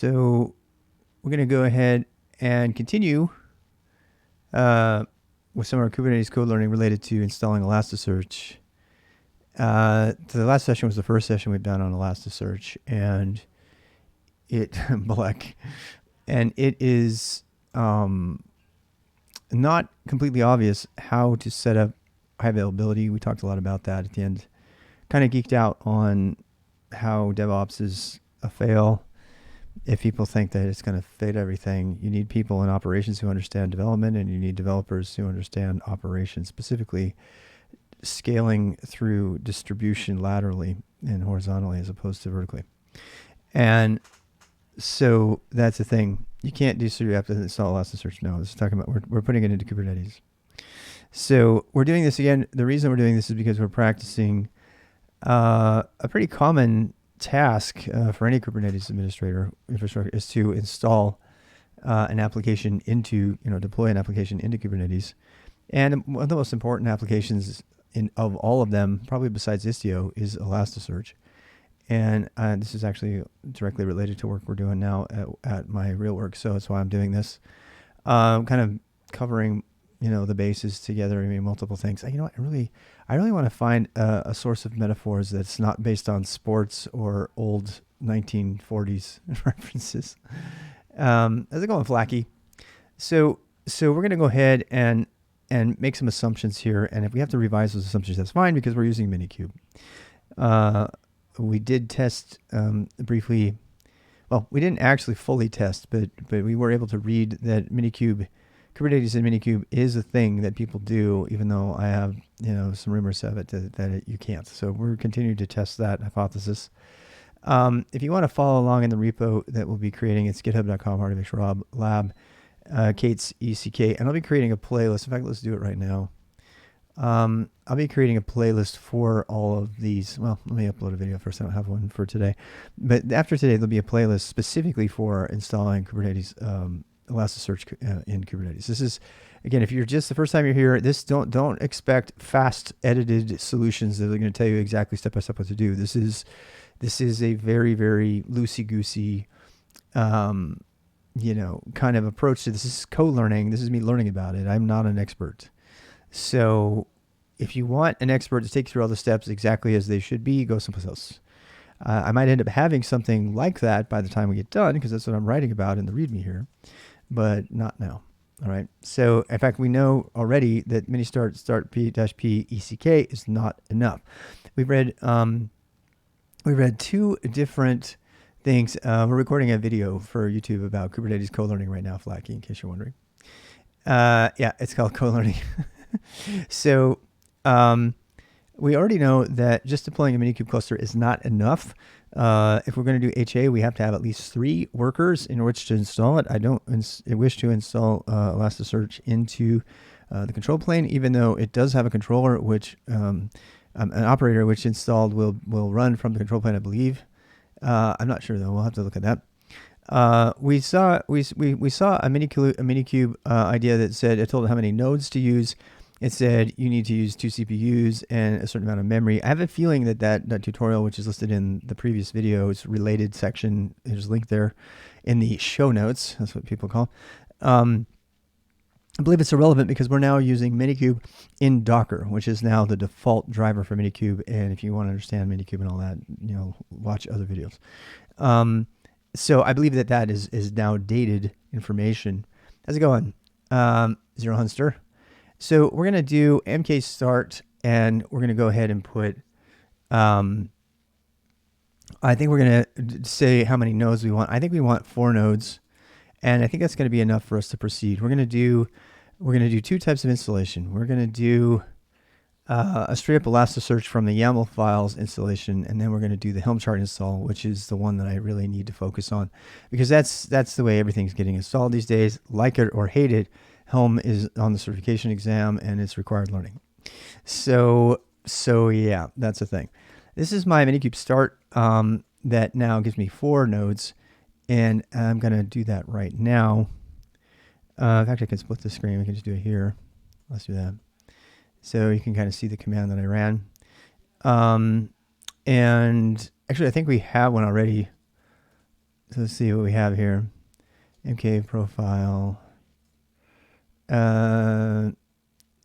So we're going to go ahead and continue with some of our Kubernetes code learning related to installing Elasticsearch. The last session was the first session we've done on Elasticsearch, and it is not completely obvious how to set up high availability. We talked a lot about that at the end. Kind of geeked out on how DevOps is a fail. If people think that it's going to fit everything, you need people in operations who understand development, and you need developers who understand operations, specifically scaling through distribution laterally and horizontally as opposed to vertically. And so that's the thing. You can't do, so you have to install Elasticsearch. No, this is talking about, we're putting it into Kubernetes. So we're doing this again. The reason we're doing this is because we're practicing a pretty common task for any Kubernetes administrator infrastructure is to install an application into, deploy an application into Kubernetes. And one of the most important applications of all of them, probably besides Istio, is Elasticsearch. And this is actually directly related to work we're doing now at my real work. So that's why I'm doing this. Kind of covering, the bases together. I mean, multiple things. I really want to find a source of metaphors that's not based on sports or old 1940s references. How's it going, Flacky? So we're going to go ahead and make some assumptions here. And if we have to revise those assumptions, that's fine, because we're using Minikube. We did test briefly. Well, we didn't actually fully test, but we were able to read that Kubernetes and Minikube is a thing that people do, even though I have, some rumors of it that you can't. So we're continuing to test that hypothesis. If you want to follow along in the repo that we'll be creating, it's github.com/Rob Kate's ECK, and I'll be creating a playlist. In fact, let's do it right now. I'll be creating a playlist for all of these. Well, let me upload a video first. I don't have one for today, but after today, there'll be a playlist specifically for installing Kubernetes, Elasticsearch in Kubernetes. This is, again, if you're just the first time you're here, don't expect fast edited solutions that are going to tell you exactly step by step what to do. This is a very, very loosey-goosey, kind of approach to this. This is co-learning. This is me learning about it. I'm not an expert. So if you want an expert to take you through all the steps exactly as they should be, go someplace else. I might end up having something like that by the time we get done, because that's what I'm writing about in the README here, but not now. All right. So in fact, we know already that mini-start p-p ECK is not enough. We read two different things. We're recording a video for YouTube about Kubernetes co-learning right now, Flacky, in case you're wondering. Yeah, it's called co-learning. So we already know that just deploying a Minikube cluster is not enough. If we're going to do HA, we have to have at least 3 workers in which to install it. I don't wish to install Elasticsearch into the control plane, even though it does have a controller, which an operator which installed will run from the control plane, I believe. I'm not sure though. We'll have to look at that. We saw a Minikube idea that said it told how many nodes to use. It said you need to use 2 CPUs and a certain amount of memory. I have a feeling that tutorial, which is listed in the previous video's related section, there's a link there in the show notes. That's what people call. I believe it's irrelevant because we're now using Minikube in Docker, which is now the default driver for Minikube. And if you want to understand Minikube and all that, watch other videos. So I believe that is now dated information. How's it going? Zero Hunster. So we're going to do MK start, and we're going to go ahead and put, I think we're going to say how many nodes we want. I think we want 4 nodes, and I think that's going to be enough for us to proceed. We're going to do 2 types of installation. We're going to do a straight up Elasticsearch from the YAML files installation, and then we're going to do the Helm chart install, which is the one that I really need to focus on, because that's the way everything's getting installed these days. Like it or hate it, Helm is on the certification exam, and it's required learning. So yeah, that's the thing. This is my Minikube start that now gives me 4 nodes, and I'm going to do that right now. In fact, I can split the screen. We can just do it here. Let's do that. So you can kind of see the command that I ran. And actually, I think we have one already So let's see what we have here. MK profile.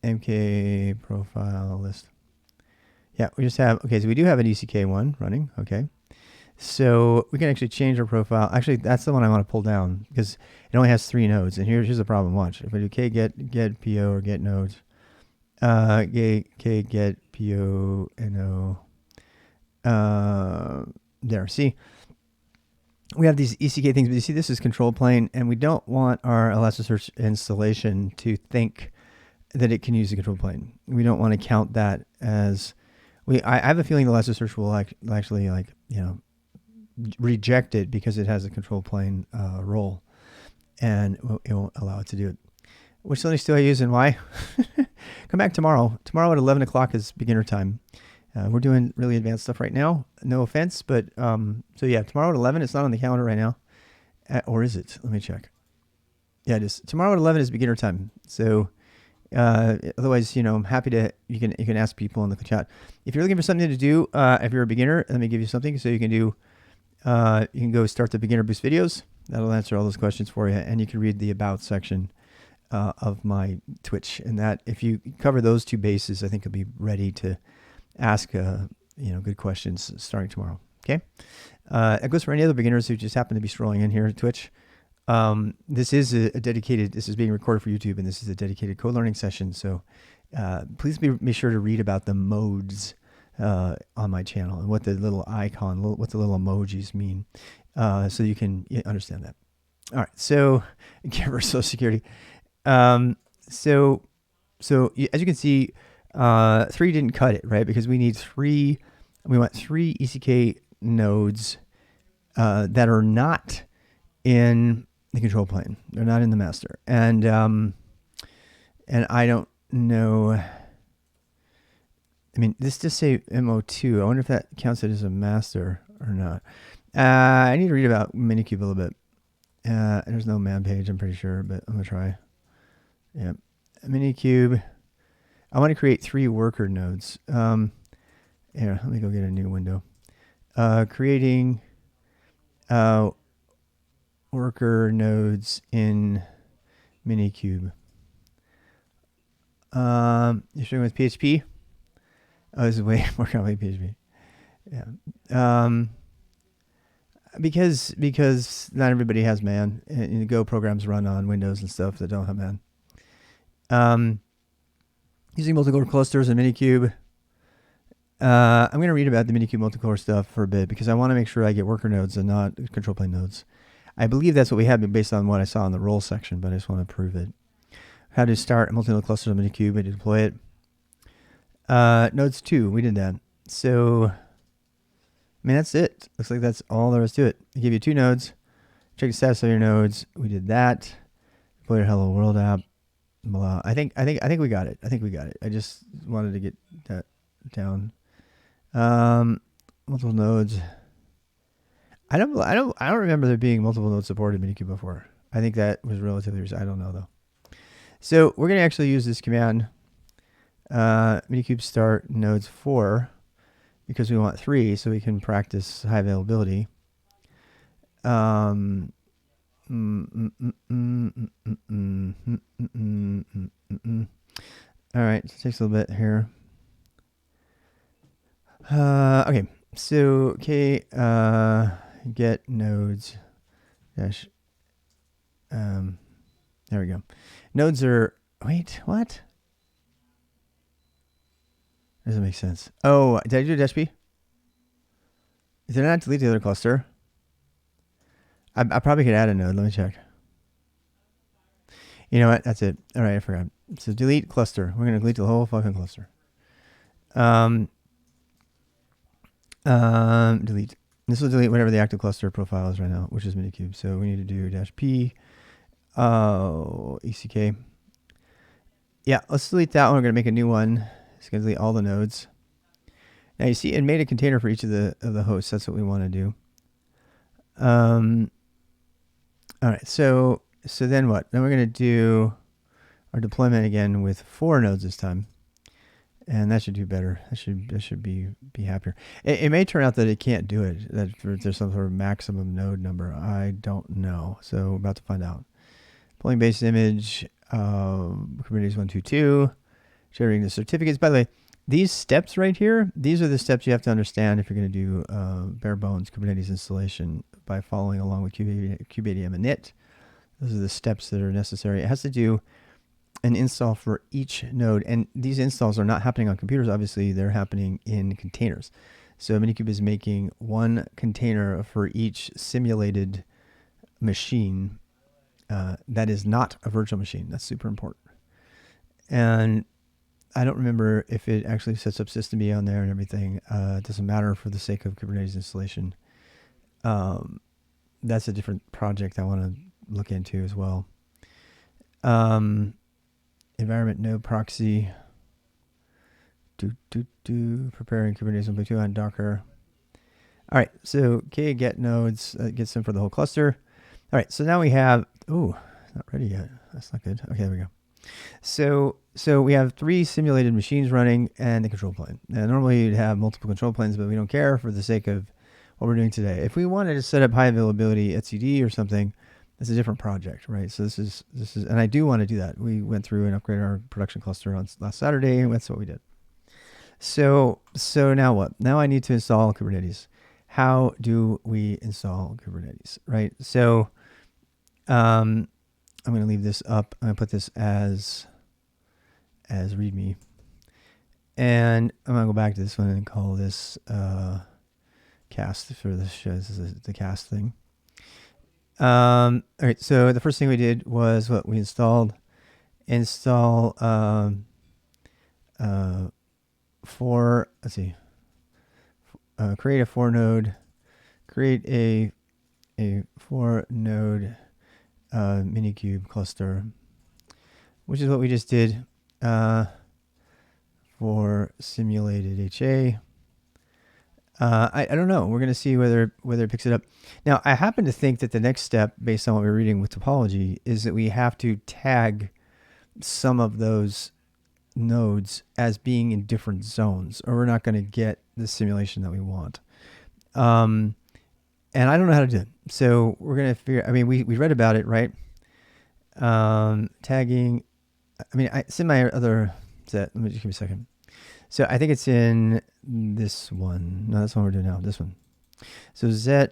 MK profile list. Yeah, we just have, okay, so we do have an ECK one running, okay. So we can actually change our profile. Actually, that's the one I want to pull down because it only has 3 nodes. And here's the problem. Watch. If I do k get PO or get nodes, k get PO no. There. See, we have these ECK things, but you see this is control plane, and we don't want our Elasticsearch installation to think that it can use the control plane. We don't want to count that as I have a feeling the Elasticsearch will actually reject it because it has a control plane role, and it won't allow it to do it. Which Linux do I use and why? Come back tomorrow. Tomorrow at 11 o'clock is beginner time. We're doing really advanced stuff right now. No offense, but so yeah, tomorrow at 11. It's not on the calendar right now, or is it? Let me check. Yeah, it is. Tomorrow at 11 is beginner time. So otherwise, I'm happy to. You can ask people in the chat if you're looking for something to do. If you're a beginner, let me give you something. So you can do. You can go start the Beginner Boost videos. That'll answer all those questions for you, and you can read the About section of my Twitch. And that, if you cover those 2 bases, I think you'll be ready to ask good questions starting tomorrow. Okay, it goes for any other beginners who just happen to be strolling in here at Twitch. This is a dedicated. This is being recorded for YouTube, and this is a dedicated co-learning session. So please be sure to read about the modes on my channel and what the little icon, what the little emojis mean, so you can understand that. All right, so give her Social Security. So as you can see, 3 didn't cut it, right? Because we need 3. We want 3 ECK nodes that are not in the control plane. They're not in the master, and I don't know. I mean, this does say MO2. I wonder if that counts it as a master or not. I need to read about Minikube a little bit. There's no man page, I'm pretty sure, but I'm going to try. Yeah. Minikube. I want to create 3 worker nodes. Here, let me go get a new window. Creating worker nodes in Minikube. You're starting with PHP? Oh, this is way more complicated PHP. Yeah. Because not everybody has man. And Go programs run on Windows and stuff that don't have man. Using multicore clusters in Minikube. I'm going to read about the Minikube multicore stuff for a bit because I want to make sure I get worker nodes and not control plane nodes. I believe that's what we have based on what I saw in the role section, but I just want to prove it. How to start a multi-node cluster on Minikube and deploy it. Nodes 2, we did that. So, I mean, that's it. Looks like that's all there is to it. I give you 2 nodes. Check the status of your nodes. We did that. Deploy your Hello World app. Blah. I think we got it. I just wanted to get that down. Multiple nodes. I don't remember there being multiple node support in Minikube before. I think that was relatively recent. I don't know though. So we're going to actually use this command, Minikube start nodes 4, because we want 3 so we can practice high availability. All right, so it takes a little bit here. Okay, so get nodes dash. There we go. Nodes are, wait, what? Doesn't make sense. Oh, did I do dash p? Did I not delete the other cluster? I probably could add a node. Let me check. You know what? That's it. All right, I forgot. So delete cluster. We're going to delete the whole fucking cluster. Delete. This will delete whatever the active cluster profile is right now, which is Minikube. So we need to do dash p. Oh, ECK. Yeah, let's delete that one. We're going to make a new one. It's going to delete all the nodes. Now you see it made a container for each of the hosts. That's what we want to do. All right, so then what? Then we're going to do our deployment again with 4 nodes this time. And that should do better. That should be happier. It may turn out that it can't do it. That there's some sort of maximum node number. I don't know. So we're about to find out. Pulling base image, Kubernetes 122, generating the certificates. By the way, these steps right here, these are the steps you have to understand if you're going to do bare bones Kubernetes installation by following along with kubeadm init. Those are the steps that are necessary. It has to do an install for each node, and these installs are not happening on computers. Obviously, they're happening in containers. So Minikube is making one container for each simulated machine that is not a virtual machine. That's super important. And I don't remember if it actually sets up systemd on there and everything. It doesn't matter for the sake of Kubernetes installation. That's a different project I want to look into as well. Environment node proxy. Preparing Kubernetes 1.2 on Docker. All right, so get nodes gets them for the whole cluster. All right, so now we have, not ready yet. That's not good. Okay, there we go. So we have 3 simulated machines running and the control plane. Now, normally you'd have multiple control planes, but we don't care for the sake of what we're doing today. If we wanted to set up high availability etcd or something, that's a different project, right? So this is, and I do want to do that. We went through and upgraded our production cluster on last Saturday, and that's what we did. So now what? Now I need to install Kubernetes. How do we install Kubernetes, right? So I'm going to leave this up. I'm going to put this as README, and I'm going to go back to this one and call this cast for this show. This is the cast thing. All right, so the first thing we did was what we install create a 4 node, create a 4 node Minikube cluster, which is what we just did for simulated HA. I don't know. We're going to see whether it picks it up. Now, I happen to think that the next step, based on what we're reading with topology, is that we have to tag some of those nodes as being in different zones, or we're not going to get the simulation that we want. And I don't know how to do it. So we're going to figure, I mean, we read about it, right? Tagging, I mean, it's in my other set. Let me just give me a second. So I think it's in this one. No, that's the one we're doing now. This one. So ZETID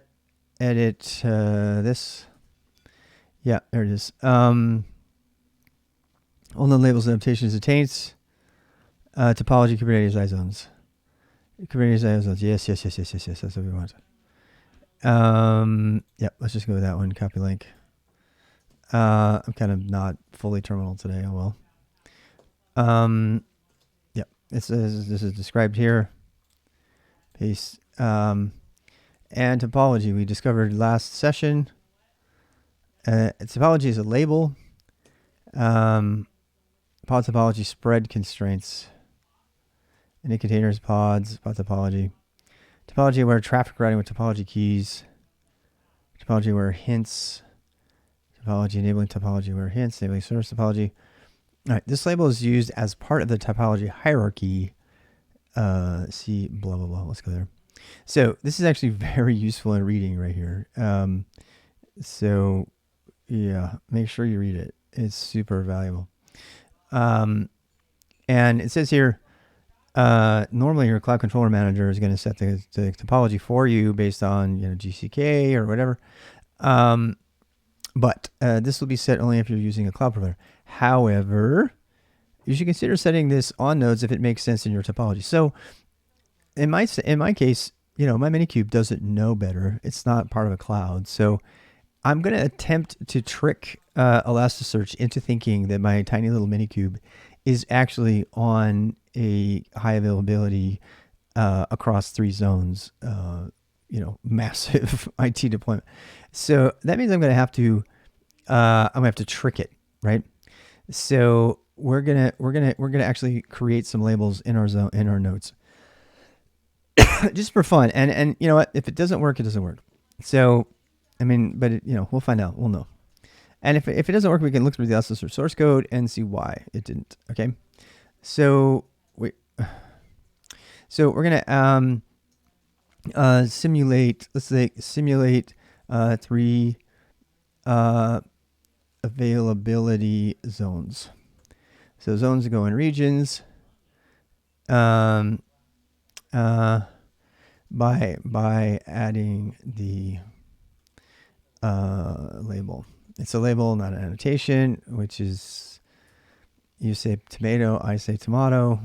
this. Yeah, there it is. All the labels and annotations of Taints. Topology Kubernetes iZones. Kubernetes iZones. Yes. That's what we want. Yeah, let's just go with that one. Copy link. I'm kind of not fully terminal today. Oh well. This is described here. Paste. And topology we discovered last session. Topology is a label. Pod topology spread constraints. Any containers, pods, pod topology. Topology where traffic routing with topology keys. Topology where hints. Topology enabling topology where hints. Enabling source topology. All right, this label is used as part of the topology hierarchy. See, blah, blah, blah. Let's go there. So this is actually very useful in reading right here. So yeah, make sure you read it. It's super valuable. And it says here, normally your cloud controller manager is going to set the topology for you based on GCK or whatever. But this will be set only if you're using a cloud provider. However, you should consider setting this on nodes if it makes sense in your topology. So in my case, my Minikube doesn't know better. It's not part of a cloud. So I'm going to attempt to trick Elasticsearch into thinking that my tiny little Minikube is actually on a high availability across 3 zones, massive IT deployment. So that means I'm going to have to trick it, right? So we're gonna actually create some labels in our zone, in our nodes, just for fun. And you know what? If it doesn't work, it doesn't work. So, I mean, but we'll find out. We'll know. And if it doesn't work, we can look through the Elasticsearch source code and see why it didn't. Okay. So So we're gonna simulate. Let's say simulate 3 availability zones. So zones go in regions. By adding the label. It's a label, not an annotation, which is, you say tomato, I say tomato.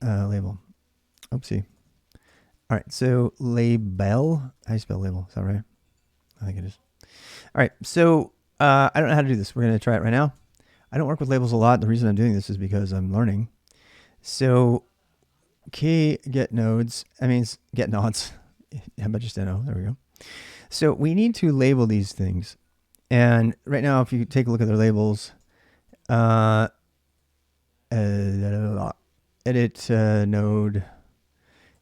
Label. Oopsie. All right, so label. How do you spell label? Is that right? I think it is. All right, so I don't know how to do this. We're going to try it right now. I don't work with labels a lot. The reason I'm doing this is because I'm learning. So get nodes. I mean, get nodes. How about just NO? There we go. So we need to label these things. And right now, if you take a look at their labels, edit node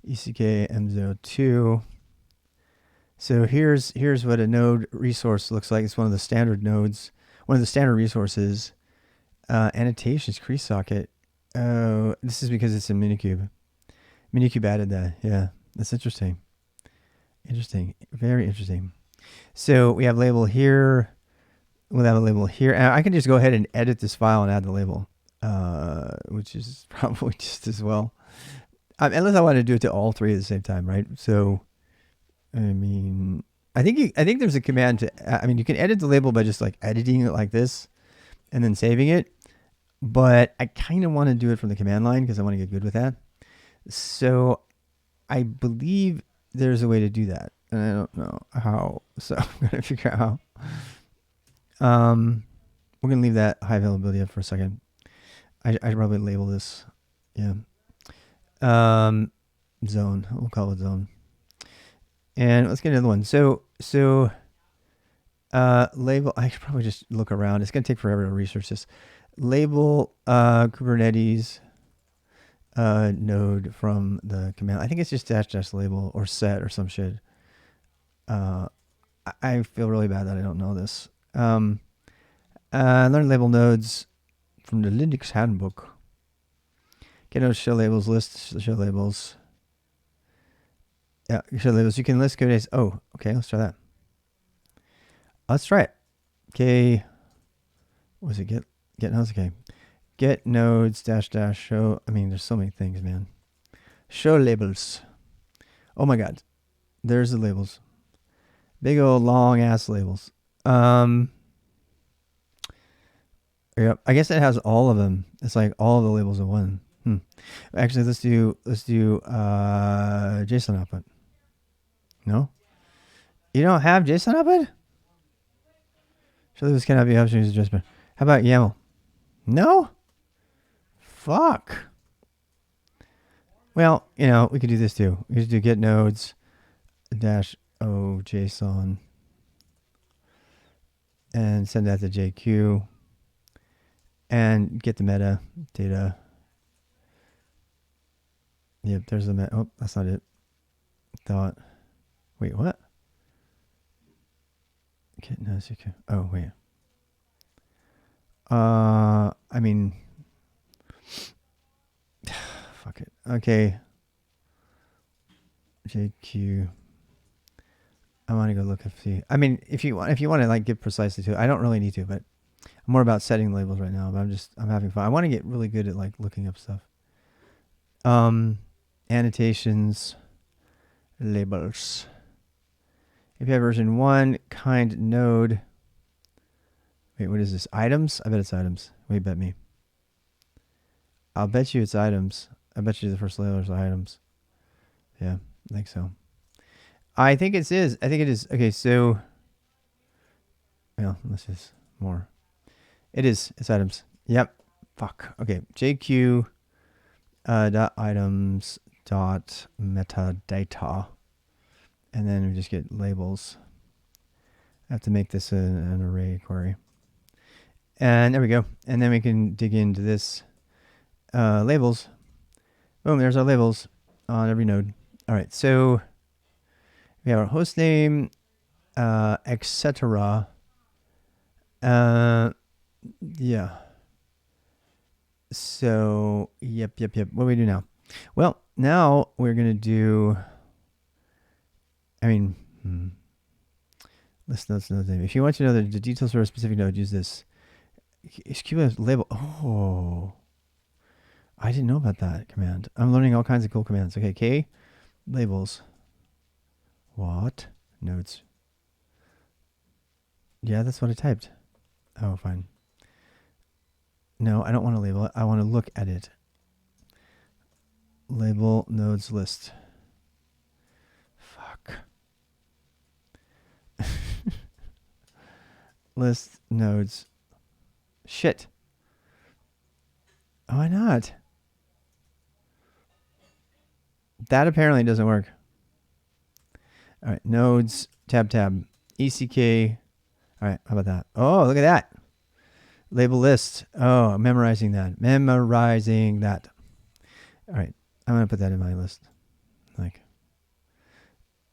ECK M02. So here's what a node resource looks like. It's one of the standard nodes, one of the standard resources. Annotations, crease socket. Oh, this is because it's in Minikube. Minikube added that. Yeah, that's interesting. Interesting, very interesting. So we have label here. We'll have a label here. And I can just go ahead and edit this file and add the label, which is probably just as well. Unless I want to do it to all 3 at the same time, right? So, I mean, I think there's a command to. I mean, you can edit the label by just like editing it like this, and then saving it. But I kind of want to do it from the command line because I want to get good with that. So, I believe there's a way to do that, and I don't know how. So I'm gonna figure out how. We're gonna leave that high availability up for a second. I'd probably label this, yeah. Zone. We'll call it zone. And let's get another one. So label. I should probably just look around. It's gonna take forever to research this. Label Kubernetes node from the command. I think it's just dash label or set or some shit. I feel really bad that I don't know this. Learn label nodes from the Linux handbook. Get nodes, show labels, list, show labels. Yeah, show labels. You can list Kubernetes. Oh, okay, let's try that. Let's try it. Okay. What was it? Get nodes. Okay. Get nodes dash show. I mean, there's so many things, man. Show labels. Oh my God. There's the labels. Big old long ass labels. Yep. I guess it has all of them. It's like all of the labels in one. Actually, let's do JSON output. No? You don't have JSON output? Surely this cannot be options adjustment. How about YAML? No? Fuck. Well, you know, we could do this too. We could do get nodes dash o JSON and send that to JQ and get the meta data. Yep, there's the meta. Oh, that's not it. Thought. Wait, what? Get nodes. Oh, wait. I mean, fuck it. Okay. JQ. I want to go look and see. I mean, if you want to like give precisely to it, I don't really need to, but I'm more about setting labels right now. But I'm having fun. I want to get really good at like looking up stuff. Annotations, labels. If you have version 1, kind node. Wait, what is this? Items? I bet it's items. Wait, bet me. I'll bet you it's items. I bet you the first label is items. Yeah, I think so. I think it is. I think it is. Okay, so. Well, this is more. It is. It's items. Yep. Fuck. Okay. JQ dot items dot metadata. And then we just get labels. I have to make this an array query. And there we go. And then we can dig into this labels. Boom, there's our labels on every node. All right, so we have our host name, etc. Yeah. So, yep. What do we do now? Well, now we're going to do, list notes, node name. If you want to know the details for a specific node, use this. Kubernetes label. Oh, I didn't know about that command. I'm learning all kinds of cool commands. Okay, K labels. What? Nodes. Yeah, that's what I typed. Oh, fine. No, I don't want to label it. I want to look at it. Label nodes list. Fuck. List nodes. Shit. Why not? That apparently doesn't work. All right, nodes, tab, ECK. All right, how about that? Oh, look at that. Label list. Oh, memorizing that. All right, I'm going to put that in my list. Like,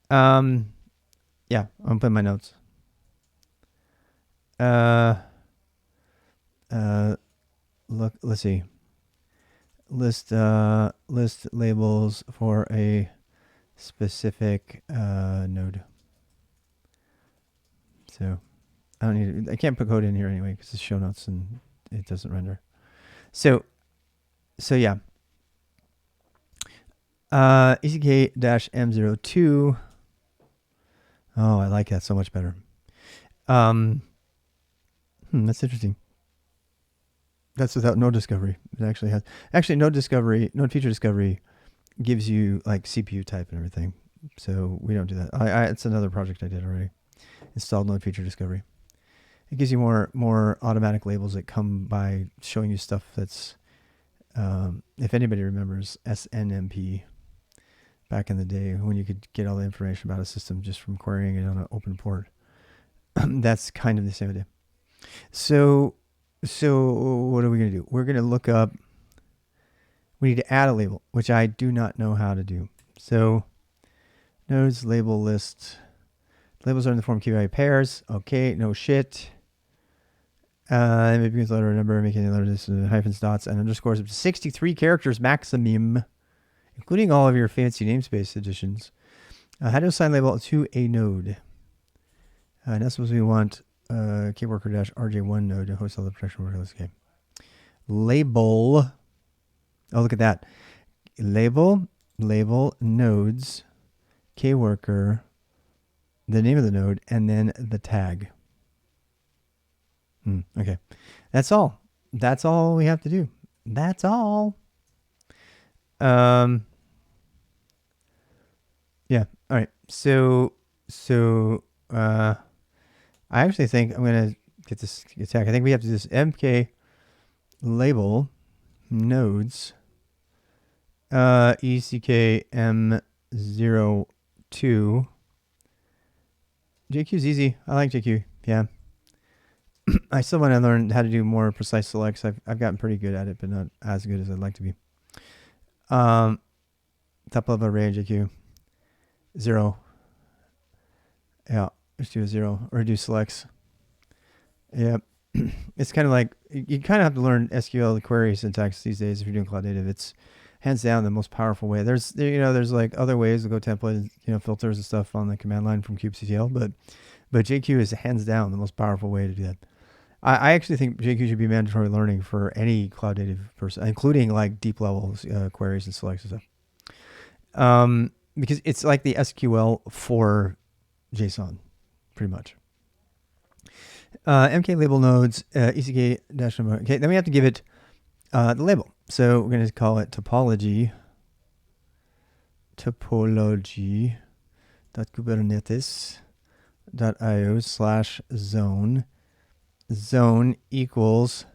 yeah, I'm going to put in my notes. Look, let's see. List labels for a specific node. So I don't need. I can't put code in here anyway because it's show notes and it doesn't render. So yeah. ECK-M02. Oh, I like that so much better. That's interesting. That's without node discovery. It actually has node feature discovery gives you like CPU type and everything. So we don't do that. It's another project I did already. Installed node feature discovery. It gives you more automatic labels that come by showing you stuff that's, if anybody remembers SNMP back in the day when you could get all the information about a system just from querying it on an open port. That's kind of the same idea. So what are we going to do? We're going to look up, we need to add a label, which I do not know how to do. So nodes label list. Labels are in the form key value pairs. Okay, no shit. Maybe begins letter number, making letters hyphens, dots, and underscores up to 63 characters maximum, including all of your fancy namespace additions. How to assign label to a node. And that's what we want kworker-rj1 node to host all the protection workloads. Okay. Label. Oh, look at that. Label nodes, kworker, the name of the node, and then the tag. Okay. That's all. That's all we have to do. That's all. Yeah. All right. So I actually think I'm going to get this attack. I think we have to do this mk label nodes ECK M02. JQ's easy. I like JQ. Yeah. I still want to learn how to do more precise selects. I've gotten pretty good at it, but not as good as I'd like to be. Top level array JQ 0. Yeah, let's do a 0 or do selects. Yeah, it's kind of like you kind of have to learn SQL query syntax these days if you're doing cloud native. It's hands down the most powerful way. There's like other ways to go template, filters and stuff on the command line from kubectl, but JQ is hands down the most powerful way to do that. I actually think JQ should be mandatory learning for any cloud native person, including like deep levels queries and selects and stuff. Because it's like the SQL for JSON, pretty much. MK label nodes, ECK dash number. Okay, then we have to give it the label. So we're going to call it topology. Topology.kubernetes.io/zone. Zone equals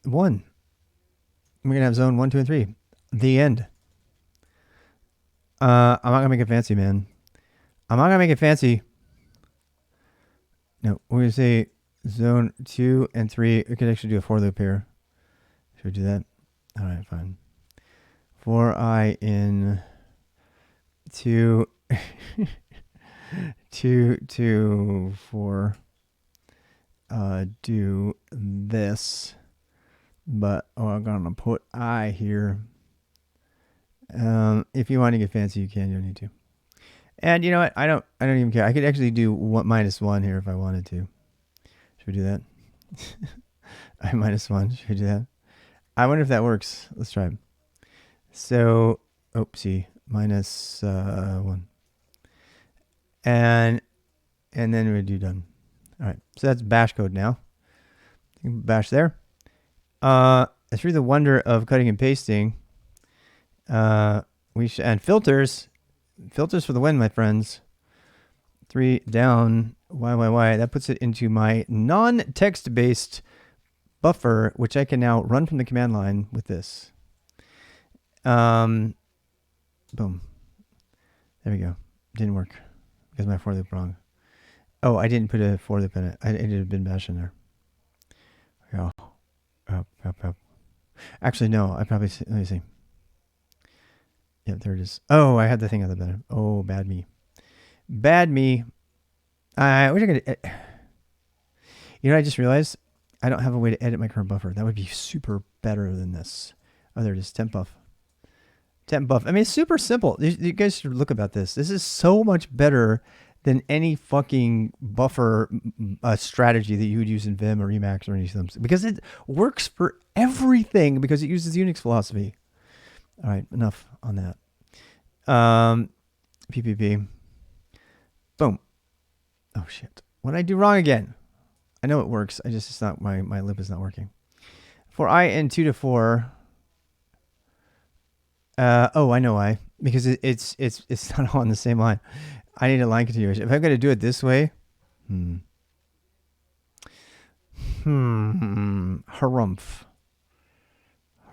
1. We're going to have zone 1, 2, and 3. The end. I'm not going to make it fancy, man. I'm not going to make it fancy. No, we're going to say zone 2 and 3. We could actually do a for loop here. Should we do that? All right, fine. For I in 2, 2, 2, 4. do this, but I'm gonna put I here. If you want to get fancy, you can. You don't need to. And you know what? I don't even care. I could actually do -1 here if I wanted to. Should we do that? I -1. Should we do that? I wonder if that works. Let's try it. So, oopsie, -1. And then we do done. All right. So that's bash code now. You can bash there. Through the wonder of cutting and pasting, and filters for the win, my friends. 3 down, why. That puts it into my non-text based buffer, which I can now run from the command line with this. Boom. There we go. Didn't work because my for loop wrong. Oh, I didn't put a for loop in it. I did a bin bash in there. Oh. Up. Actually, no. I probably let me see. Yep, there it is. Oh, I had the thing on the bottom. Oh, bad me. I wish I could. You know, I just realized I don't have a way to edit my current buffer. That would be super better than this. Oh, there it is. Temp buff. I mean, it's super simple. You guys should look about this. This is so much better than any fucking buffer strategy that you would use in Vim or Emacs or any of them, because it works for everything because it uses Unix philosophy. All right, enough on that. PPP. Boom. Oh shit. What did I do wrong again? I know it works. It's not my lib is not working. For I in 2 to 4. Oh, I know why. Because it's not on the same line. I need a line continuation. If I'm going to do it this way, harumph.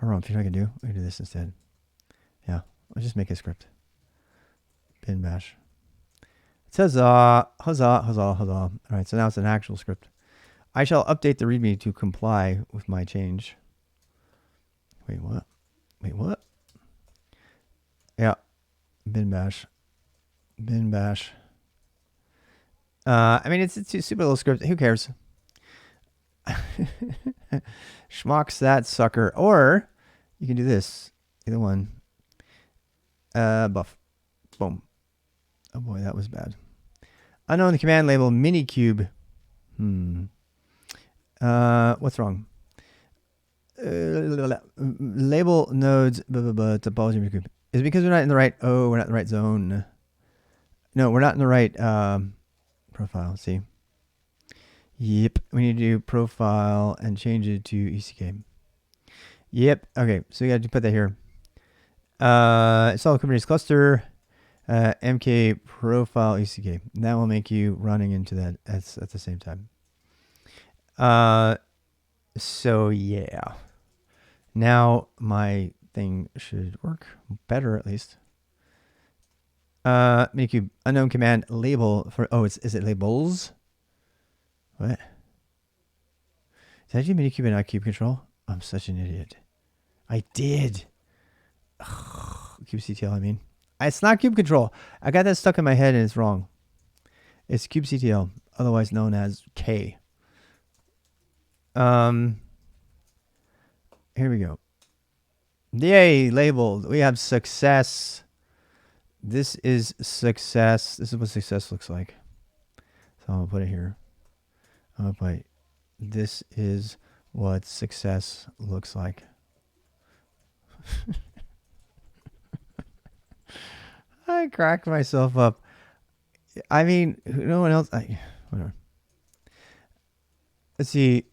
You know what I can do? I can do this instead. Yeah, let's just make a script. Bin bash. It says huzzah. All right, so now it's an actual script. I shall update the README to comply with my change. Wait, what? Yeah, bin bash. I mean, it's a super little script. Who cares? Schmucks that sucker. Or you can do this. Either one. Buff. Boom. Oh boy, that was bad. Unknown command label Minikube. What's wrong? Label nodes topology Minikube. Is it because we're not in the right? Oh, we're not in the right zone. No, we're not in the right profile. See. Yep. We need to do profile and change it to ECK. Yep. Okay. So you got to put that here. Install Kubernetes cluster. MK profile ECK. That will make you running into that at the same time. So yeah. Now my thing should work better, at least. Minikube unknown command label for is it labels? What? Did I do Minikube and not cube control? I'm such an idiot. I did. kubectl, I mean. It's not cube control. I got that stuck in my head and it's wrong. It's kubectl, otherwise known as K. Here we go. Yay, labeled. We have success. This is success. This is what success looks like. So I'm going to put it here. I'm going to put this is what success looks like. I cracked myself up. I mean, no one else. Whatever. Let's see.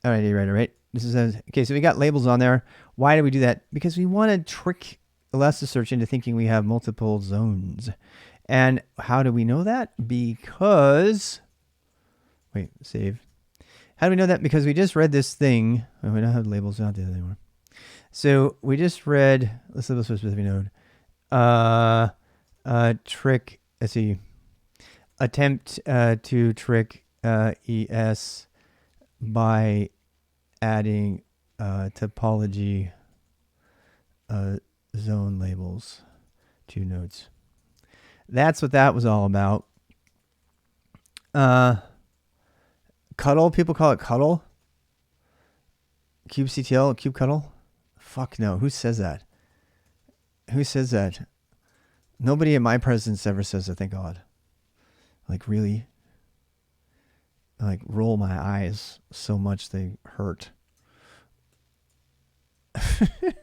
All right. This is okay. So we got labels on there. Why do we do that? Because we want to trick Elasticsearch into thinking we have multiple zones. And how do we know that? Because save. How do we know that? Because we just read this thing. Oh, we don't have labels. We don't do that anymore. So we just read. Let's label specific node. Trick. Let's see. Attempt to trick ES by adding topology zone labels to nodes. That's what that was all about. Cuddle? People call it cuddle? kubectl? Kubecuddle? Fuck no. Who says that? Who says that? Nobody in my presence ever says that, thank God. Like, really? I, like, roll my eyes so much they hurt. Here,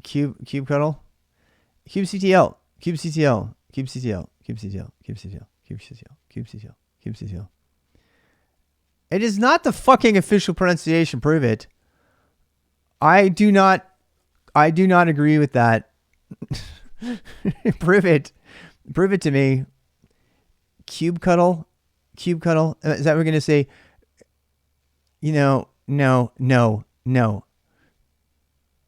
kubecuddle? kubectl. kubectl. kubectl. kubectl. kubectl. kubectl. kubectl. kubectl. It is not the fucking official pronunciation. Prove it. I do not agree with that. Prove it. Prove it to me. Kubecuddle. Kubecuddle. Is that what we're going to say? You know, no. No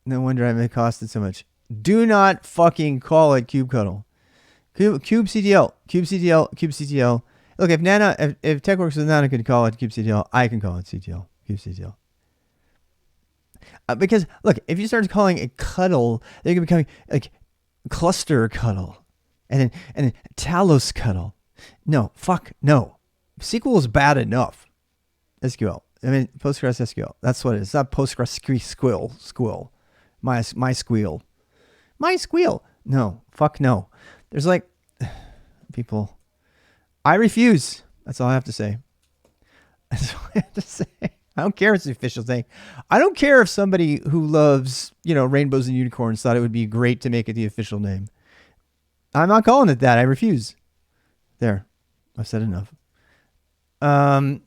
wonder I'm costed so much. Do not fucking call it kubecuddle. kubectl. kubectl. kubectl. Look, if TechWorks with Nana could call it kubectl, I can call it CTL. kubectl. Because look, if you start calling it cuddle, they're going to become like cluster cuddle, and then Talos cuddle. No, fuck no. SQL is bad enough. SQL. I mean Postgres SQL. That's what it is. It's not Postgres squill. My squeal. My squeal. No, fuck no. There's like people. I refuse. That's all I have to say. That's all I have to say. I don't care if it's the official thing. I don't care if somebody who loves, rainbows and unicorns thought it would be great to make it the official name. I'm not calling it that. I refuse. There. I've said enough. What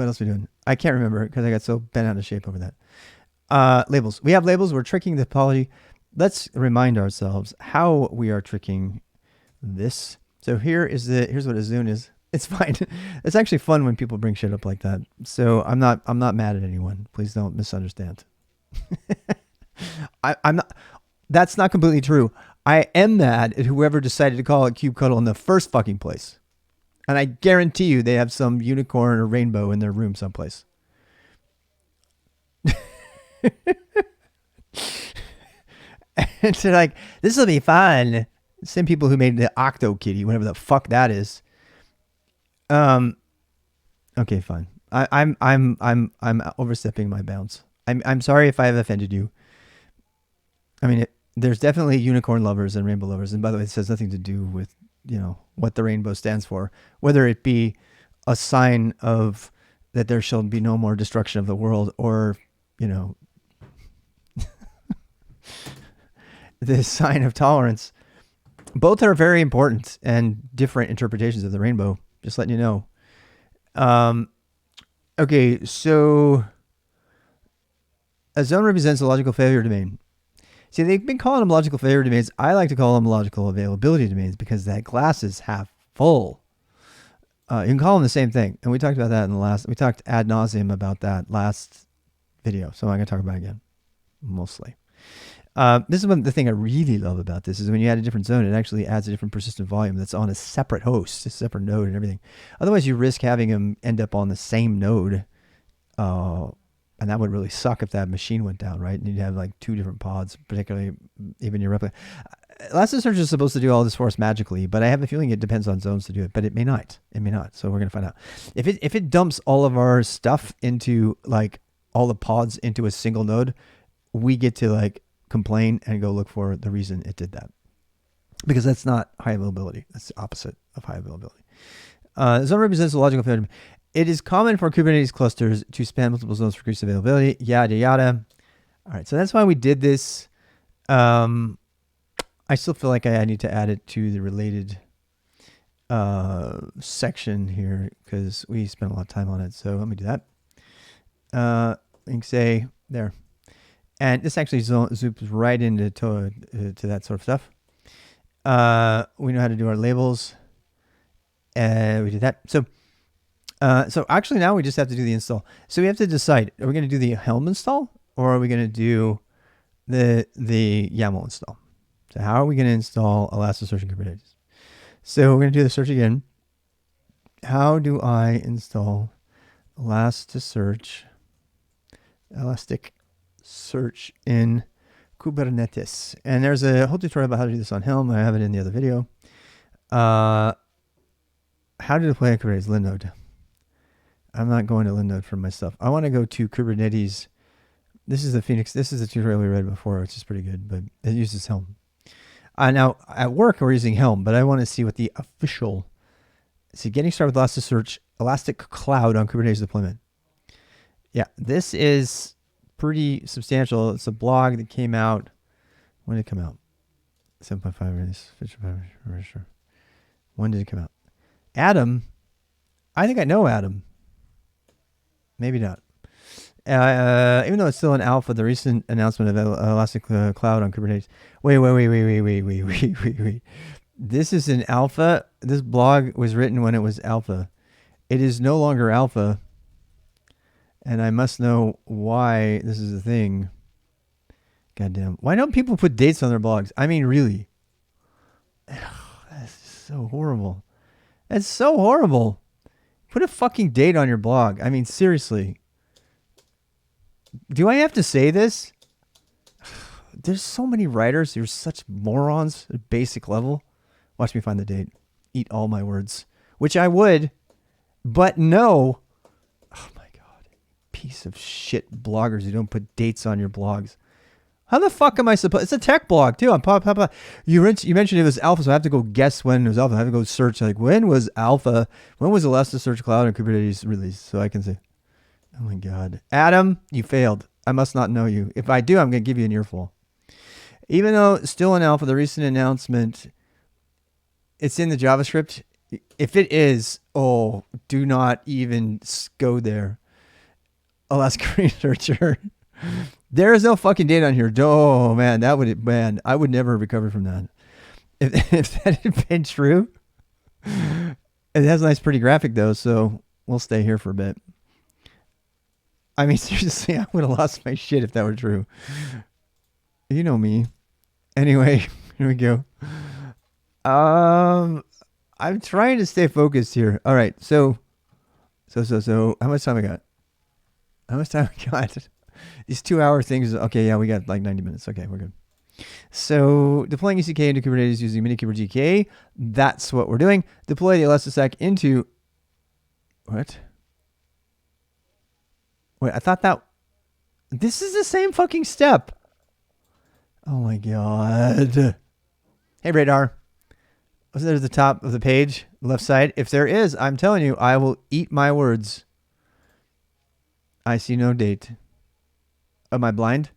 else are we doing? I can't remember because I got so bent out of shape over that. Labels. We have labels. We're tricking the topology. Let's remind ourselves how we are tricking this. So here's what a zune is. It's fine. It's actually fun when people bring shit up like that. So I'm not mad at anyone. Please don't misunderstand. I'm not. That's not completely true. I am mad at whoever decided to call it kubecuddle in the first fucking place. And I guarantee you they have some unicorn or rainbow in their room someplace. And they're like, this will be fun. Same people who made the Octo Kitty, whatever the fuck that is. Okay, fine. I'm overstepping my bounds. I'm sorry if I have offended you. I mean, there's definitely unicorn lovers and rainbow lovers. And by the way, it has nothing to do with, what the rainbow stands for, whether it be a sign of that there shall be no more destruction of the world or, the sign of tolerance. Both are very important and different interpretations of the rainbow. Just letting you know. Okay, so a zone represents a logical failure domain. See, they've been calling them logical failure domains. I like to call them logical availability domains because that glass is half full. You can call them the same thing. And we talked about that we talked ad nauseum about that last video. So I'm going to talk about it again, mostly. This is the thing I really love about this is when you add a different zone, it actually adds a different persistent volume that's on a separate host, a separate node and everything. Otherwise, you risk having them end up on the same node. And that would really suck if that machine went down, right? And you'd have like two different pods, particularly even your replica. Elasticsearch is supposed to do all this for us magically, but I have a feeling it depends on zones to do it, but it may not. It may not. So we're going to find out. If it dumps all of our stuff into like all the pods into a single node, we get to like complain and go look for the reason it did that, because that's not high availability. That's the opposite of high availability. Zone represents a logical failure. It is common for Kubernetes clusters to span multiple zones for increased availability, yada, yada. All right, so that's why we did this. I still feel like I need to add it to the related section here because we spent a lot of time on it. So let me do that. You can say there. And this actually zooms right into to that sort of stuff. We know how to do our labels. We did that. So actually now we just have to do the install. So we have to decide, are we going to do the Helm install or are we going to do the YAML install? So how are we going to install Elasticsearch and Kubernetes? So we're going to do the search again. How do I install Elasticsearch in Kubernetes? And there's a whole tutorial about how to do this on Helm. I have it in the other video. How to deploy on Kubernetes? Linode. I'm not going to Linode for my stuff. I want to go to Kubernetes. This is the Phoenix. This is the tutorial we read before, which is pretty good, but it uses Helm. Now, at work, we're using Helm, but I want to see what the official... See, getting started with Elasticsearch, Elastic Cloud on Kubernetes deployment. Yeah, this is pretty substantial. It's a blog that came out. When did it come out? 7.5 release. Sure. When did it come out? Adam. I think I know Adam. Maybe not. Even though it's still in alpha, the recent announcement of Elastic Cloud on Kubernetes. Wait. This is an alpha. This blog was written when it was alpha. It is no longer alpha. And I must know why this is a thing. Goddamn. Why don't people put dates on their blogs? I mean, really. That's so horrible. That's so horrible. Put a fucking date on your blog. I mean, seriously. Do I have to say this? There's so many writers. You're such morons at basic level. Watch me find the date. Eat all my words. Which I would. But no. Oh my God. Piece of shit bloggers who don't put dates on your blogs. How the fuck am I supposed... It's a tech blog, too. You mentioned it was alpha, so I have to go guess when it was alpha. I have to go search, like, when was alpha? When was Elasticsearch Cloud and Kubernetes released? So I can say, oh my God. Adam, you failed. I must not know you. If I do, I'm going to give you an earful. Even though it's still in alpha, the recent announcement, it's in the JavaScript. If it is, do not even go there. Elastic Researcher. There is no fucking date on here. Oh man, I would never recover from that. If that had been true, it has a nice, pretty graphic though, so we'll stay here for a bit. I mean, seriously, I would have lost my shit if that were true. You know me. Anyway, here we go. I'm trying to stay focused here. All right, so how much time I got? These 2-hour things. Okay, yeah, we got like 90 minutes. Okay, we're good. So deploying ECK into Kubernetes using Minikube or GKA. That's what we're doing. Deploy the Elasticsearch into... What? Wait, I thought that... This is the same fucking step. Oh my God. Hey, Radar. Was there at the top of the page, left side? If there is, I'm telling you, I will eat my words. I see no date. Am I blind?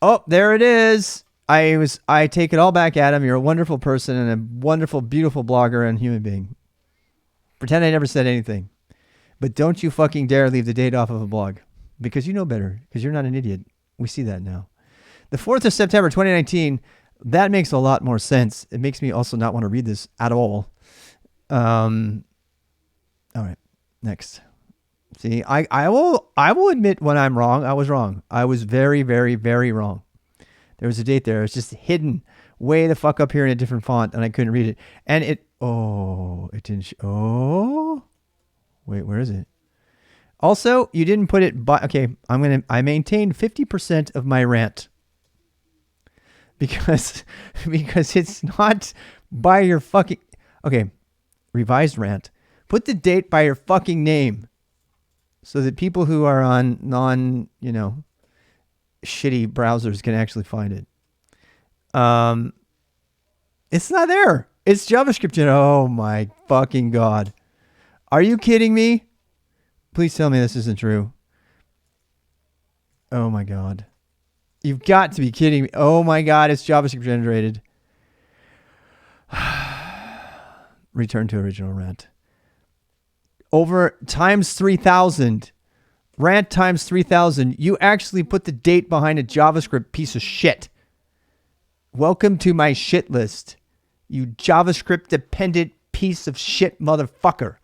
Oh, there it is. I take it all back, Adam. You're a wonderful person and a wonderful, beautiful blogger and human being. Pretend I never said anything. But don't you fucking dare leave the date off of a blog. Because you know better. Because you're not an idiot. We see that now. The 4th of September, 2019. That makes a lot more sense. It makes me also not want to read this at all. All right. Next. See, I will admit when I'm wrong. I was wrong. I was very, very, very wrong. There was a date there. It's just hidden way the fuck up here in a different font, and I couldn't read it. And it didn't. Wait, where is it? Also, you didn't put it by. Okay, I maintained 50% of my rant because it's not by your fucking. Okay, revised rant. Put the date by your fucking name. So that people who are on shitty browsers can actually find it. It's not there. It's JavaScript. Oh my fucking God. Are you kidding me? Please tell me this isn't true. Oh my God. You've got to be kidding me. Oh my God, it's JavaScript generated. Return to original rant. Over times 3,000. Rant times 3,000. You actually put the date behind a JavaScript piece of shit. Welcome to my shit list. You JavaScript dependent piece of shit motherfucker.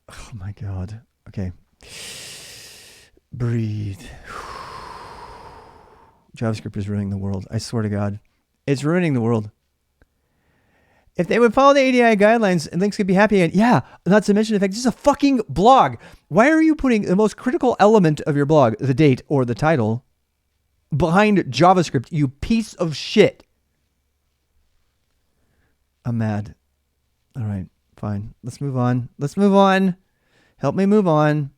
Oh my God. Okay. Breathe. JavaScript is ruining the world. I swear to God. It's ruining the world. If they would follow the ADI guidelines and links could be happy, and yeah, not to mention the fact this is a fucking blog. Why are you putting the most critical element of your blog, the date or the title, behind JavaScript, you piece of shit? I'm mad. All right, fine. Let's move on. Let's move on. Help me move on.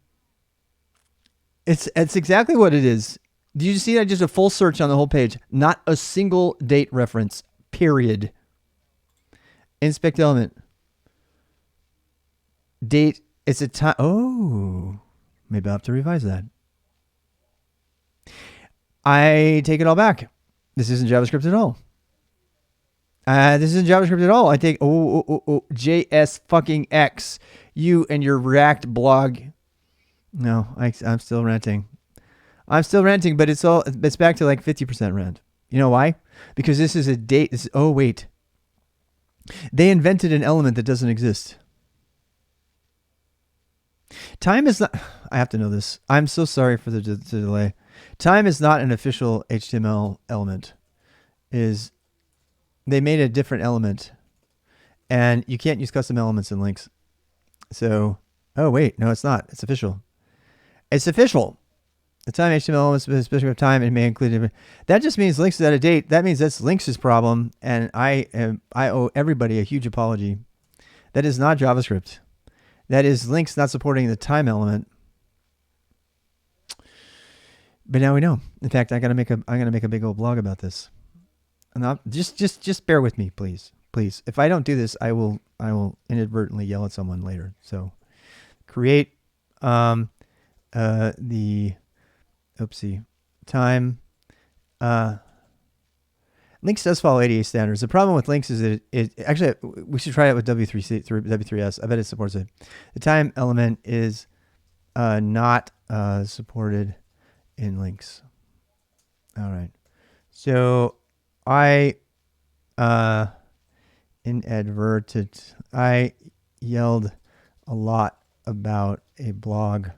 It's exactly what it is. Do you see that? Just a full search on the whole page. Not a single date reference. Period. Inspect element. Date. It's a time. Oh, maybe I'll have to revise that. I take it all back. This isn't JavaScript at all. This isn't JavaScript at all. I take JS fucking X. You and your React blog. No, I'm still ranting. I'm still ranting, but it's back to like 50% rant. You know why? Because this is a date. Oh wait, they invented an element that doesn't exist. Time is not. I have to know this. I'm so sorry for the delay. Time is not an official HTML element. They made a different element, and you can't use custom elements in links. So, oh wait, no, it's not. It's official. It's official. The time HTML element is specific of time. It may include. That just means links is out of date. That means that's links' problem, and I owe everybody a huge apology. That is not JavaScript. That is links not supporting the time element. But now we know. In fact, I'm gonna make a big old blog about this. And just bear with me, please. Please. If I don't do this, I will inadvertently yell at someone later. So create the time. Links does follow ADA standards. The problem with links is that it actually, we should try it with W3S. I bet it supports it. The time element is not supported in links. All right. So I yelled a lot about a blog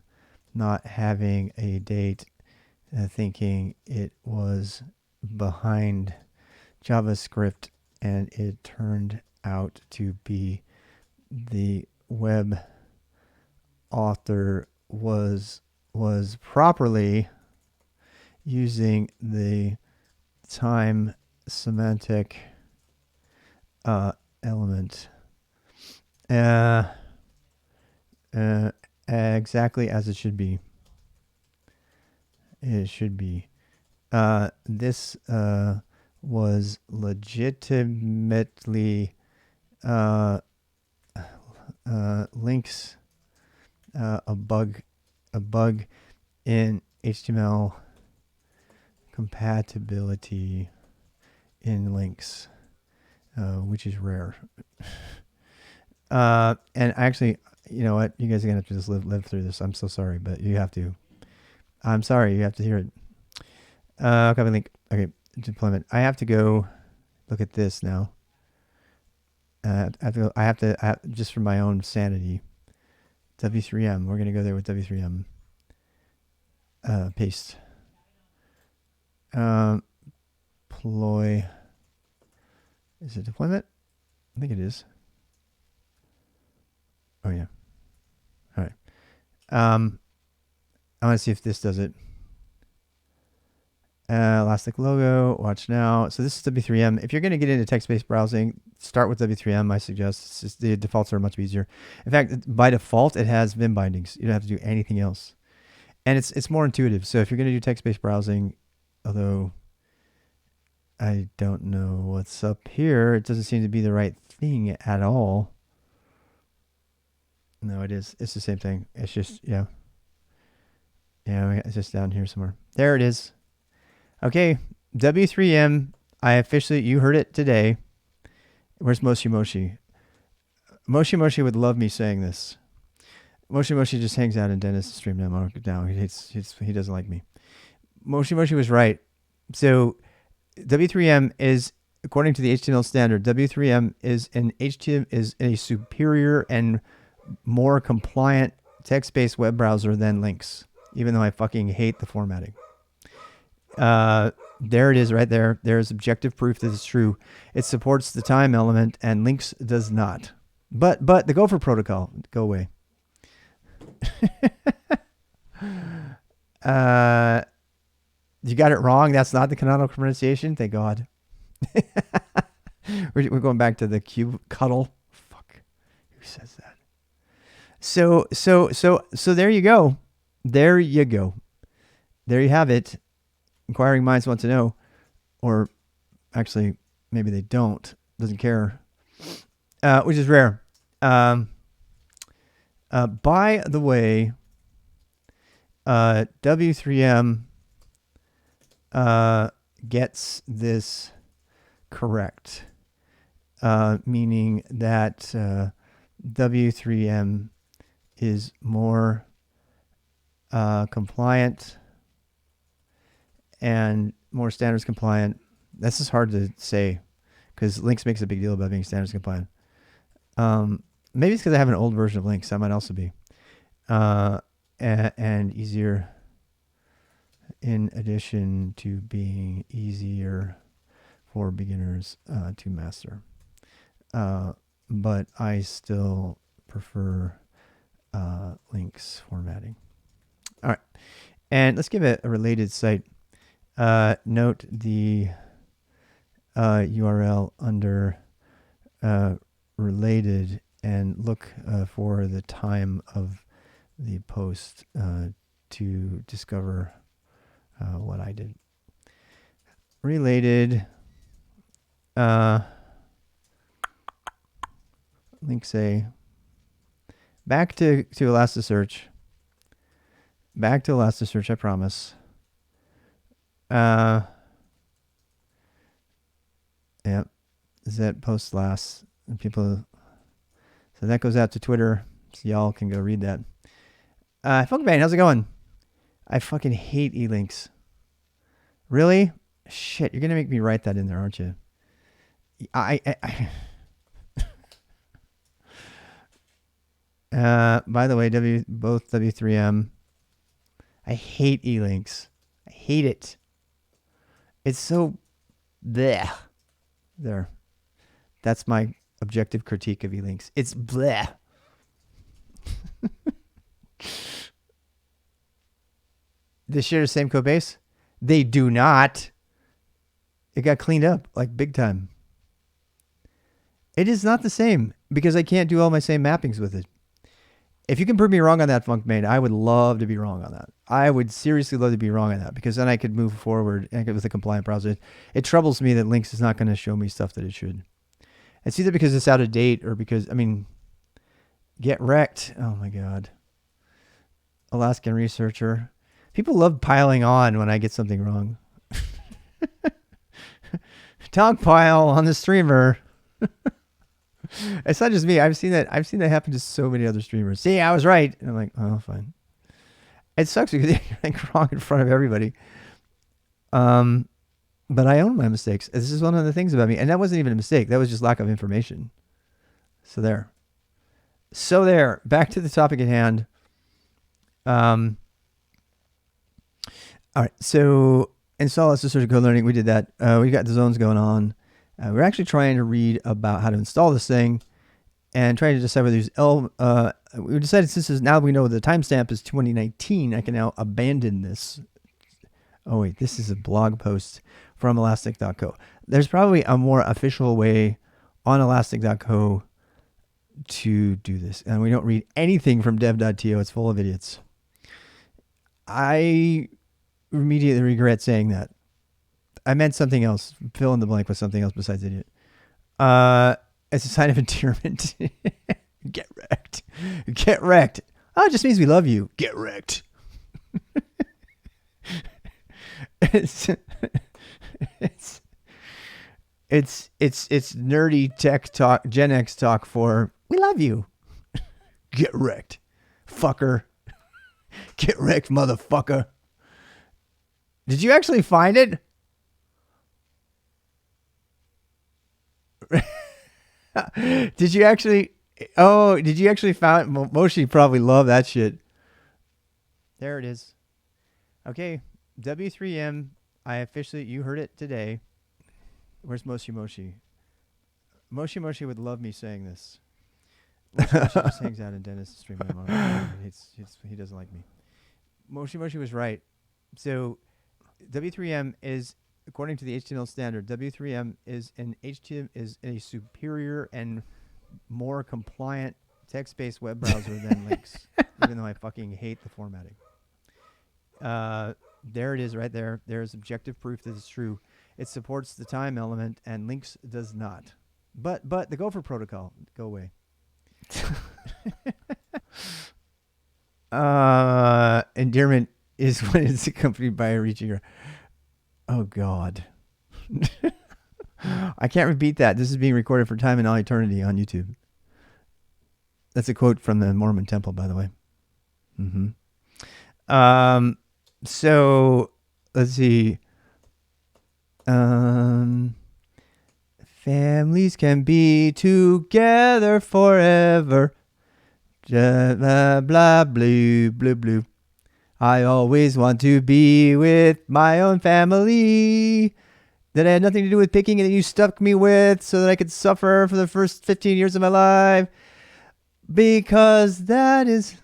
not having a date, thinking it was behind JavaScript, and it turned out to be the web author was properly using the time semantic element exactly as it should be. It should be. This was legitimately links a bug in HTML compatibility in links, which is rare. And actually, you know what? You guys are gonna have to just live through this. I'm so sorry, but you have to. I'm sorry, you have to hear it. Copy link. Okay, deployment. I have to go look at this now. I have to just for my own sanity. W3M. We're gonna go there with W3M. Paste. Deploy. Is it deployment? I think it is. Oh yeah. All right. I want to see if this does it. Elastic logo. Watch now. So this is W3M. If you're going to get into text-based browsing, start with W3M. I suggest. It's just, the defaults are much easier. In fact, by default, it has Vim bindings. You don't have to do anything else, and it's more intuitive. So if you're going to do text-based browsing, although I don't know what's up here, it doesn't seem to be the right thing at all. No, it is. It's the same thing. It's just, yeah. Yeah, it's just down here somewhere. There it is. Okay, W3M. You heard it today. Where's Moshi Moshi? Moshi Moshi would love me saying this. Moshi Moshi just hangs out in Dennis' stream now. He doesn't like me. Moshi Moshi was right. So W3M is, according to the HTML standard, W3M is a superior and more compliant text-based web browser than links, even though I fucking hate the formatting. There it is right there. There's objective proof that it's true. It supports the time element and links does not. But the Gopher protocol, go away. You got it wrong. That's not the canonical pronunciation. Thank God. we're going back to the cube cuddle. Fuck, who says that? So there you go. There you go. There you have it. Inquiring minds want to know, or actually maybe they don't. Doesn't care, which is rare. By the way, W3M gets this correct, meaning that W3M is more compliant and more standards compliant. This is hard to say because Lynx makes a big deal about being standards compliant. Maybe it's because I have an old version of Lynx. That might also be. And easier in addition to being easier for beginners to master. But I still prefer Lynx formatting. All right. And let's give it a related site. Note the URL under related and look for the time of the post to discover what I did. Related link say back to Elasticsearch. Back to Elasticsearch, I promise. Yep. Zet post last. And people. So that goes out to Twitter. So y'all can go read that. Funkbane, how's it going? I fucking hate e-links. Really? Shit, you're gonna make me write that in there, aren't you? I by the way, both W3M. I hate e-links. I hate it. It's so bleh. There. That's my objective critique of e-links. It's bleh. They share the same code base? They do not. It got cleaned up like big time. It is not the same because I can't do all my same mappings with it. If you can prove me wrong on that, Funkmade, I would love to be wrong on that. I would seriously love to be wrong on that because then I could move forward with a compliant browser. It troubles me that Lynx is not going to show me stuff that it should. It's either because it's out of date or because, get wrecked. Oh my God. Alaskan researcher. People love piling on when I get something wrong. Dog pile on the streamer. It's not just me. I've seen that happen to so many other streamers. See, I was right. And I'm like, oh, fine. It sucks because you're like wrong in front of everybody. But I own my mistakes. This is one of the things about me. And that wasn't even a mistake. That was just lack of information. So there. Back to the topic at hand. All right. So install Elasticsearch Colearning. We did that. We got the zones going on. We're actually trying to read about how to install this thing and trying to decide whether there's we decided since now we know the timestamp is 2019, I can now abandon this. Oh wait, this is a blog post from elastic.co. There's probably a more official way on elastic.co to do this. And we don't read anything from dev.to. It's full of idiots. I immediately regret saying that. I meant something else. Fill in the blank with something else besides idiot. It's a sign of endearment. Get wrecked. Get wrecked. Oh, it just means we love you. Get wrecked. It's nerdy tech talk, Gen X talk for we love you. Get wrecked, fucker. Get wrecked, motherfucker. Did you actually find it? Did you actually find Moshi probably love that shit. There it is. Okay. W3M, you heard it today. Where's Moshi Moshi? Moshi Moshi would love me saying this. Moshi Moshi just hangs out in Dennis' stream. He doesn't like me. Moshi Moshi was right. So W3M is according to the HTML standard, W3M is a superior and more compliant text-based web browser than Links, even though I fucking hate the formatting. There it is right there. There's objective proof that it's true. It supports the time element, and Links does not. But the Gopher protocol, go away. Endearment is when it's accompanied by a reaching. Oh, God. I can't repeat that. This is being recorded for time and all eternity on YouTube. That's a quote from the Mormon temple, by the way. So let's see. Families can be together forever. Blah, blah, blue, blue, blue. I always want to be with my own family that I had nothing to do with picking and that you stuck me with so that I could suffer for the first 15 years of my life. Because that is...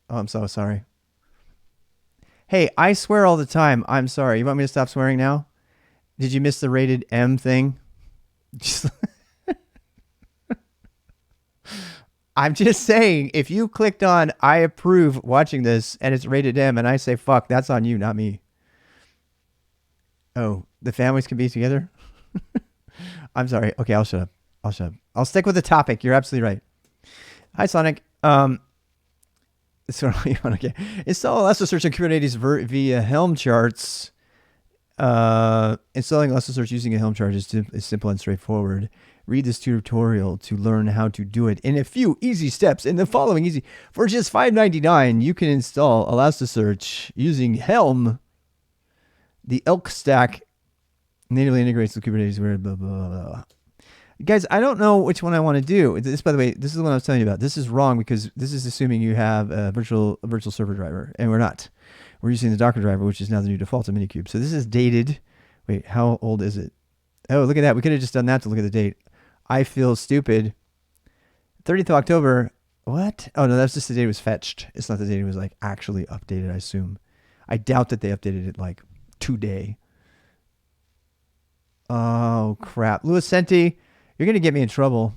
Oh, I'm so sorry. Hey, I swear all the time. I'm sorry. You want me to stop swearing now? Did you miss the rated M thing? I'm just saying, if you clicked on I approve watching this and it's rated M and I say fuck, that's on you, not me. Oh, the families can be together? I'm sorry. Okay, I'll shut up. I'll stick with the topic. You're absolutely right. Hi, Sonic. So okay. Install Elasticsearch and Kubernetes via Helm charts. Installing Elasticsearch using a Helm chart is simple and straightforward. Read this tutorial to learn how to do it in a few easy steps. In the following easy, for just $5.99, you can install Elasticsearch using Helm. The Elk stack natively integrates with Kubernetes. Blah, blah, blah. Guys, I don't know which one I want to do. This, by the way, this is the one I was telling you about. This is wrong because this is assuming you have a virtual server driver, and we're not. We're using the Docker driver, which is now the new default of Minikube. So this is dated. Wait, how old is it? Oh, look at that. We could have just done that to look at the date. I feel stupid. 30th of October. What? Oh, no, that's just the date it was fetched. It's not the date it was like actually updated, I assume. I doubt that they updated it like today. Oh, crap. Louis Senti, you're going to get me in trouble.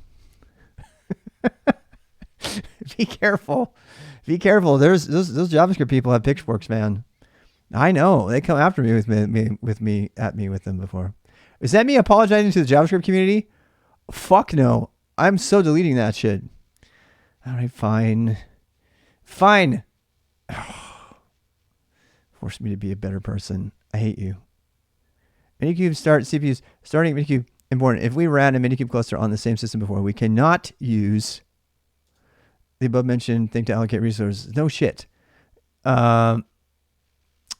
Be careful. Be careful. There's those JavaScript people have pitchforks, man. I know. They come after me with them before. Is that me apologizing to the JavaScript community? Fuck no. I'm so deleting that shit. All right, fine. Fine. Force me to be a better person. I hate you. Minikube start CPUs. Starting Minikube important. If we ran a Minikube cluster on the same system before, we cannot use the above mentioned thing to allocate resources. No shit. Check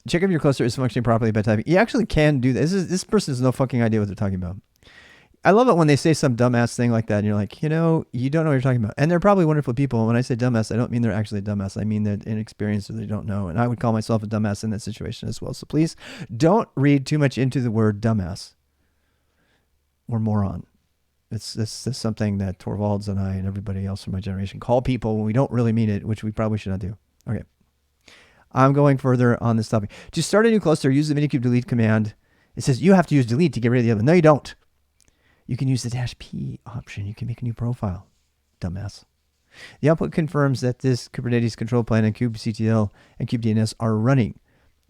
if your cluster is functioning properly by typing. You actually can do that. This person has no fucking idea what they're talking about. I love it when they say some dumbass thing like that and you're like, you know, you don't know what you're talking about. And they're probably wonderful people. When I say dumbass, I don't mean they're actually a dumbass. I mean they're inexperienced or they don't know. And I would call myself a dumbass in that situation as well. So please don't read too much into the word dumbass or moron. It's something that Torvalds and I and everybody else from my generation call people when we don't really mean it, which we probably should not do. Okay. I'm going further on this topic. To start a new cluster, use the Minikube delete command. It says you have to use delete to get rid of the other. No, you don't. You can use the -P option. You can make a new profile. Dumbass. The output confirms that this Kubernetes control plan and kubectl and kubedns are running.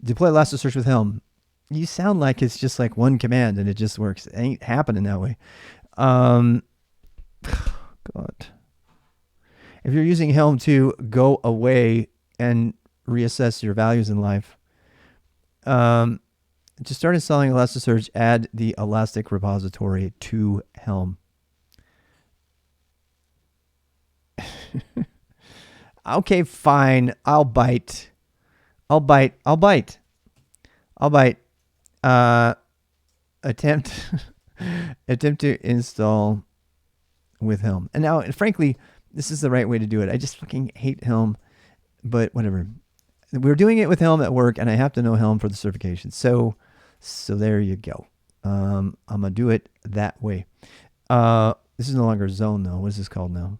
Deploy Elasticsearch with Helm. You sound like it's just like one command and it just works. It ain't happening that way. God. If you're using Helm to go away and reassess your values in life, to start installing Elasticsearch, add the Elastic repository to Helm. Okay, fine. I'll bite. Attempt to install with Helm. And now, frankly, this is the right way to do it. I just fucking hate Helm, but whatever. We're doing it with Helm at work, and I have to know Helm for the certification. So there you go. I'm going to do it that way. This is no longer Zone, though. What is this called now?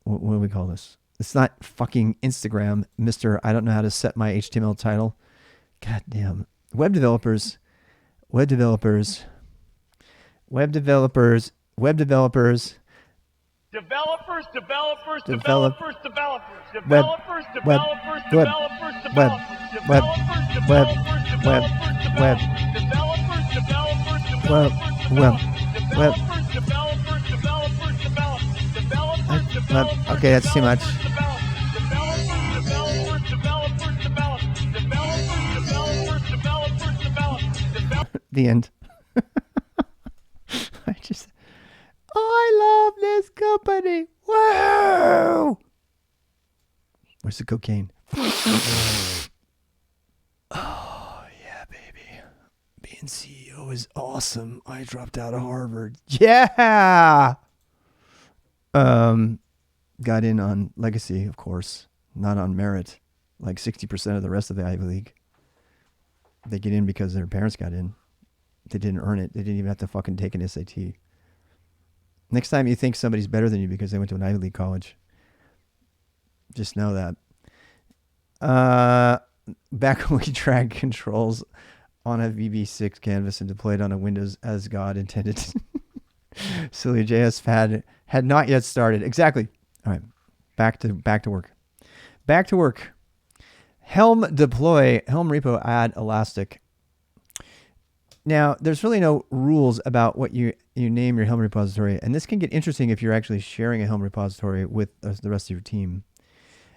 What do we call this? It's not fucking Instagram, Mr. I don't know how to set my HTML title. God damn. Web developers, web developers, web developers, web developers. Developers, developers, Develop- developers, developers, web, developers, web, developers, web, developers, web, developers, web, developers, web, web, developers, web, developers, developers, web, developers, web, web, developers, developers, developers, developers, developers, web. Okay, that's too much. The end. I love this company. Whoa! Where's the cocaine? Oh, yeah, baby. Being CEO is awesome. I dropped out of Harvard. Yeah! Got in on legacy, of course. Not on merit. Like 60% of the rest of the Ivy League. They get in because their parents got in. They didn't earn it. They didn't even have to fucking take an SAT. Next time you think somebody's better than you because they went to an Ivy League college, just know that. Back when we dragged controls on a VB6 canvas and deployed on a Windows as God intended. Silly JS had not yet started. Exactly. All right. Back to work. Back to work. Helm deploy, Helm repo add Elastic. Now, there's really no rules about what you name your Helm repository, and this can get interesting if you're actually sharing a Helm repository with the rest of your team.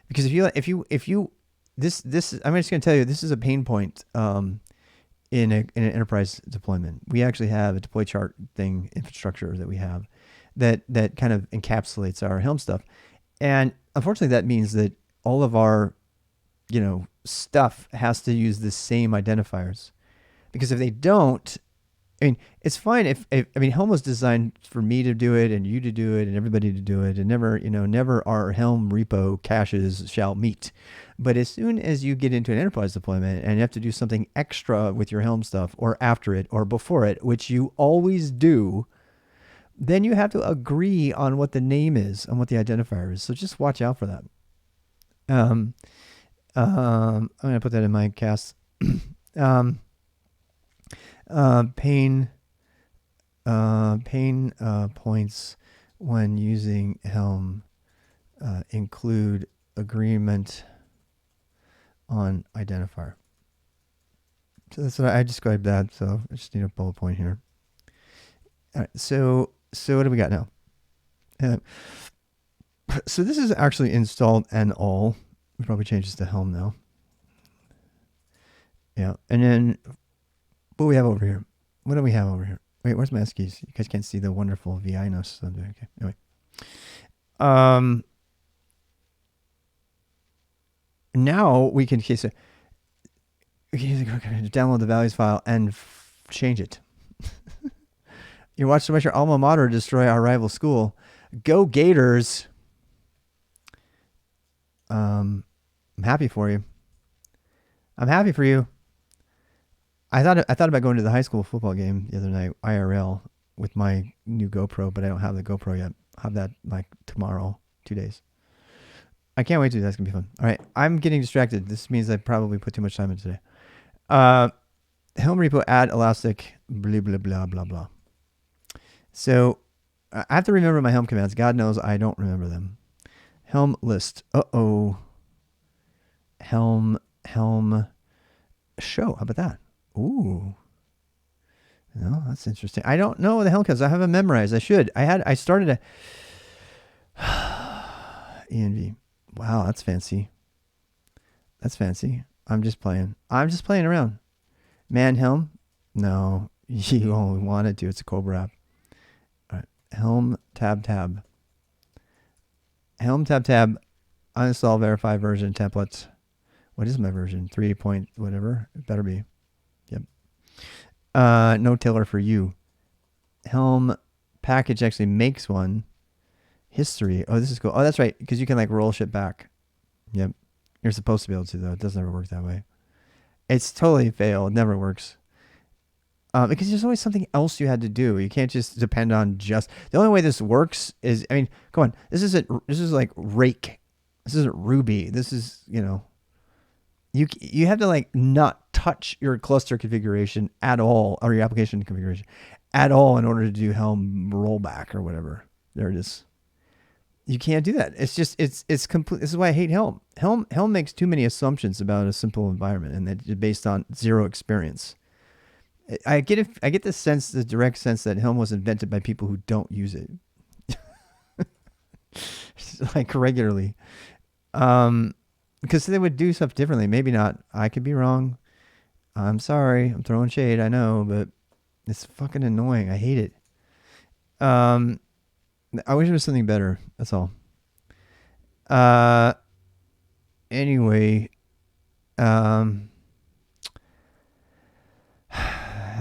Because if you this I'm just going to tell you, this is a pain point in an enterprise deployment. We actually have a deploy chart thing infrastructure that we have that kind of encapsulates our Helm stuff, and unfortunately that means that all of our stuff has to use the same identifiers. Because if they don't, I mean, it's fine if Helm was designed for me to do it and you to do it and everybody to do it, and never our Helm repo caches shall meet. But as soon as you get into an enterprise deployment and you have to do something extra with your Helm stuff or after it or before it, which you always do, then you have to agree on what the name is, on what the identifier is. So just watch out for that. I'm going to put that in my cast. Pain points when using Helm include agreement on identifier. So that's what I described that. So I just need a bullet point here. All right. So what do we got now? So this is actually installed and all. We probably change this to Helm now. Yeah, and then what do we have over here? What do we have over here? Wait, where's my keys? You guys can't see the wonderful VI notes I'm doing. Okay, anyway. Now we can download the values file and change it. You watch so much your alma mater destroy our rival school. Go Gators! I'm happy for you. I'm happy for you. I thought about going to the high school football game the other night, IRL, with my new GoPro, but I don't have the GoPro yet. I'll have that like tomorrow, 2 days. I can't wait to do that. That's gonna be fun. All right, I'm getting distracted. This means I probably put too much time in today. Helm repo add Elastic, blah, blah, blah, blah, blah. So I have to remember my Helm commands. God knows I don't remember them. Helm list. Uh-oh. Helm show. How about that? Ooh. No, that's interesting. I don't know the Helm commands. I haven't memorized. I should. I started ENV. Wow, that's fancy. That's fancy. I'm just playing around. Man Helm? No, you only wanted to. It's a Cobra app. All right. Helm tab. Helm tab. Uninstall verify version templates. What is my version? 3 point whatever. It better be. Yep. No tiller for you. Helm package actually makes one. History. Oh, this is cool. Oh, that's right. Because you can like roll shit back. Yep. You're supposed to be able to, though. It doesn't ever work that way. It's totally fail. It never works. Because there's always something else you had to do. You can't just depend on just... The only way this works is... I mean, come on. This is like Rake. This isn't Ruby. This is, you you have to like not touch your cluster configuration at all, or your application configuration at all, in order to do Helm rollback or whatever. There it is. You can't do that. It's just it's complete. This is why I hate Helm. Helm makes too many assumptions about a simple environment, and it's based on zero experience. I get the sense, the direct sense, that Helm was invented by people who don't use it, like regularly, because they would do stuff differently. Maybe not. I could be wrong. I'm sorry. I'm throwing shade. I know, but it's fucking annoying. I hate it. I wish there was something better. That's all. Anyway,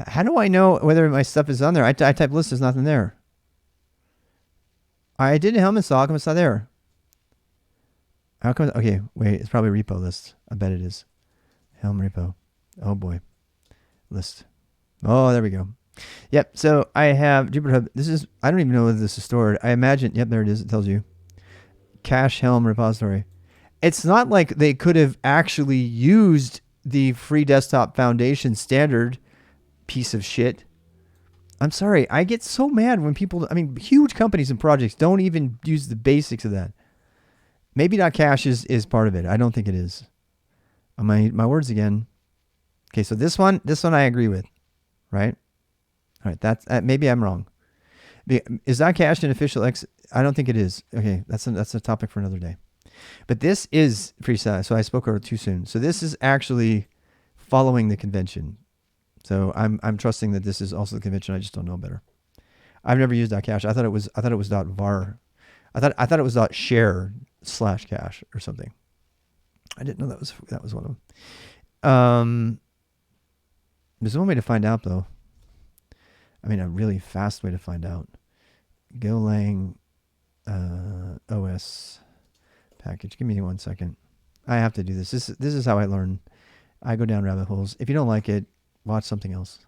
how do I know whether my stuff is on there? I type list, there's nothing there. I did a Helm install. How come it's not there? How come? Okay, wait. It's probably repo list. I bet it is. Helm repo. Oh boy. List. Oh, there we go. Yep. So I have Jupyter Hub. This is, I don't even know whether this is stored. I imagine, yep, there it is. It tells you. Cache Helm repository. It's not like they could have actually used the free desktop foundation standard piece of shit. I'm sorry. I get so mad when people, I mean, huge companies and projects don't even use the basics of that. Maybe .cache is part of it. I don't think it is. My words again. Okay, so this one I agree with, right? All right, that's maybe I'm wrong. Is .cache an official X? I don't think it is. Okay, that's a topic for another day. But this is freestyle, so I spoke over too soon. So this is actually following the convention. So I'm trusting that this is also the convention. I just don't know better. I've never used .cache. I thought it was .var. I thought it was .share/cache or something. I didn't know that was one of them. There's one way to find out though. I mean, a really fast way to find out. Golang OS package. Give me 1 second. I have to do this. This is how I learn. I go down rabbit holes. If you don't like it, watch something else.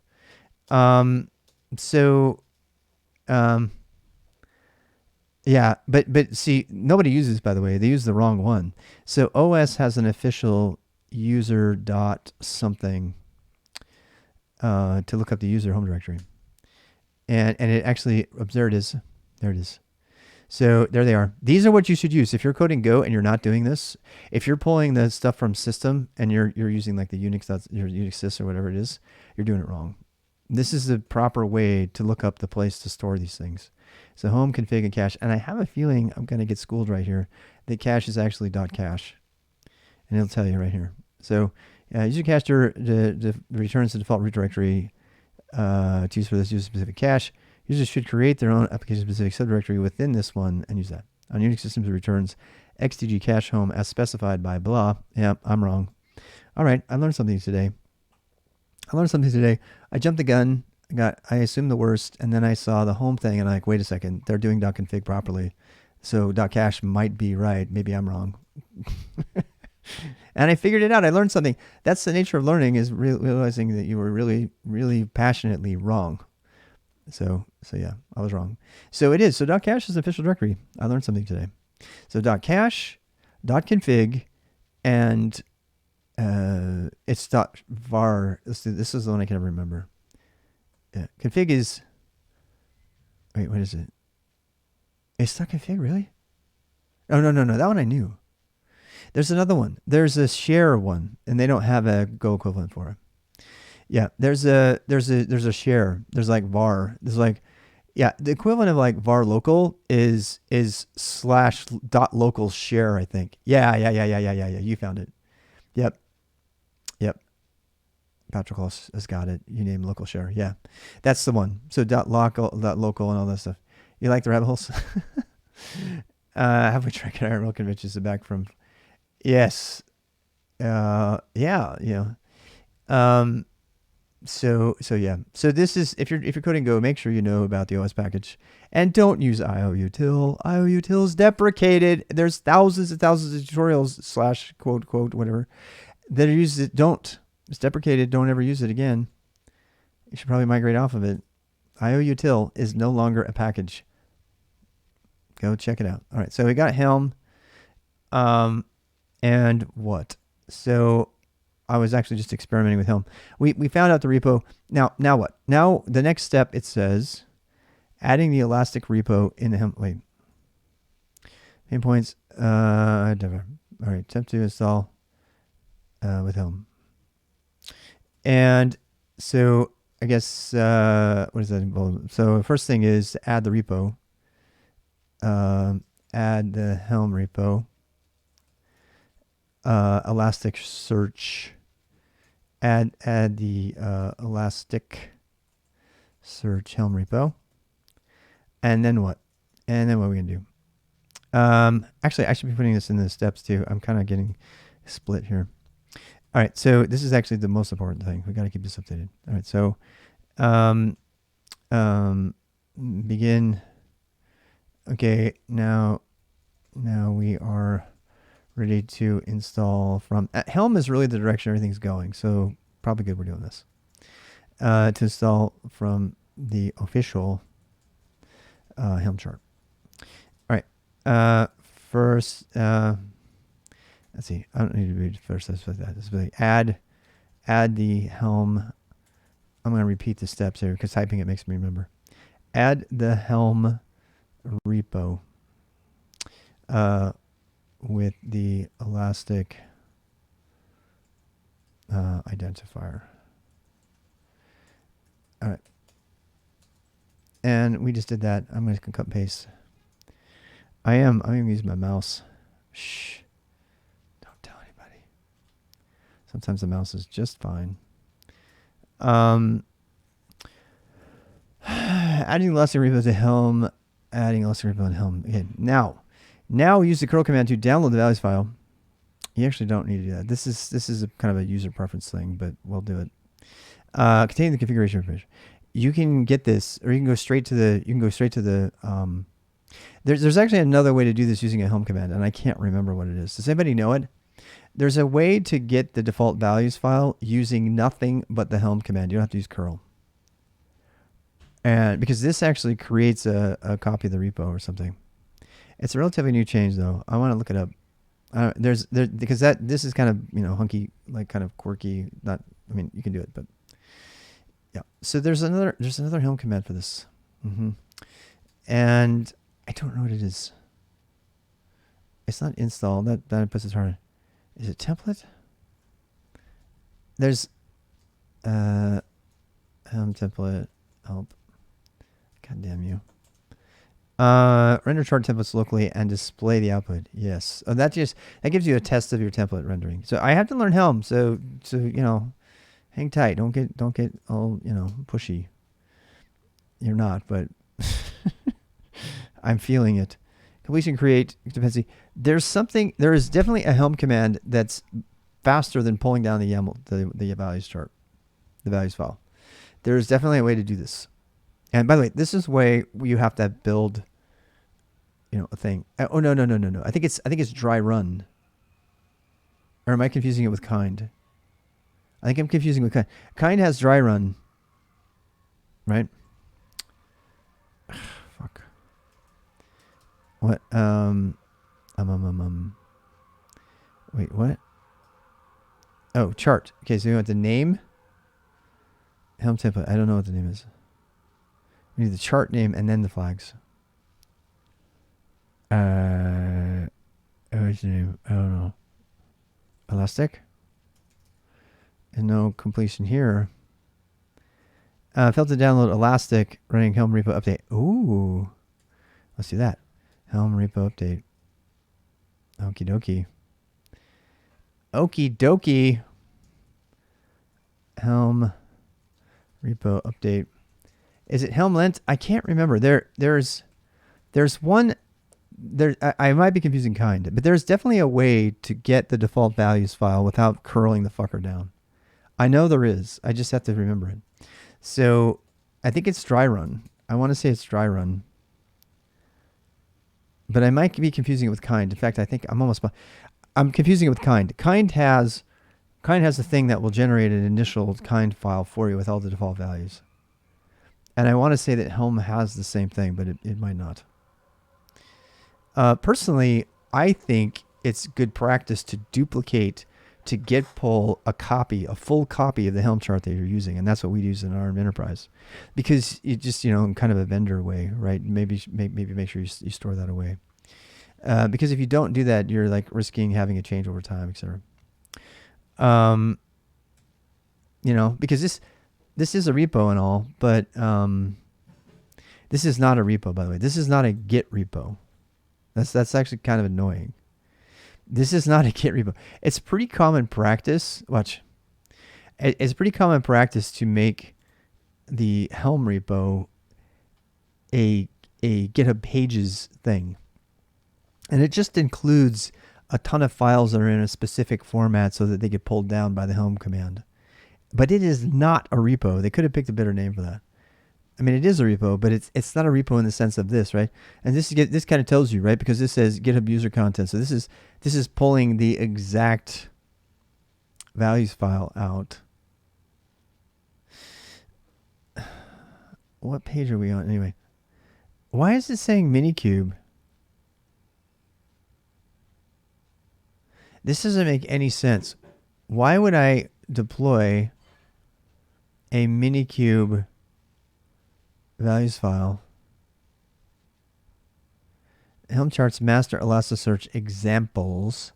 Yeah, but see, nobody uses this, by the way. They use the wrong one. So OS has an official user dot something to look up the user home directory. And it actually, there it is. There it is. So there they are. These are what you should use. If you're coding Go and you're not doing this, if you're pulling the stuff from system and you're using like the Unix, your Unix sys or whatever it is, you're doing it wrong. This is the proper way to look up the place to store these things. So home, config, and cache. And I have a feeling I'm going to get schooled right here. The cache is actually .cache. And it'll tell you right here. So user cache returns the default root directory to use for this user-specific cache. Users should create their own application-specific subdirectory within this one and use that. On Unix systems, it returns xtg cache home as specified by blah. Yeah, I'm wrong. All right, I learned something today. I jumped the gun. I assumed the worst, and then I saw the home thing, and I'm like, wait a second, they're doing .config properly. So .cache might be right. Maybe I'm wrong. And I figured it out. I learned something. That's the nature of learning, is realizing that you were really, really passionately wrong. So yeah, I was wrong. So it is. So .cache is an official directory. I learned something today. So .cache, .config, and it's .var. This is the one I can never remember. Yeah. Config is, wait, what is it? It's .config, really? Oh, no. That one I knew. There's another one. There's a share one, and they don't have a Go equivalent for it. Yeah, there's a share. There's like var. There's like, yeah, the equivalent of like var local is /local share, I think. Yeah. You found it. Yep. Patrick has got it. You name local share. Yeah, that's the one. So .local and all that stuff. You like the rabbit holes? Have we tried our real conventions back from? Yes. Yeah. So yeah. So this is, if you're coding Go, make sure you know about the OS package, and don't use IOUtil. IOUtil is deprecated. There's thousands and thousands of tutorials / quote whatever that use it. Don't. It's deprecated. Don't ever use it again. You should probably migrate off of it. IOUtil is no longer a package. Go check it out. All right. So we got Helm. And what? So I was actually just experimenting with Helm. We found out the repo. Now what? Now the next step, it says adding the Elastic repo in the Helm. Wait. Main points. All right. Attempt to install with Helm. And so I guess what does that involve? So first thing is to add the repo. Add the Helm repo. Elasticsearch. Add the Elasticsearch Helm repo. And then what? And then what are we gonna do? Actually, I should be putting this in the steps too. I'm kind of getting split here. All right, so this is actually the most important thing. We got to keep this updated. All right, so begin. Okay, now we are ready to install from Helm is really the direction everything's going. So probably good we're doing this. To install from the official Helm chart. All right. First, let's see. I don't need to read first. Let's put that. Let's put add the Helm. I'm going to repeat the steps here because typing it makes me remember. Add the Helm repo with the Elastic identifier. All right. And we just did that. I'm going to cut and paste. I'm going to use my mouse. Shh. Don't tell anybody. Sometimes the mouse is just fine. Adding Elastic repo to Helm. Adding Elastic repo to Helm. Okay. Now use the curl command to download the values file. You actually don't need to do that. This is a kind of a user preference thing, but we'll do it. Containing the configuration information. You can get this, or you can go straight to the. There's actually another way to do this using a Helm command, and I can't remember what it is. Does anybody know it? There's a way to get the default values file using nothing but the Helm command. You don't have to use curl. And because this actually creates a copy of the repo or something. It's a relatively new change though. I want to look it up. Because this is kind of, hunky, like kind of quirky. You can do it, but yeah. So there's another Helm command for this. And I don't know what it is. It's not install. That puts it hard. Is it template? There's Helm template help. God damn you. Render chart templates locally and display the output. Yes. Oh, that gives you a test of your template rendering. So I have to learn Helm. So hang tight. Don't get all pushy. You're not, but I'm feeling it. Completion create dependency. There is definitely a Helm command that's faster than pulling down the YAML, the values chart, the values file. There is definitely a way to do this. And by the way, this is way you have to build, a thing. Oh no. I think it's dry run. Or am I confusing it with kind? I think I'm confusing with kind. Kind has dry run, right? Fuck. What? Wait, what? Oh, chart. Okay, so you want the name? Helm template. I don't know what the name is. We need the chart name and then the flags. What's the name? I don't know. Elastic? And no completion here. Failed to download Elastic running Helm repo update. Ooh. Let's do that. Helm repo update. Okie dokie. Okie dokie. Helm repo update. Is it Helm lent? I can't remember. There's one. I might be confusing kind, but there's definitely a way to get the default values file without curling the fucker down. I know there is. I just have to remember it. So I think it's dry run. I want to say it's dry run, but I might be confusing it with kind. In fact, I think I'm confusing it with kind. Kind has a thing that will generate an initial kind file for you with all the default values. And I want to say that Helm has the same thing, but it might not. Personally, I think it's good practice to duplicate to git pull a full copy of the Helm chart that you're using. And that's what we use in our enterprise, because it just, in kind of a vendor way, right? Maybe make sure you store that away. Because if you don't do that, you're like risking having a change over time, etc. Because this is a repo and all, but this is not a repo, by the way. This is not a Git repo. That's actually kind of annoying. This is not a Git repo. It's pretty common practice. Watch. It's pretty common practice to make the Helm repo a GitHub Pages thing. And it just includes a ton of files that are in a specific format so that they get pulled down by the Helm command. But it is not a repo. They could have picked a better name for that. I mean, it is a repo, but it's not a repo in the sense of this, right? And this kind of tells you, right? Because this says GitHub user content. So this is pulling the exact values file out. What page are we on anyway? Why is it saying Minikube? This doesn't make any sense. Why would I deploy a Minikube values file? Helm charts master Elasticsearch examples.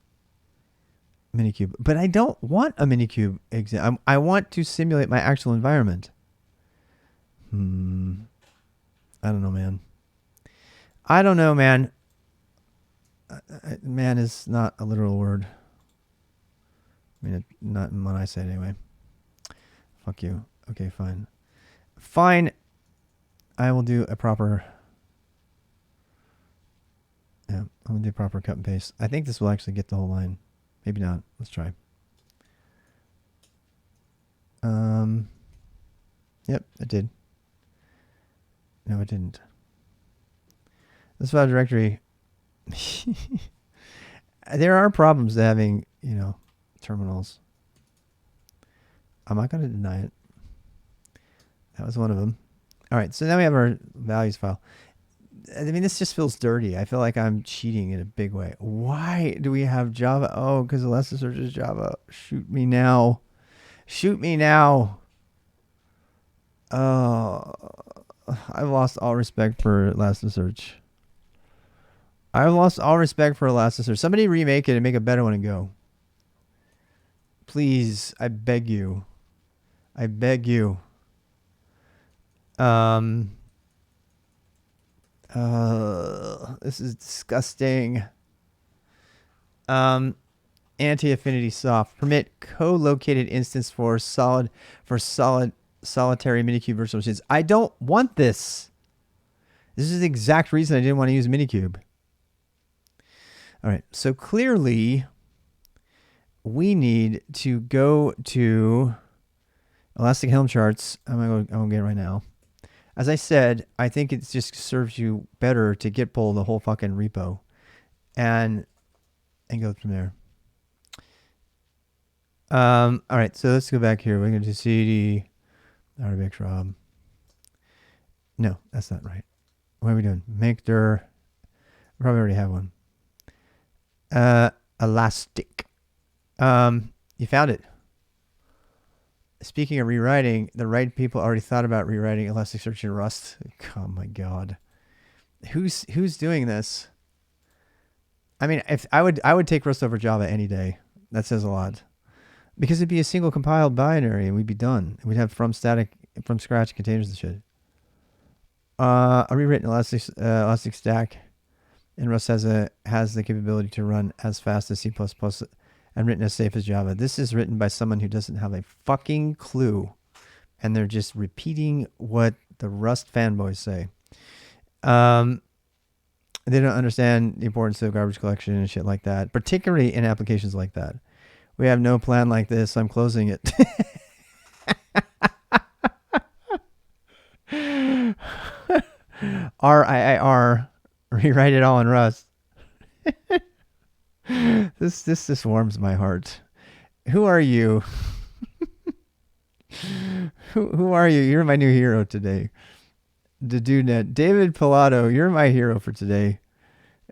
Minikube. But I don't want a Minikube example. I want to simulate my actual environment. I don't know, man. I don't know, man. Man is not a literal word. I mean, not when I say it anyway. Fuck you. Okay, fine. Fine. I will do a proper... Yeah, I'm going to do proper cut and paste. I think this will actually get the whole line. Maybe not. Let's try. Yep, it did. No, it didn't. This file directory... There are problems to having, terminals. I'm not going to deny it. That was one of them. All right, so now we have our values file. I mean, this just feels dirty. I feel like I'm cheating in a big way. Why do we have Java? Oh, because Elasticsearch is Java. Shoot me now. Shoot me now. Oh, I've lost all respect for Elasticsearch. I've lost all respect for Elasticsearch. Somebody remake it and make a better one and go. Please, I beg you. I beg you. This is disgusting. Anti-affinity soft. Permit co-located instance for solitary Minikube virtual machines. I don't want this. This is the exact reason I didn't want to use Minikube. All right, so clearly we need to go to Elastic Helm charts. I'm gonna get it right now. As I said, I think it just serves you better to git pull the whole fucking repo and go from there. All right, so let's go back here. We're going to do CD, RBX Rob. No, that's not right. What are we doing? Make dir. We probably already have one. Elastic. You found it. Speaking of rewriting, the right people already thought about rewriting Elasticsearch in Rust. Oh my god, who's doing this? I mean, if I would take Rust over Java any day. That says a lot, because it'd be a single compiled binary and we'd be done. We'd have from scratch containers and shit. A rewritten Elastic Stack in Rust has the capability to run as fast as C++ and written as safe as Java. This is written by someone who doesn't have a fucking clue, and they're just repeating what the Rust fanboys say. They don't understand the importance of garbage collection and shit like that, particularly in applications like that. We have no plan like this. I'm closing it. RIIR, rewrite it all in Rust. This just warms my heart. Who are you? Who are you? You're my new hero today. The dude, David Pilato, you're my hero for today.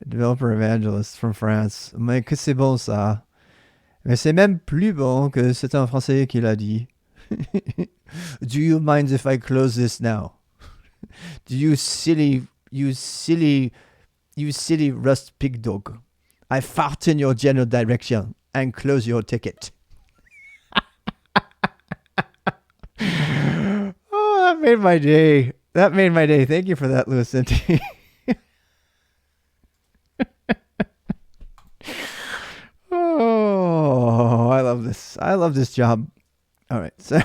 Developer evangelist from France. Mais que c'est bon ça? Mais c'est même plus bon que c'est un Français qui l'a dit. Do you mind if I close this now? Do you silly rust pig dog. I fart in your general direction and close your ticket. Oh, that made my day. That made my day. Thank you for that, Lucinti. Oh, I love this. I love this job. All right, so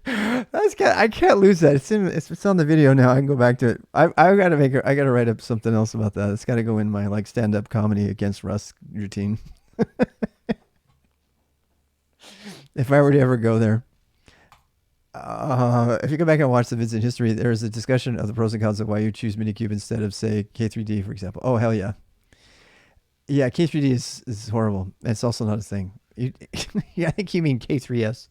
I can't lose that. It's on the video now. I can go back to it. I gotta write up something else about that. It's gotta go in my like stand up comedy against Rust routine. If I were to ever go there. If you go back and watch the vids in history, there's a discussion of the pros and cons of why you choose Minikube instead of, say, K3D, for example. Oh, hell yeah. Yeah, K3D is horrible. It's also not a thing. Yeah, I think you mean K3S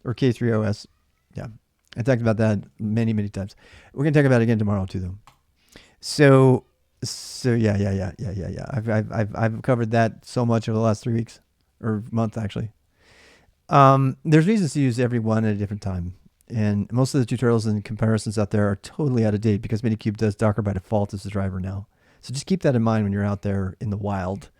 or K3OS. Yeah, I talked about that many, many times. We're going to talk about it again tomorrow, too, though. So yeah. I've covered that so much over the last 3 weeks or month, actually. There's reasons to use every one at a different time. And most of the tutorials and comparisons out there are totally out of date because Minikube does Docker by default as the driver now. So just keep that in mind when you're out there in the wild.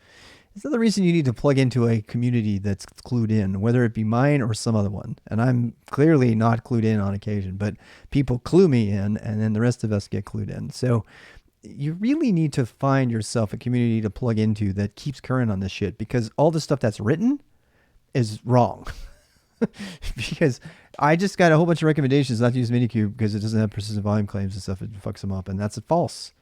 It's another reason you need to plug into a community that's clued in, whether it be mine or some other one. And I'm clearly not clued in on occasion, but people clue me in, and then the rest of us get clued in. So you really need to find yourself a community to plug into that keeps current on this shit, because all the stuff that's written is wrong. Because I just got a whole bunch of recommendations not to use Minikube because it doesn't have persistent volume claims and stuff. It fucks them up, and that's false.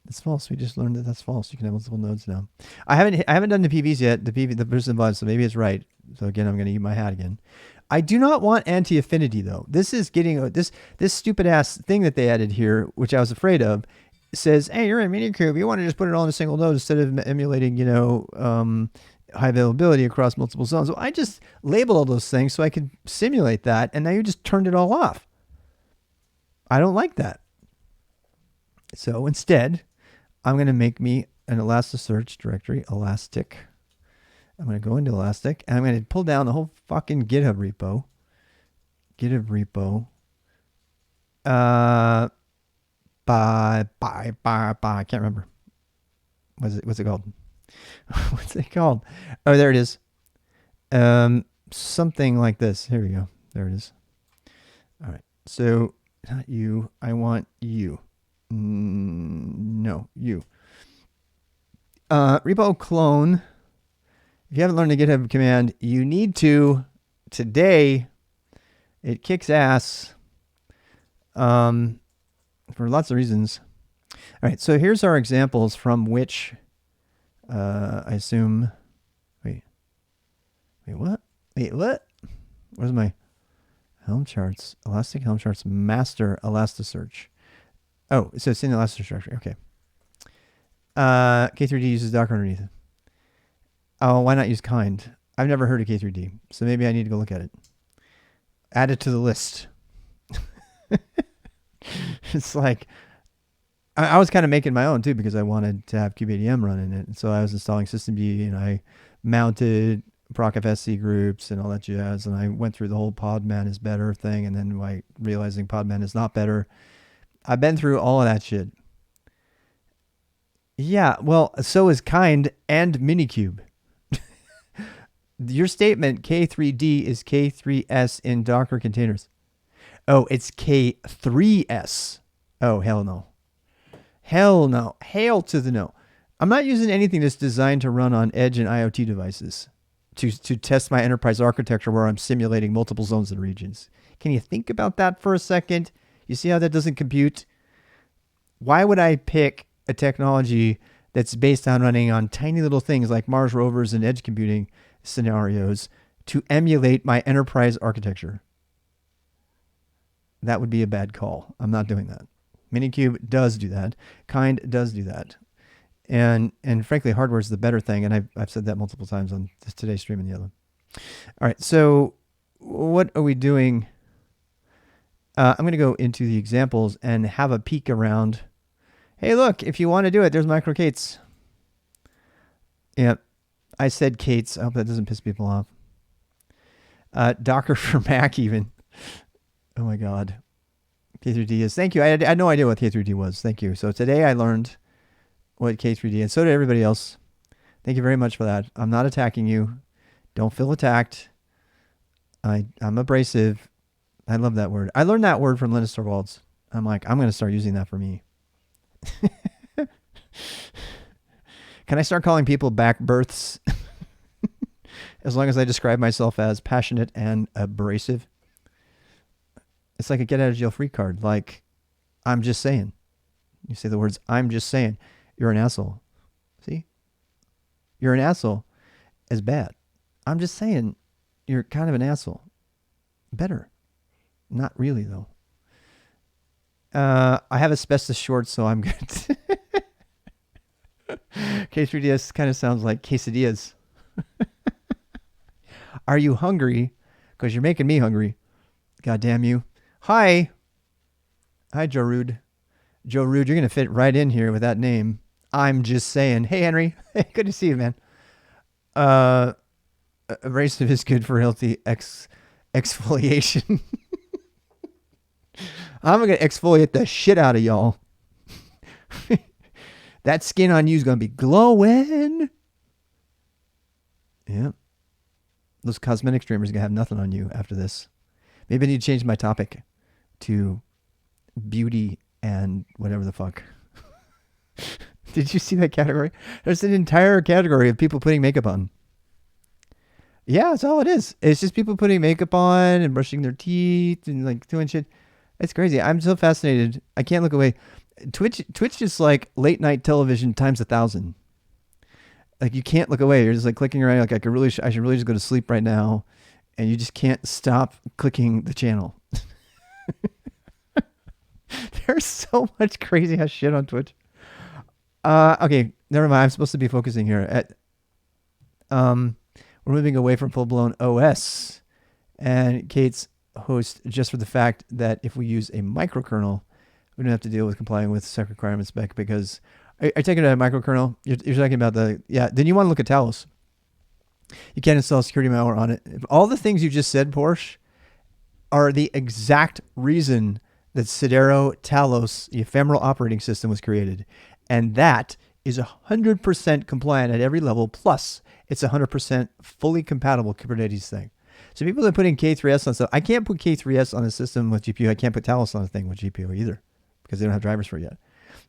It's false. We just learned that that's false. You can have multiple nodes now. I haven't done the PVs yet. The persistent volume, so maybe it's right. So again, I'm going to eat my hat again. I do not want anti-affinity though. This is getting this stupid ass thing that they added here, which I was afraid of. Says, hey, you're in Minikube. You want to just put it all in a single node instead of emulating, high availability across multiple zones. So I just labeled all those things so I could simulate that, and now you just turned it all off. I don't like that. So instead, I'm going to make me an Elasticsearch directory, Elastic. I'm going to go into Elastic, and I'm going to pull down the whole fucking GitHub repo. I can't remember. What's it called? What's it called? Oh, there it is. Something like this. Here we go. There it is. All right. So not you. I want you. No, you. Repo clone. If you haven't learned the GitHub command, you need to today. It kicks ass. For lots of reasons. All right. So here's our examples from which. I assume. Wait, what? Where's my Helm charts? Elastic Helm charts master Elasticsearch. Oh, so it's in the Elasticsearch directory. Okay. K3D uses Docker underneath. Oh, why not use kind? I've never heard of K3D, so maybe I need to go look at it. Add it to the list. It's like. I was kind of making my own too because I wanted to have kubeadm run in it. And so I was installing systemd and I mounted procfsc groups and all that jazz. And I went through the whole podman is better thing. And then realizing podman is not better. I've been through all of that shit. Yeah, well, so is kind and Minikube. Your statement K3D is K3S in Docker containers. Oh, it's K3S. Oh, hell no. Hell no. Hail to the no. I'm not using anything that's designed to run on edge and IoT devices to test my enterprise architecture where I'm simulating multiple zones and regions. Can you think about that for a second? You see how that doesn't compute? Why would I pick a technology that's based on running on tiny little things like Mars rovers and edge computing scenarios to emulate my enterprise architecture? That would be a bad call. I'm not doing that. Minikube does do that. Kind does do that. And frankly, hardware is the better thing. And I've said that multiple times on today's stream and the other one. All right. So what are we doing? I'm going to go into the examples and have a peek around. Hey, look, if you want to do it, there's microcates. Yeah. I said Kate's. I hope that doesn't piss people off. Docker for Mac even. Oh my God. K3D is. Thank you. I had no idea what K3D was. Thank you. So today I learned what K3D, and so did everybody else. Thank you very much for that. I'm not attacking you. Don't feel attacked. I'm abrasive. I love that word. I learned that word from Linus Torvalds. I'm like, I'm going to start using that for me. Can I start calling people back births? As long as I describe myself as passionate and abrasive. It's like a get out of jail free card. Like, I'm just saying. You say the words, I'm just saying. You're an asshole. See? You're an asshole is bad. I'm just saying you're kind of an asshole. Better. Not really, though. I have asbestos shorts, so I'm good. K3DS kind of sounds like quesadillas. Are you hungry? Because you're making me hungry. God damn you. Hi. Hi, Joe Rude. Joe Rude, you're going to fit right in here with that name. I'm just saying. Hey, Henry. Hey, good to see you, man. Abrasive is good for healthy exfoliation. I'm going to exfoliate the shit out of y'all. That skin on you is going to be glowing. Yeah. Those cosmetic streamers are going to have nothing on you after this. Maybe I need to change my topic to beauty and whatever the fuck. Did you see that category? There's an entire category of people putting makeup on. Yeah, that's all it is. It's just people putting makeup on and brushing their teeth and like doing shit. It's crazy. I'm so fascinated. I can't look away. Twitch is like late night television times 1,000. Like you can't look away. You're just like clicking around. Like I should really just go to sleep right now, and you just can't stop clicking the channel. There's so much crazy ass shit on Twitch. Okay, never mind. I'm supposed to be focusing here. We're moving away from full blown OS, and Kate's host just for the fact that if we use a microkernel, we don't have to deal with complying with sec requirements spec because I take it a microkernel. You're talking about then you want to look at Talos. You can't install security malware on it. All the things you just said, Porsche, are the exact reason that Sidero Talos, the ephemeral operating system, was created. And that is 100% compliant at every level. Plus, it's 100% fully compatible Kubernetes thing. So people that put in K3S on stuff, I can't put K3S on a system with GPU. I can't put Talos on a thing with GPU either because they don't have drivers for it yet.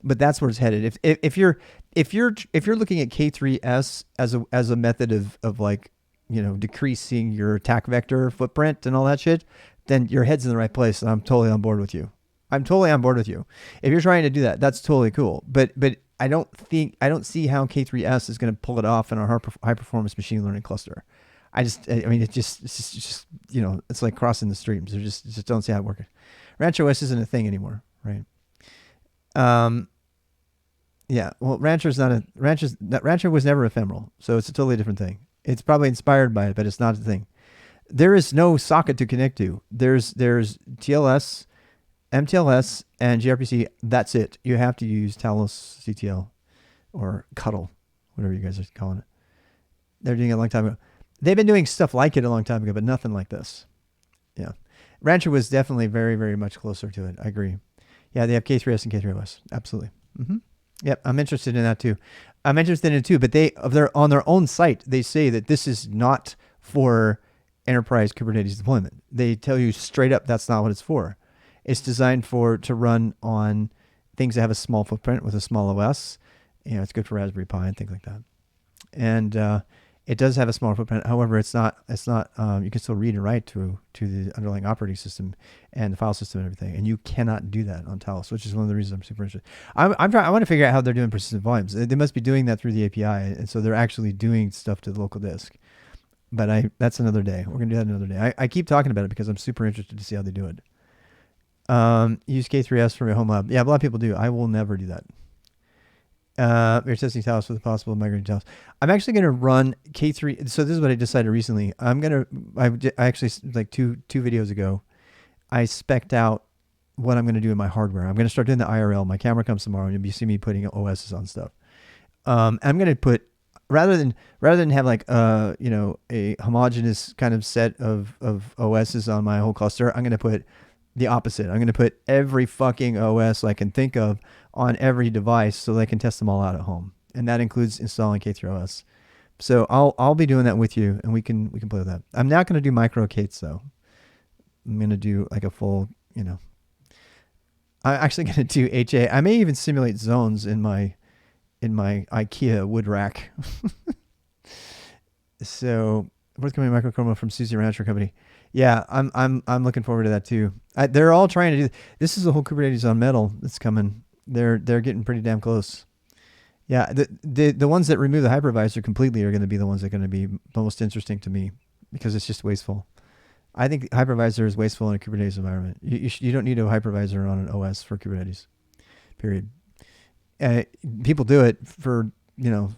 But that's where it's headed. If you're looking at K3S as a method of like, you know, decreasing your attack vector footprint and all that shit, then your head's in the right place, and I'm totally on board with you. If you're trying to do that, that's totally cool. But I don't see how K3S is going to pull it off in our high performance machine learning cluster. It's just you know, it's like crossing the streams. I just don't see how it works. Rancher OS isn't a thing anymore, right? Yeah. Well, Rancher was never ephemeral, so it's a totally different thing. It's probably inspired by it, but it's not a thing. There is no socket to connect to. There's TLS, MTLS, and gRPC. That's it. You have to use Talos CTL or Cuddle, whatever you guys are calling it. They're doing it a long time ago. They've been doing stuff like it a long time ago, but nothing like this. Yeah. Rancher was definitely very, very much closer to it. I agree. Yeah, they have K3S and K3OS. Absolutely. Mm-hmm. Yep, I'm interested in that too. I'm interested in it too, but on their own site, they say that this is not for enterprise Kubernetes deployment. They tell you straight up that's not what it's for. It's designed to run on things that have a small footprint with a small OS. You know, it's good for Raspberry Pi and things like that. And it does have a smaller footprint. However, it's not. You can still read and write to the underlying operating system and the file system and everything. And you cannot do that on Talos, which is one of the reasons I'm super interested. I want to figure out how they're doing persistent volumes. They must be doing that through the API, and so they're actually doing stuff to the local disk. But that's another day. We're gonna do that another day. I keep talking about it because I'm super interested to see how they do it. Use K3S for your home lab. Yeah, a lot of people do. I will never do that. You're testing Talos with a possible migrating Talos. I'm actually going to run K3. So this is what I decided recently. I actually, like two videos ago, I spec'd out what I'm going to do in my hardware. I'm going to start doing the IRL. My camera comes tomorrow and you'll see me putting OSs on stuff. I'm going to put rather than have like you know, a homogeneous kind of set of OSs on my whole cluster, I'm going to put the opposite. I'm going to put every fucking OS I can think of on every device so they can test them all out at home. And that includes installing K3OS. So I'll be doing that with you, and we can play with that. I'm not going to do micro K3s though. I'm going to do like a full, you know, I'm actually going to do HA. I may even simulate zones in my IKEA wood rack. So forthcoming microchroma from Susie Rancher Company. Yeah, I'm looking forward to that too. They're all trying to do this. Is the whole Kubernetes on metal that's coming. They're getting pretty damn close. Yeah, the ones that remove the hypervisor completely are going to be the ones that are going to be most interesting to me because it's just wasteful. I think hypervisor is wasteful in a Kubernetes environment. You don't need a hypervisor on an OS for Kubernetes, period. People do it for, you know,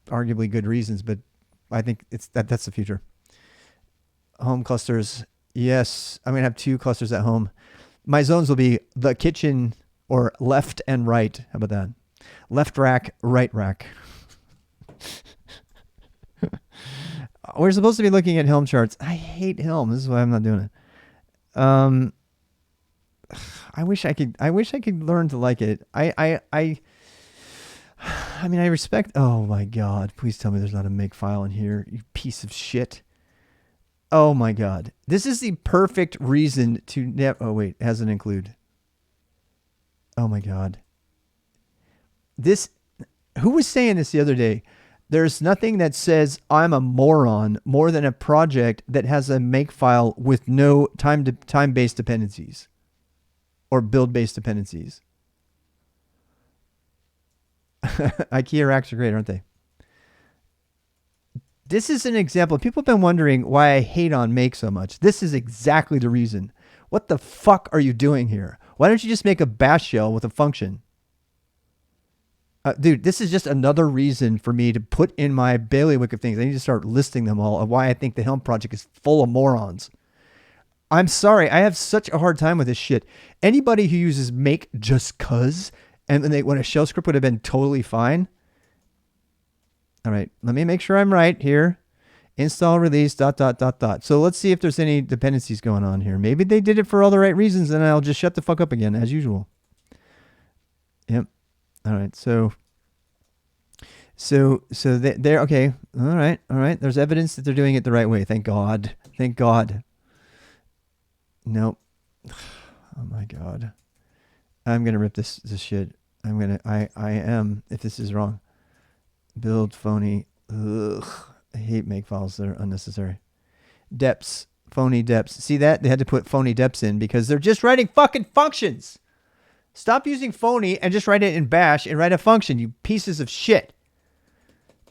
arguably good reasons, but I think that's the future. Home clusters. Yes, I'm going to have 2 clusters at home. My zones will be the kitchen or left and right. How about that? Left rack, right rack. We're supposed to be looking at Helm charts. I hate Helm. This is why I'm not doing it. I wish I could learn to like it. I mean, I respect. Oh my God! Please tell me there's not a make file in here, you piece of shit. Oh my God! This is the perfect reason to. Oh wait, it has an include. Oh my God! Who was saying this the other day? There's nothing that says I'm a moron more than a project that has a make file with no time-based dependencies or build-based dependencies. IKEA racks are great, aren't they? This is an example. People have been wondering why I hate on make so much. This is exactly the reason. What the fuck are you doing here? Why don't you just make a bash shell with a function? Dude, this is just another reason for me to put in my bailiwick of things. I need to start listing them all of why I think the Helm project is full of morons. I'm sorry. I have such a hard time with this shit. Anybody who uses make just cuz, and when a shell script would have been totally fine. All right, let me make sure I'm right here. Install release ... So let's see if there's any dependencies going on here. Maybe they did it for all the right reasons, and I'll just shut the fuck up again as usual. Yep. All right, so they're okay. All right. There's evidence that they're doing it the right way. Thank God. Nope. Oh my God. I'm gonna rip this shit. I am, if this is wrong. Build phony. Ugh. I hate make files that are unnecessary. Deps. Phony deps. See that? They had to put phony deps in because they're just writing fucking functions. Stop using phony and just write it in bash and write a function, you pieces of shit.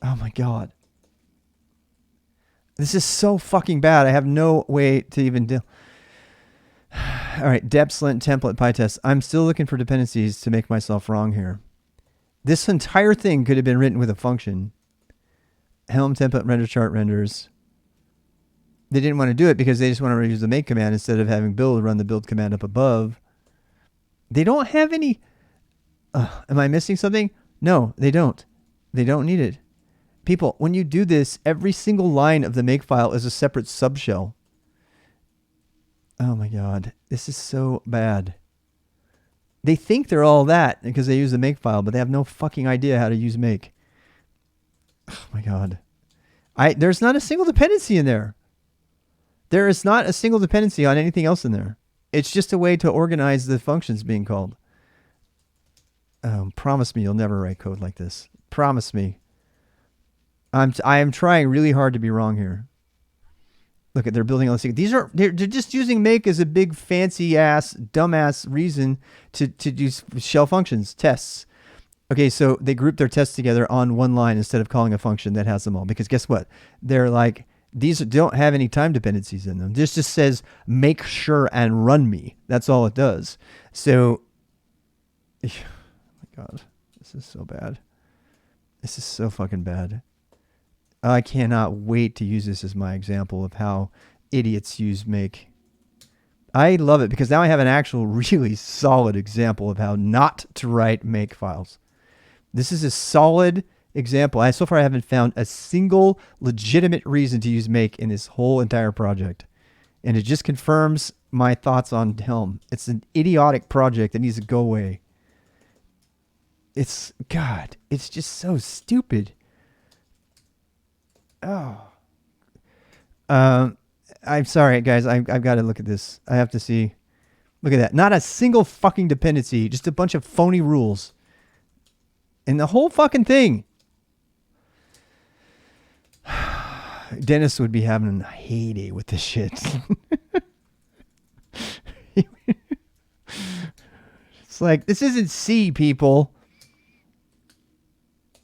Oh my God. This is so fucking bad. I have no way to even deal. All right, deps, lint, template, pytest. I'm still looking for dependencies to make myself wrong here. This entire thing could have been written with a function. Helm template render chart renders. They didn't want to do it because they just want to use the make command instead of having build run the build command up above. They don't have any. Am I missing something? No, they don't. They don't need it. People, when you do this, every single line of the make file is a separate subshell. Oh my God. This is so bad. They think they're all that because they use the make file, but they have no fucking idea how to use make. Oh my God. There's not a single dependency in there. There is not a single dependency on anything else in there. It's just a way to organize the functions being called. Promise me you'll never write code like this. Promise me. I am trying really hard to be wrong here. Look at they're building Elasticsearch. They're just using make as a big fancy ass dumbass reason to do shell functions tests. Okay, so they group their tests together on one line instead of calling a function that has them all. Because guess what? They're like, these don't have any time dependencies in them. This just says make sure and run me. That's all it does. So, oh my God, this is so bad. This is so fucking bad. I cannot wait to use this as my example of how idiots use make. I love it because now I have an actual really solid example of how not to write make files. This is as solid example. So far I haven't found a single legitimate reason to use make in this whole entire project. And it just confirms my thoughts on Helm. It's an idiotic project that needs to go away. It's just so stupid. Oh. I'm sorry, guys. I've got to look at this. I have to see. Look at that. Not a single fucking dependency. Just a bunch of phony rules. And the whole fucking thing. Dennis would be having a heyday with this shit. It's like, this isn't C, people.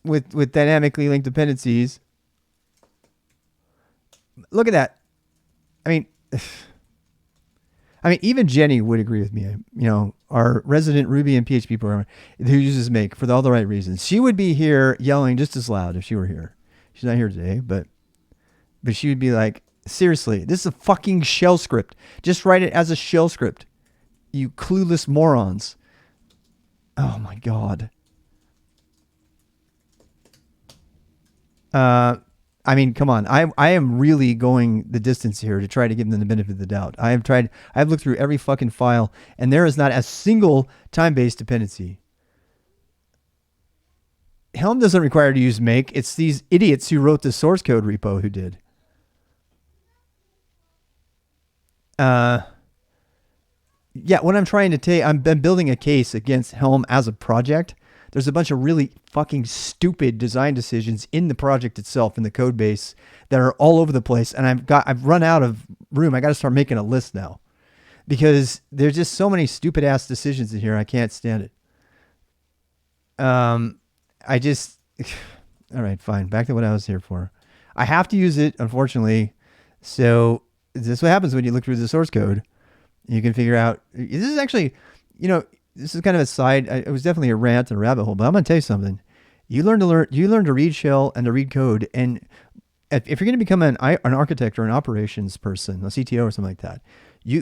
With dynamically linked dependencies. Look at that. I mean, even Jenny would agree with me. You know, our resident Ruby and PHP programmer who uses make for all the right reasons. She would be here yelling just as loud if she were here. She's not here today, but she would be like, seriously, this is a fucking shell script. Just write it as a shell script. You clueless morons. Oh my God. I mean, come on. I am really going the distance here to try to give them the benefit of the doubt. I've looked through every fucking file, and there is not a single time-based dependency. Helm doesn't require you to use make. It's these idiots who wrote the source code repo who did. Yeah, what I'm trying to tell I'm building a case against Helm as a project. There's a bunch of really fucking stupid design decisions in the project itself, in the code base, that are all over the place. And I've run out of room. I got to start making a list now because there's just so many stupid ass decisions in here. I can't stand it. All right, fine. Back to what I was here for. I have to use it, unfortunately. So this is what happens when you look through the source code. You can figure out, this is actually, this is kind of a side. It was definitely a rant and a rabbit hole, but I'm going to tell you something. You learn to read shell and to read code. And if you're going to become an architect or an operations person, a CTO or something like that,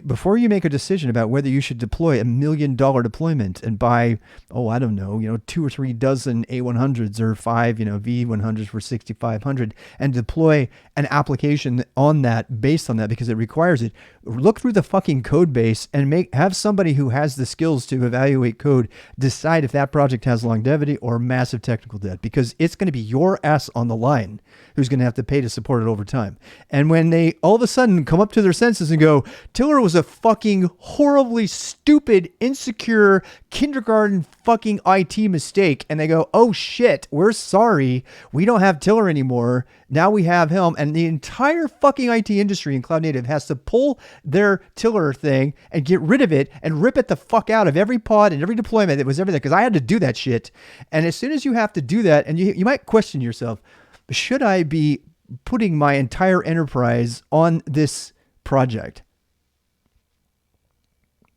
before you make a decision about whether you should deploy $1 million deployment and buy, 2 or 3 dozen A100s or 5, V100s for 6,500 and deploy an application on that based on that because it requires it, look through the fucking code base and have somebody who has the skills to evaluate code decide if that project has longevity or massive technical debt, because it's going to be your ass on the line who's going to have to pay to support it over time. And when they all of a sudden come up to their senses and go, Tiller was a fucking horribly stupid, insecure, kindergarten fucking IT mistake, and they go, oh shit, we're sorry, we don't have Tiller anymore, now we have Helm, and the entire fucking IT industry in Cloud Native has to pull their Tiller thing and get rid of it and rip it the fuck out of every pod and every deployment that was everything, because I had to do that shit. And as soon as you have to do that, and you might question yourself, should I be putting my entire enterprise on this project?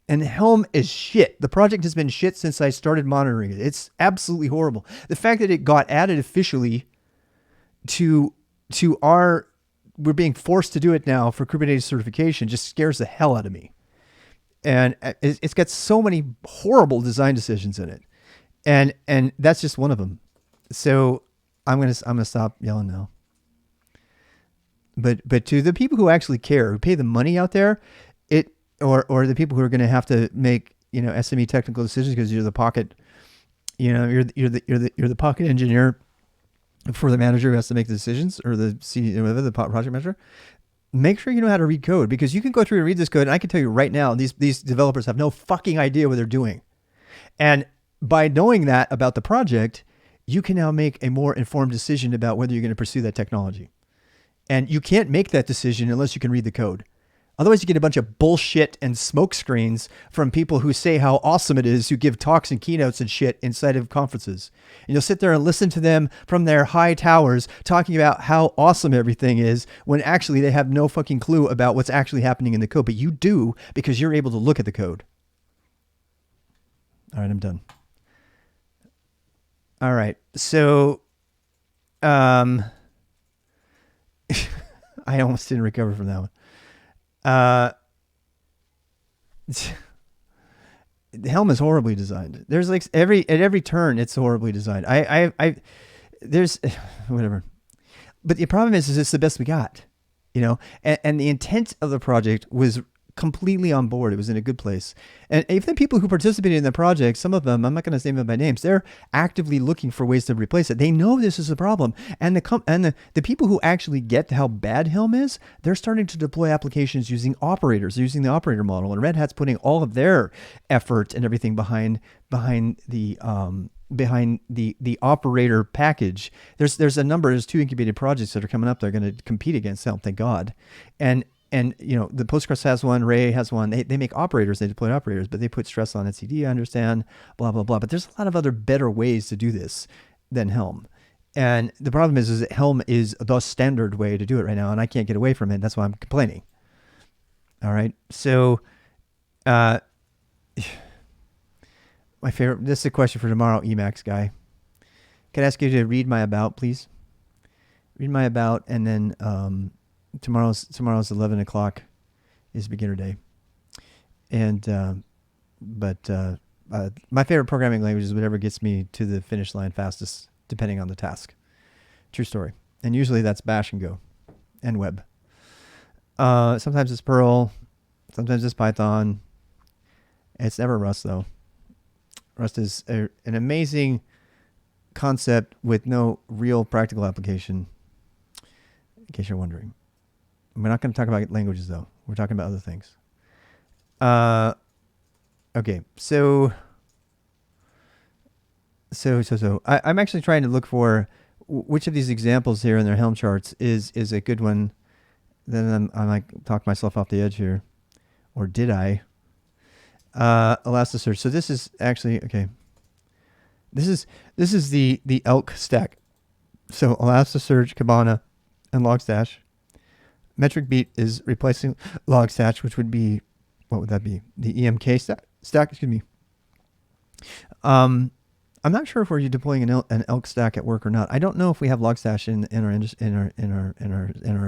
And Helm is shit. The project has been shit since I started monitoring it. It's absolutely horrible. The fact that it got added officially to we're being forced to do it now for Kubernetes certification just scares the hell out of me. And it's got so many horrible design decisions in it. And that's just one of them. So I'm gonna stop yelling now. But to the people who actually care, who pay the money out there, or the people who are going to have to make SME technical decisions because you're the pocket, you're the pocket engineer for the manager who has to make the decisions, or the the project manager. Make sure you know how to read code, because you can go through and read this code, and I can tell you right now, these developers have no fucking idea what they're doing. And by knowing that about the project, you can now make a more informed decision about whether you're going to pursue that technology. And you can't make that decision unless you can read the code. Otherwise, you get a bunch of bullshit and smoke screens from people who say how awesome it is, who give talks and keynotes and shit inside of conferences. And you'll sit there and listen to them from their high towers talking about how awesome everything is, when actually they have no fucking clue about what's actually happening in the code. But you do, because you're able to look at the code. All right, I'm done. All right. So, I almost didn't recover from that one. The Helm is horribly designed. There's like at every turn, it's horribly designed. there's whatever. But the problem is it's the best we got, and the intent of the project was completely on board. It was in a good place. And even the people who participated in the project, some of them, I'm not going to name them by names, they're actively looking for ways to replace it. They know this is a problem. And the people who actually get how bad Helm is, they're starting to deploy applications using operators, using the operator model. And Red Hat's putting all of their effort and everything behind the operator package. There's two incubated projects that are coming up. They're going to compete against Helm, thank God. And the Postgres has one, Ray has one. They make operators, they deploy operators, but they put stress on etcd, I understand, blah, blah, blah. But there's a lot of other better ways to do this than Helm. And the problem is that Helm is the standard way to do it right now, and I can't get away from it. That's why I'm complaining. All right. So, my favorite, this is a question for tomorrow, Emacs guy. Can I ask you to read my about, please? Read my about, and then tomorrow's 11 o'clock is beginner day. And my favorite programming language is whatever gets me to the finish line fastest, depending on the task. True story. And usually that's Bash and Go and Web. Sometimes it's Perl, sometimes it's Python. It's never Rust though. Rust is an amazing concept with no real practical application, in case you're wondering. We're not going to talk about languages, though. We're talking about other things. Okay, so I'm actually trying to look for which of these examples here in their Helm charts is a good one. Then I might talk myself off the edge here, or did I? Elasticsearch. So this is actually okay. This is the elk stack. So Elasticsearch, Kibana, and Logstash. Metric Beat is replacing Logstash, which would be, what would that be? The EMK stack. Excuse me. I'm not sure if we're deploying an elk stack at work or not. I don't know if we have Logstash in our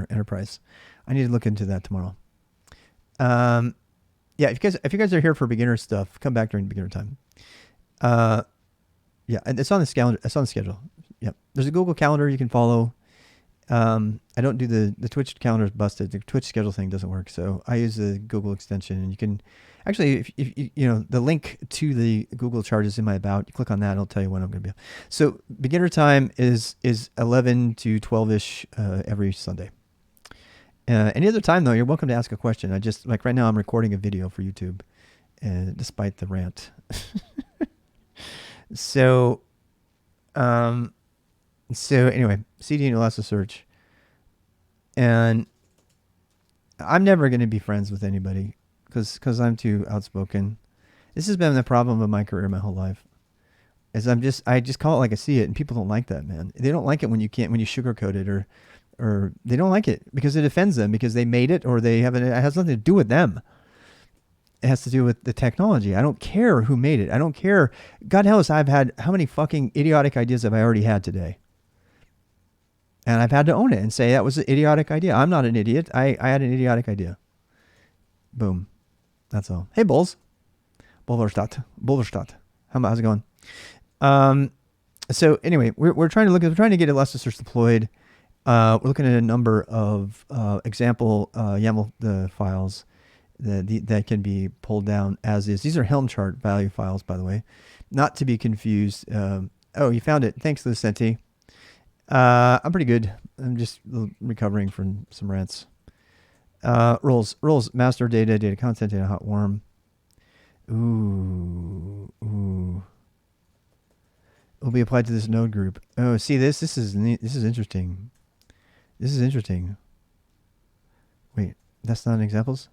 enterprise. I need to look into that tomorrow. Yeah, if you guys are here for beginner stuff, come back during beginner time. Yeah, and it's on the calendar. It's on the schedule. Yep. There's a Google Calendar you can follow. I don't do the Twitch calendar is busted. The Twitch schedule thing doesn't work, so I use the Google extension. And you can actually, if the link to the Google chart is in my about. You click on that, it'll tell you when I'm going to be. So beginner time is 11 to 12ish every Sunday. Any other time though, you're welcome to ask a question. I just like right now I'm recording a video for YouTube, despite the rant. So anyway, CD and Elasticsearch. And I'm never going to be friends with anybody because I'm too outspoken. This has been the problem of my career my whole life. Is I just call it like I see it, and people don't like that, man. They don't like it when you sugarcoat it, or they don't like it because it offends them because they made it, or it has nothing to do with them. It has to do with the technology. I don't care who made it. I don't care. God knows I've had how many fucking idiotic ideas have I already had today. And I've had to own it and say that was an idiotic idea. I'm not an idiot. I had an idiotic idea. Boom. That's all. Hey, Bulls. Bulverstadt. How's it going? So anyway, we're trying to get Elasticsearch deployed. We're looking at a number of example YAML files that can be pulled down as is. These are Helm chart value files, by the way, not to be confused. Oh, you found it. Thanks, Lucenti. I'm pretty good. I'm just recovering from some rants. Roles, master data content, data hot warm. Ooh. Will be applied to this node group. Oh, see this is interesting. This is interesting. Wait, that's not examples?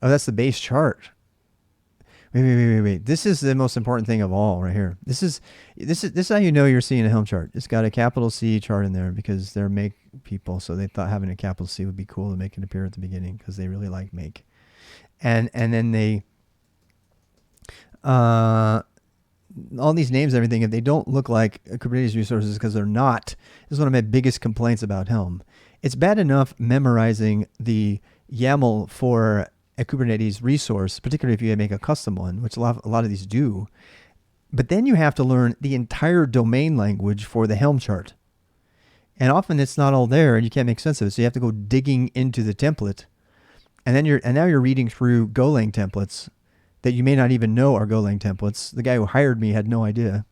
Oh, that's the base chart. Wait. This is the most important thing of all right here. This is how you know you're seeing a Helm chart. It's got a capital C chart in there because they're make people, so they thought having a capital C would be cool to make it appear at the beginning because they really like make. And then they all these names and everything, if they don't look like Kubernetes resources because they're not, this is one of my biggest complaints about Helm. It's bad enough memorizing the YAML for a Kubernetes resource, particularly if you make a custom one, which a lot of these do. But then you have to learn the entire domain language for the Helm chart. And often it's not all there and you can't make sense of it. So you have to go digging into the template. And then now you're reading through Golang templates that you may not even know are Golang templates. The guy who hired me had no idea.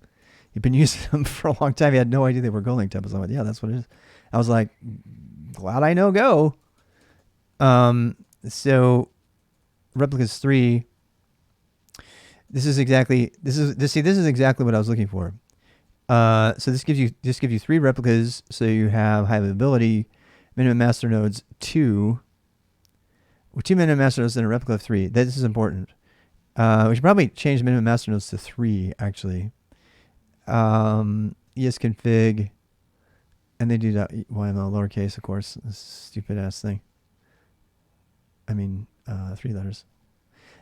He'd been using them for a long time. He had no idea they were Golang templates. I'm like, yeah, that's what it is. I was like, glad I know Go. So replicas 3. This is exactly what I was looking for. So this gives you 3 replicas. So you have high availability, minimum master nodes 2, with 2 minimum master nodes and a replica of 3. This is important. We should probably change minimum master nodes to 3 actually. ESconfig, and they do that YML lowercase, of course. This stupid ass thing. I mean, 3 letters.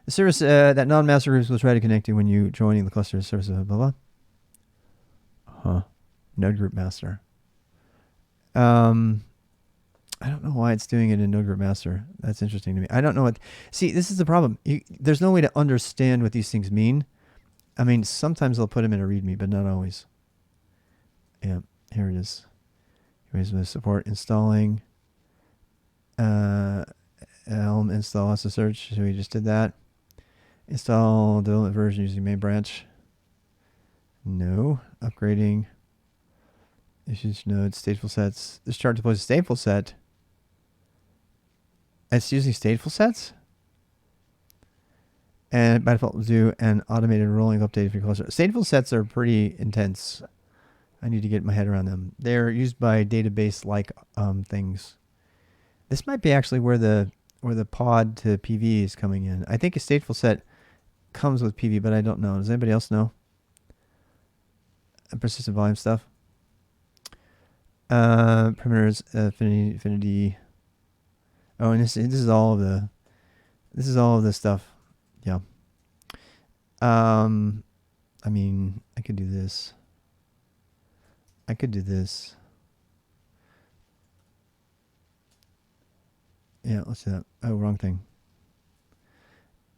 The service that non-master groups will try to connect you when you joining the cluster service, blah blah. Huh. Node group master. I don't know why it's doing it in node group master. That's interesting to me. I don't know what. See, this is the problem. There's no way to understand what these things mean. I mean, sometimes they'll put them in a README, but not always. Yeah, here it is. Here's the support installing. Helm install Elasticsearch. So we just did that. Install development version using main branch. No. Upgrading. Issues node StatefulSets. This chart deploys a stateful set. It's using StatefulSets. And by default, we'll do an automated rolling update for your cluster. StatefulSets are pretty intense. I need to get my head around them. They're used by database-like things. This might be actually where the pod to PV is coming in. I think a stateful set comes with PV, but I don't know. Does anybody else know? Persistent volume stuff. Parameters, affinity. Oh, and this is all of the stuff. Yeah. I mean, I could do this. Yeah, let's do that. Oh, wrong thing.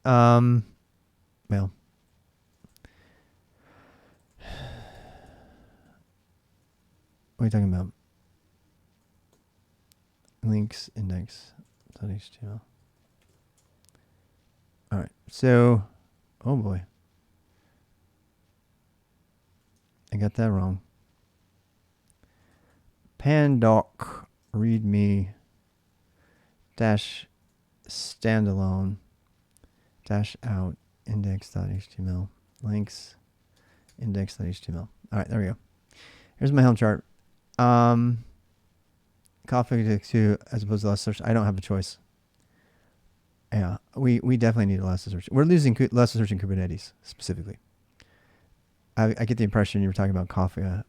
Well. What are you talking about? Links, index, .html. All right. So, oh boy. I got that wrong. Pandoc readme dash standalone dash out index.html links index.html. All right, there we go. Here's my Helm chart. Config to as opposed to Elasticsearch. I don't have a choice. Yeah, we definitely need Elasticsearch. We're losing Elasticsearch in Kubernetes specifically. I get the impression you were talking about Kafka,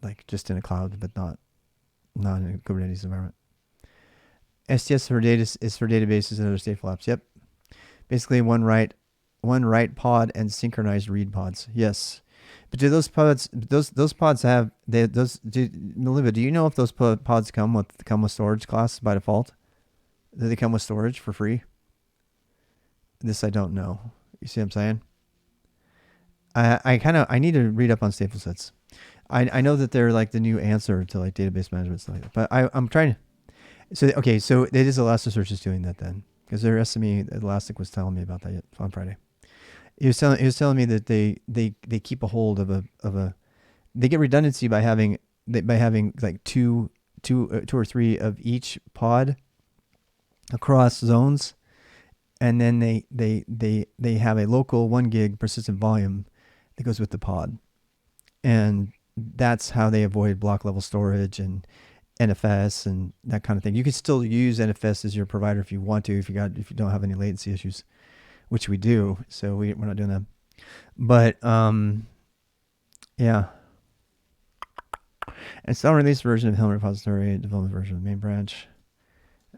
like just in a cloud, but not in a Kubernetes environment. STS for data is for databases and other stateful apps. Yep. Basically one write pod and synchronized read pods. Yes. But do those pods have Melissa, do you know if those pods come with storage class by default? Do they come with storage for free? This I don't know. You see what I'm saying? I need to read up on StatefulSets. I know that they're like the new answer to like database management stuff like that. But I'm trying to. So it is Elasticsearch is doing that then, because their SME Elastic was telling me about that on Friday. He was telling me that they keep a hold of a they get redundancy by having like two or three of each pod across zones, and then they have a local 1 gig persistent volume that goes with the pod, and that's how they avoid block level storage and NFS and that kind of thing. You can still use NFS as your provider if you want to, if you don't have any latency issues, which we do. So we're not doing that. But yeah. Install release version of Helm repository, development version of the main branch.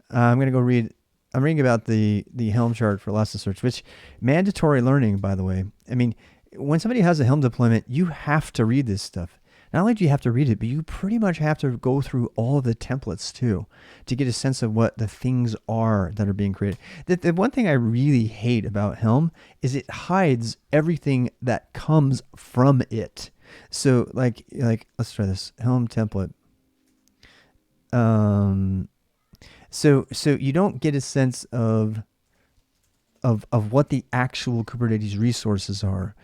I'm reading about the Helm chart for Elasticsearch, which mandatory learning, by the way. I mean, when somebody has a Helm deployment, you have to read this stuff. Not only do you have to read it, but you pretty much have to go through all of the templates too to get a sense of what the things are that are being created. The one thing I really hate about Helm is it hides everything that comes from it. So like let's try this. Helm template. So you don't get a sense of what the actual Kubernetes resources are.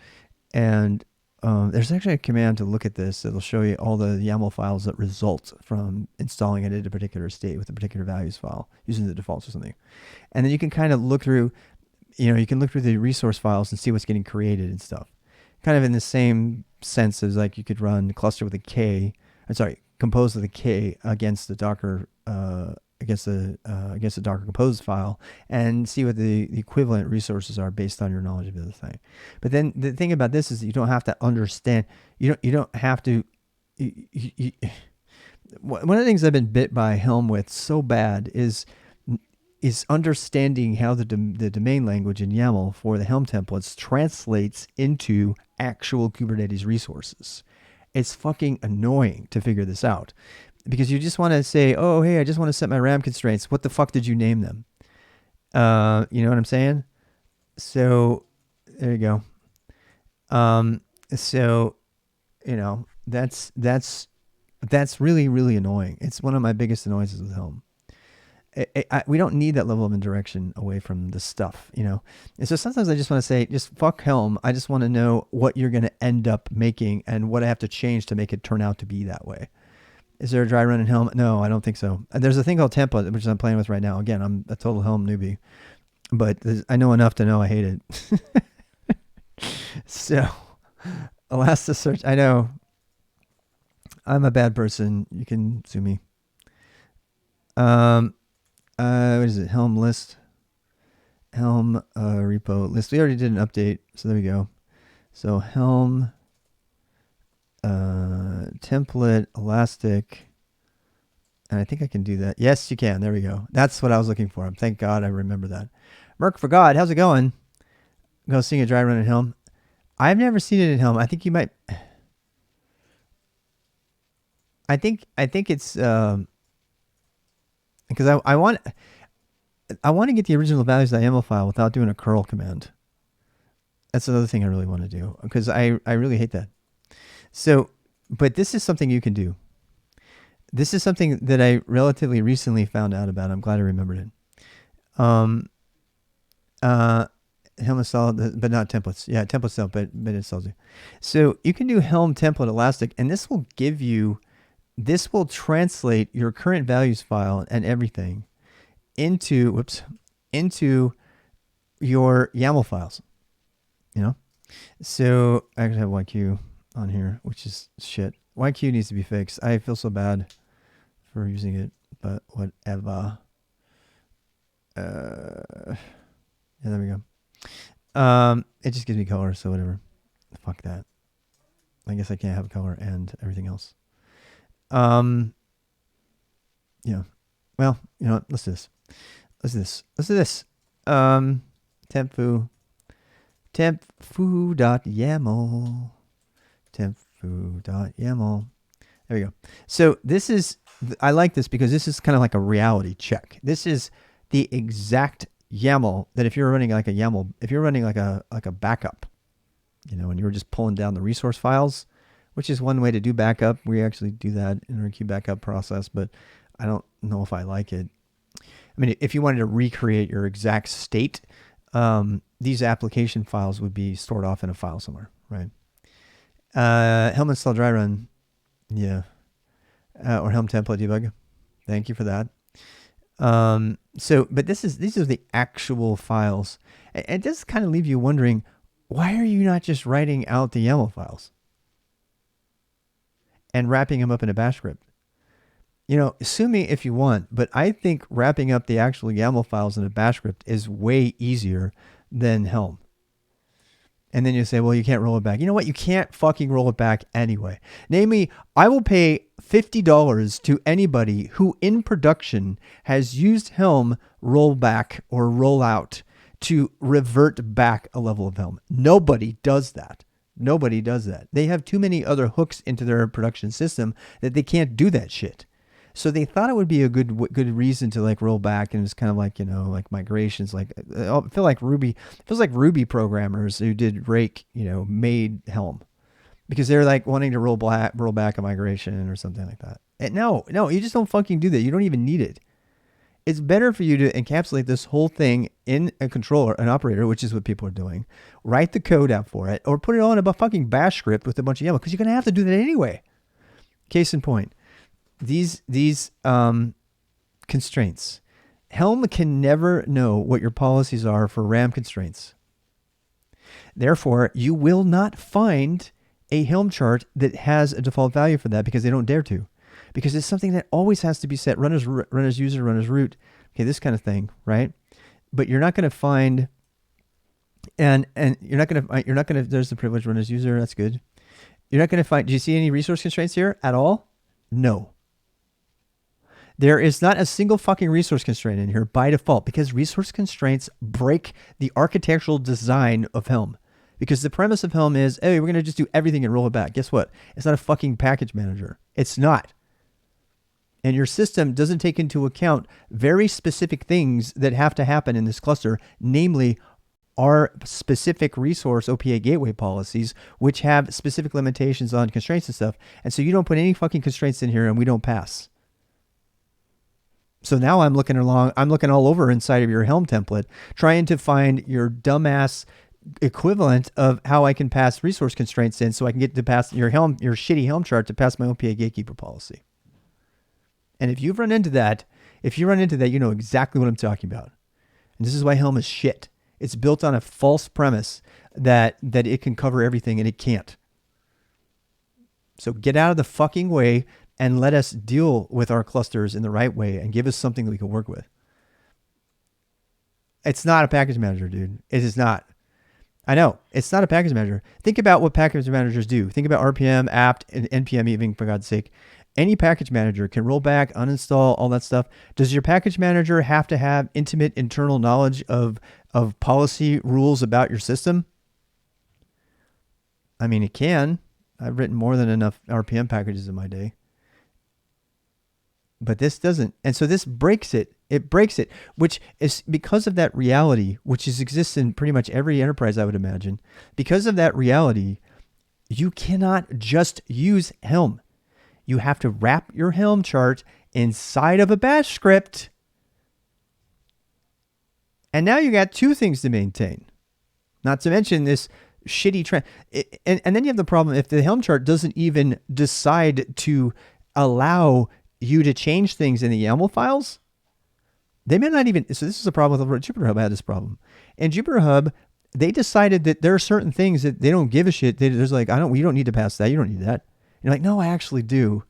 And there's actually a command to look at this that'll show you all the YAML files that result from installing it in a particular state with a particular values file using the defaults or something. And then you can kind of look through, you can look through the resource files and see what's getting created and stuff. Kind of in the same sense as like you could run cluster with a K, compose with a K against the Docker, against the Docker compose file and see what the equivalent resources are based on your knowledge of the thing. But then the thing about this is that you don't have to understand. You don't have to. One of the things I've been bit by Helm with so bad is understanding how the domain language in YAML for the Helm templates translates into actual Kubernetes resources. It's fucking annoying to figure this out because you just want to say, oh, hey, I just want to set my RAM constraints. What the fuck did you name them? You know what I'm saying? So there you go. So, that's really, really annoying. It's one of my biggest annoyances with Helm. We don't need that level of indirection away from the stuff, And so sometimes I just want to say, just fuck Helm. I just want to know what you're going to end up making and what I have to change to make it turn out to be that way. Is there a dry run in Helm? No, I don't think so. There's a thing called template, which I'm playing with right now. Again, I'm a total Helm newbie, but I know enough to know I hate it. So Elasticsearch, I know I'm a bad person. You can sue me. What is it? Helm list. Helm repo list. We already did an update, so there we go. So Helm template elastic, and I think I can do that. Yes, you can. There we go. That's what I was looking for. Thank God I remember that. Merc for God, how's it going? I'm going to sing a dry run in Helm. I've never seen it in Helm. I think you might. I think it's because I want to get the original values of the YAML file without doing a curl command. That's another thing I really want to do because I really hate that. So, but this is something you can do. This is something that I relatively recently found out about. I'm glad I remembered it. Helm install, but not templates. Yeah, templates don't, but it installs you. So you can do Helm template elastic, and this will translate your current values file and everything into your YAML files. So I actually have YQ on here, which is shit. YQ needs to be fixed. I feel so bad for using it, but whatever. Yeah, there we go. It just gives me color, so whatever. Fuck that. I guess I can't have color and everything else. Yeah. Well, let's do this. Tempfoo.yaml. Tempfoo.yaml. There we go. So this is, I like this because this is kind of like a reality check. This is the exact YAML that if you're running like a YAML, if you're running like a backup, and you're just pulling down the resource files, which is one way to do backup. We actually do that in our queue backup process, but I don't know if I like it. I mean, if you wanted to recreate your exact state, these application files would be stored off in a file somewhere, right? Helm install dry run, yeah, or Helm template debug. Thank you for that. But these are the actual files. It does kind of leave you wondering, why are you not just writing out the YAML files and wrapping them up in a bash script? Sue me if you want, but I think wrapping up the actual YAML files in a bash script is way easier than Helm. And then you say, well, you can't roll it back. You know what? You can't fucking roll it back anyway. Namely, I will pay $50 to anybody who in production has used Helm rollback or rollout to revert back a level of Helm. Nobody does that. Nobody does that. They have too many other hooks into their production system that they can't do that shit. So they thought it would be a good reason to like roll back, and it's kind of like, like migrations. Like I feel like Ruby, it feels like Ruby programmers who did Rake, made Helm because they're like wanting to roll back a migration or something like that. And no, you just don't fucking do that. You don't even need it. It's better for you to encapsulate this whole thing in a controller, an operator, which is what people are doing. Write the code out for it, or put it all in a fucking bash script with a bunch of YAML, because you're going to have to do that anyway. Case in point, these constraints. Helm can never know what your policies are for RAM constraints. Therefore, you will not find a Helm chart that has a default value for that, because they don't dare to. Because it's something that always has to be set. Run as user, run as root. Okay, this kind of thing, right? But you're not going to find, and you're not going to. There's the privilege run as user. That's good. You're not going to find. Do you see any resource constraints here at all? No. There is not a single fucking resource constraint in here by default, because resource constraints break the architectural design of Helm. Because the premise of Helm is, hey, we're going to just do everything and roll it back. Guess what? It's not a fucking package manager. It's not. And your system doesn't take into account very specific things that have to happen in this cluster, namely our specific resource OPA gateway policies, which have specific limitations on constraints and stuff. And so you don't put any fucking constraints in here and we don't pass. So now I'm looking all over inside of your Helm template, trying to find your dumbass equivalent of how I can pass resource constraints in so I can get to pass your shitty Helm chart to pass my OPA gatekeeper policy. And if you run into that, you know exactly what I'm talking about. And this is why Helm is shit. It's built on a false premise that it can cover everything, and it can't. So get out of the fucking way and let us deal with our clusters in the right way and give us something that we can work with. It's not a package manager, dude. It is not. I know. It's not a package manager. Think about what package managers do. Think about RPM, apt, and NPM even, for God's sake. Any package manager can roll back, uninstall, all that stuff. Does your package manager have to have intimate internal knowledge of policy rules about your system? I mean, it can. I've written more than enough RPM packages in my day. But this doesn't. And so this breaks it. It breaks it, which is because of that reality, which exists in pretty much every enterprise, I would imagine. Because of that reality, you cannot just use Helm. You have to wrap your Helm chart inside of a bash script. And now you got two things to maintain. Not to mention this shitty trend. And then you have the problem if the Helm chart doesn't even decide to allow you to change things in the YAML files. They may not even. So this is a problem with Jupyter Hub. I had this problem. In Jupyter Hub, they decided that there are certain things that they don't give a shit. There's like, you don't need to pass that. You don't need that. You're like, no, I actually do.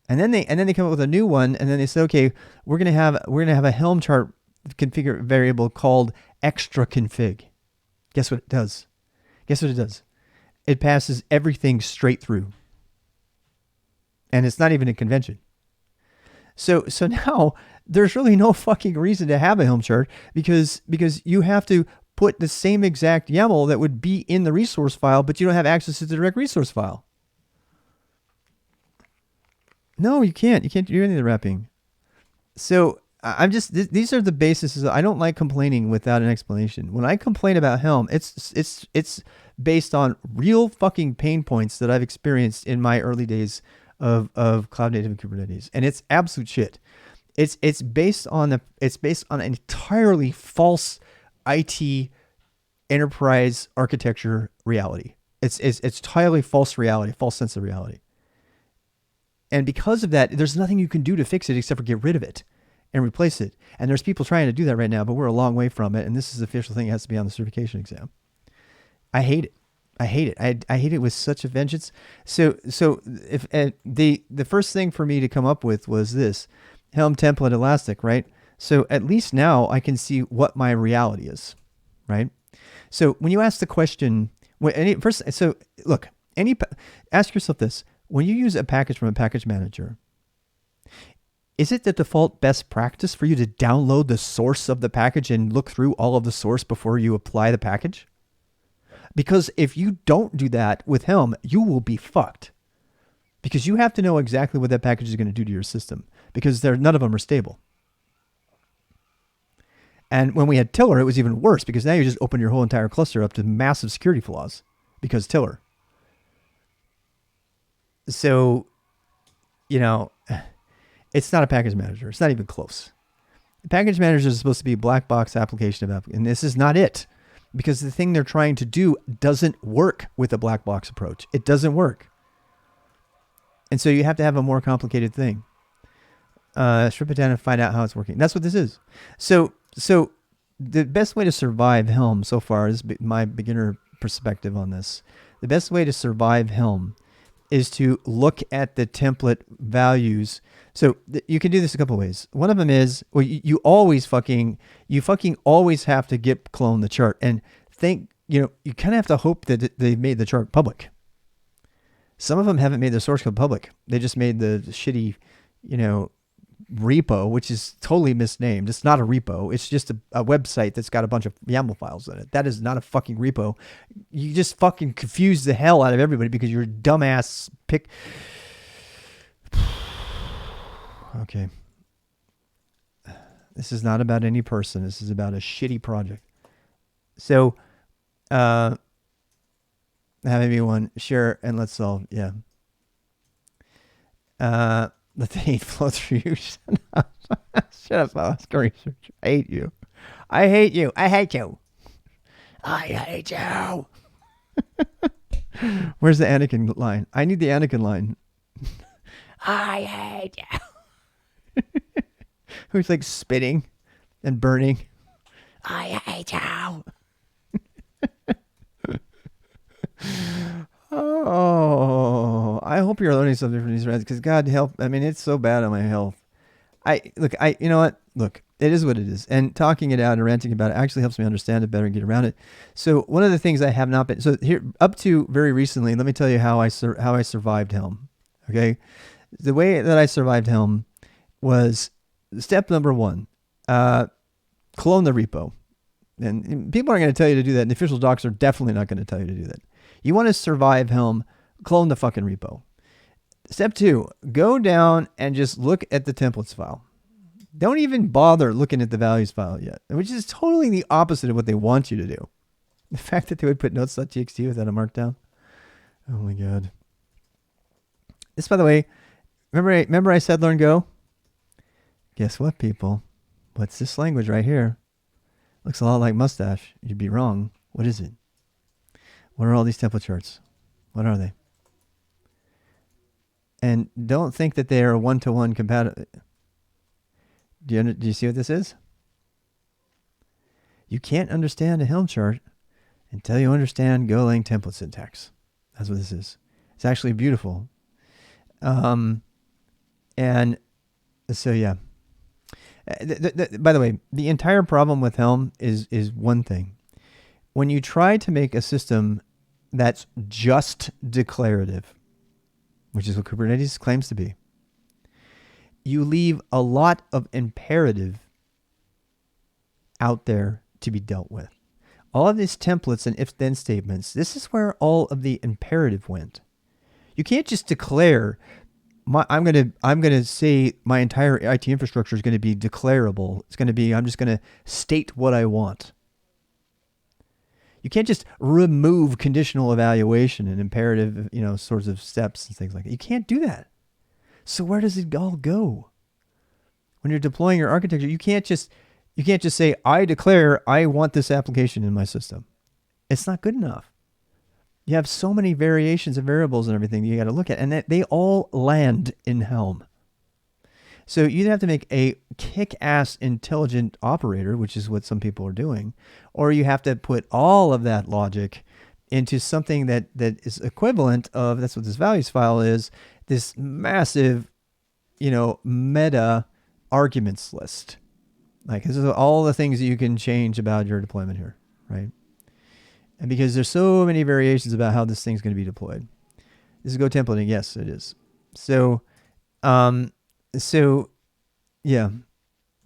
And then they come up with a new one, and then they say, okay, we're gonna have a Helm chart configure variable called extra config. Guess what it does? It passes everything straight through, and it's not even a convention. So now there's really no fucking reason to have a Helm chart because you have to put the same exact YAML that would be in the resource file, but you don't have access to the direct resource file. No, you can't. You can't do any of the wrapping. So I'm just, these are the bases. I don't like complaining without an explanation. When I complain about Helm, it's based on real fucking pain points that I've experienced in my early days of cloud native and Kubernetes. And it's absolute shit. It's based on an entirely false IT enterprise architecture reality. It's entirely false reality, false sense of reality. And because of that, there's nothing you can do to fix it except for get rid of it and replace it. And there's people trying to do that right now, but we're a long way from it. And this is the official thing that has to be on the certification exam. I hate it. I hate it with such a vengeance. So if the first thing for me to come up with was this Helm template elastic, right? So at least now I can see what my reality is, right? So when you ask the question, ask yourself this. When you use a package from a package manager, is it the default best practice for you to download the source of the package and look through all of the source before you apply the package? Because if you don't do that with Helm, you will be fucked. Because you have to know exactly what that package is going to do to your system. Because none of them are stable. And when we had Tiller, it was even worse because now you just open your whole entire cluster up to massive security flaws because Tiller. So you know, it's not a package manager. It's not even close. The package manager is supposed to be a black box application of and this is not it, because the thing they're trying to do doesn't work with a black box approach. It doesn't work. And so you have to have a more complicated thing. Strip it down and find out how it's working. That's what this is. So the best way to survive Helm so far is my beginner perspective on this. The best way to survive Helm is to look at the template values. So you can do this a couple of ways. One of them is, well, you fucking always have to git clone the chart and think, you kind of have to hope that they made the chart public. Some of them haven't made the source code public. They just made the shitty, repo, which is totally misnamed. It's not a repo. It's just a website that's got a bunch of YAML files in it. That is not a fucking repo. You just fucking confuse the hell out of everybody because you're a dumbass pick. Okay. This is not about any person. This is about a shitty project. So, have everyone share and let's solve. Yeah. Let the hate flow through you. Shut up, Oscar Research. I hate you. I hate you. I hate you. I hate you. Where's the Anakin line? I need the Anakin line. I hate you. Who's like spitting and burning. I hate you. Oh, I hope you're learning something from these rants because God help. I mean, it's so bad on my health. You know what? Look, it is what it is. And talking it out and ranting about it actually helps me understand it better and get around it. So one of the things I have not been, so here up to very recently, let me tell you how I survived Helm. Okay. The way that I survived Helm was step number one, clone the repo. And people aren't going to tell you to do that. And the official docs are definitely not going to tell you to do that. You want to survive Helm, clone the fucking repo. Step two, go down and just look at the templates file. Don't even bother looking at the values file yet, which is totally the opposite of what they want you to do. The fact that they would put notes.txt without a markdown. Oh my God. This, by the way, remember I said learn Go? Guess what, people? What's this language right here? Looks a lot like mustache. You'd be wrong. What is it? What are all these template charts? What are they? And don't think that they are one-to-one compatible. Do you see what this is? You can't understand a Helm chart until you understand Golang template syntax. That's what this is. It's actually beautiful. And so, yeah. By the way, the entire problem with Helm is one thing. When you try to make a system that's just declarative, which is what Kubernetes claims to be, you leave a lot of imperative out there to be dealt with. All of these templates and if-then statements, this is where all of the imperative went. You can't just declare, I'm gonna say my entire IT infrastructure is going to be declarable. It's going to be, I'm just going to state what I want. You can't just remove conditional evaluation and imperative, sorts of steps and things like that. You can't do that. So where does it all go? When you're deploying your architecture, you can't just say, I declare I want this application in my system. It's not good enough. You have so many variations of variables and everything you got to look at, and they all land in Helm. So you have to make a kick-ass intelligent operator, which is what some people are doing, or you have to put all of that logic into something that is equivalent of, that's what this values file is, this massive, meta arguments list. Like, this is all the things that you can change about your deployment here, right? And because there's so many variations about how this thing's going to be deployed. This is Go templating. Yes, it is. So, yeah.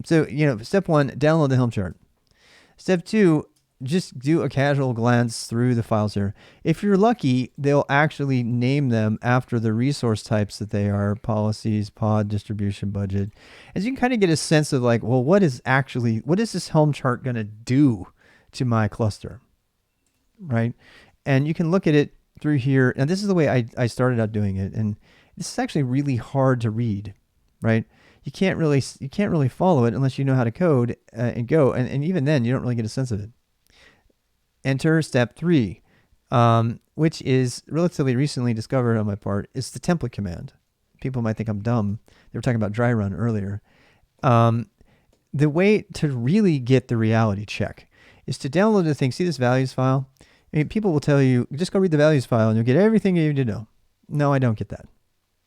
So, step one, download the Helm chart. Step two, just do a casual glance through the files here. If you're lucky, they'll actually name them after the resource types that they are: policies, pod, distribution, budget. As you can kind of get a sense of like, well, what is this Helm chart going to do to my cluster? Right? And you can look at it through here. And this is the way I started out doing it. And This is actually really hard to read, right? You can't really follow it unless you know how to code and go. And even then, you don't really get a sense of it. Enter step 3, which is relatively recently discovered on my part, is the template command. People might think I'm dumb. They were talking about dry run earlier. The way to really get the reality check is to download the thing. See this values file? I mean, people will tell you, just go read the values file and you'll get everything you need to know. No, I don't get that.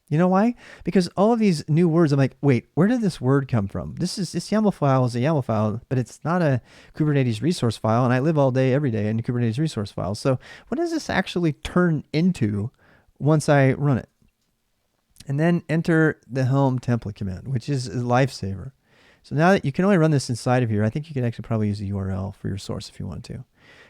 You know why? Because all of these new words, I'm like, wait, where did this word come from? This YAML file is a YAML file, but it's not a Kubernetes resource file, and I live all day, every day in Kubernetes resource files. So what does this actually turn into once I run it? And then enter the Helm template command, which is a lifesaver. So now that you can only run this inside of here, I think you could actually probably use a URL for your source if you want to.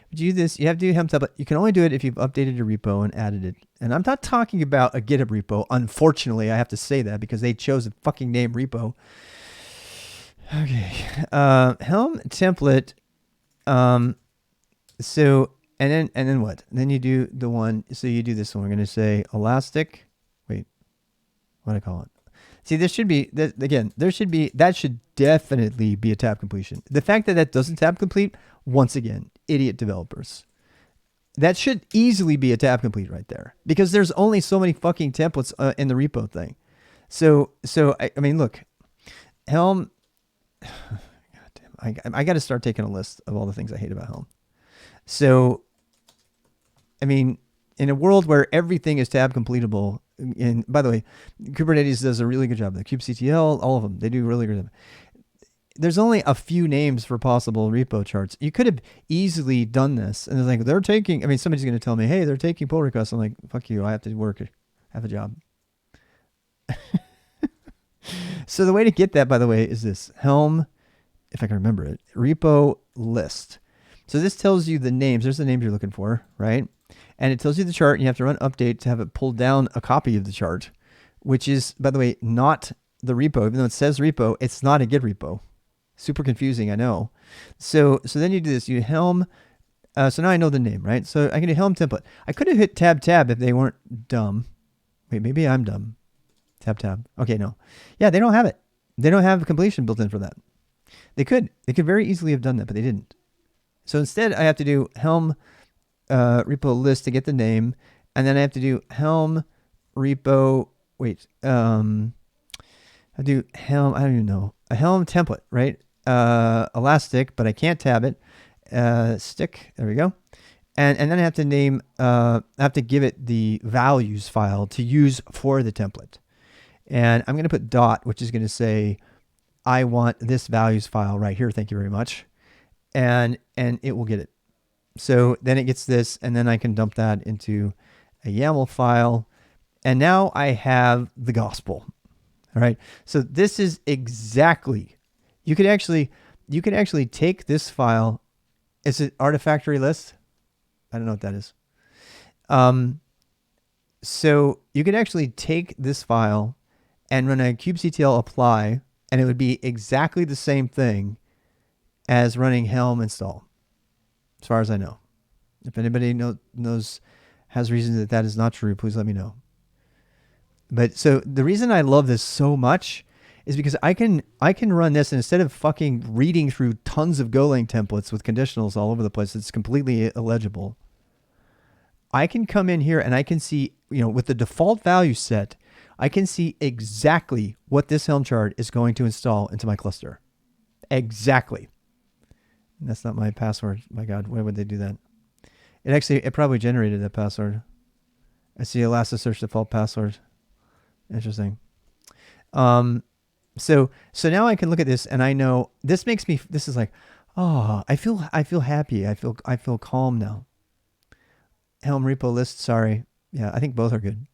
But you do this, you have to do Helm template. You can only do it if you've updated your repo and added it. And I'm not talking about a GitHub repo. Unfortunately, I have to say that because they chose a fucking name repo. Okay. Helm template. So, and then what? And then you do the one, so you do this one. We're going to say elastic. Wait, what do I call it? See, there should be, that should definitely be a tab completion. The fact that that doesn't tab complete, once again, idiot developers. That should easily be a tab complete right there because there's only so many fucking templates in the repo thing. So I mean, look, Helm, God damn, I got to start taking a list of all the things I hate about Helm. So, I mean, in a world where everything is tab completable, and by the way, Kubernetes does a really good job. The kubectl, all of them, they do a really good job. There's only a few names for possible repo charts. You could have easily done this. And it's like, they're taking, I mean, somebody's going to tell me, hey, they're taking pull requests. I'm like, fuck you. I have to work, have a job. So the way to get that, by the way, is this Helm, if I can remember it, repo list. So this tells you the names. There's the names you're looking for, right? And it tells you the chart, and you have to run update to have it pull down a copy of the chart, which is, by the way, not the repo. Even though it says repo, it's not a Git repo. Super confusing, I know. So then you do this. You Helm. So now I know the name, right? So I can do Helm template. I could have hit tab if they weren't dumb. Wait, maybe I'm dumb. Tab. Okay, no. Yeah, they don't have it. They don't have completion built in for that. They could very easily have done that, but they didn't. So instead, I have to do Helm repo list to get the name, and then I have to do Helm repo. Wait, I do Helm. I don't even know a Helm template, right? Elastic, but I can't tab it. Stick. There we go. And then I have to name. I have to give it the values file to use for the template, and I'm going to put dot, which is going to say, I want this values file right here. Thank you very much, and it will get it. So then it gets this, and then I can dump that into a YAML file. And now I have the gospel. All right. So this is exactly, you could actually take this file. Is it artifactory list? I don't know what that is. So you could actually take this file and run a kubectl apply, and it would be exactly the same thing as running Helm install. As far as I know. If anybody knows, has reason that is not true, please let me know. But so the reason I love this so much is because I can run this, and instead of fucking reading through tons of Golang templates with conditionals all over the place, it's completely illegible. I can come in here and I can see, with the default value set, I can see exactly what this Helm chart is going to install into my cluster. Exactly. That's not my password. My God, why would they do that? It probably generated that password. I see Elasticsearch default password. Interesting. So now I can look at this and I know this makes me, this is like, oh, I feel happy. I feel calm now. Helm repo list. Sorry. Yeah, I think both are good.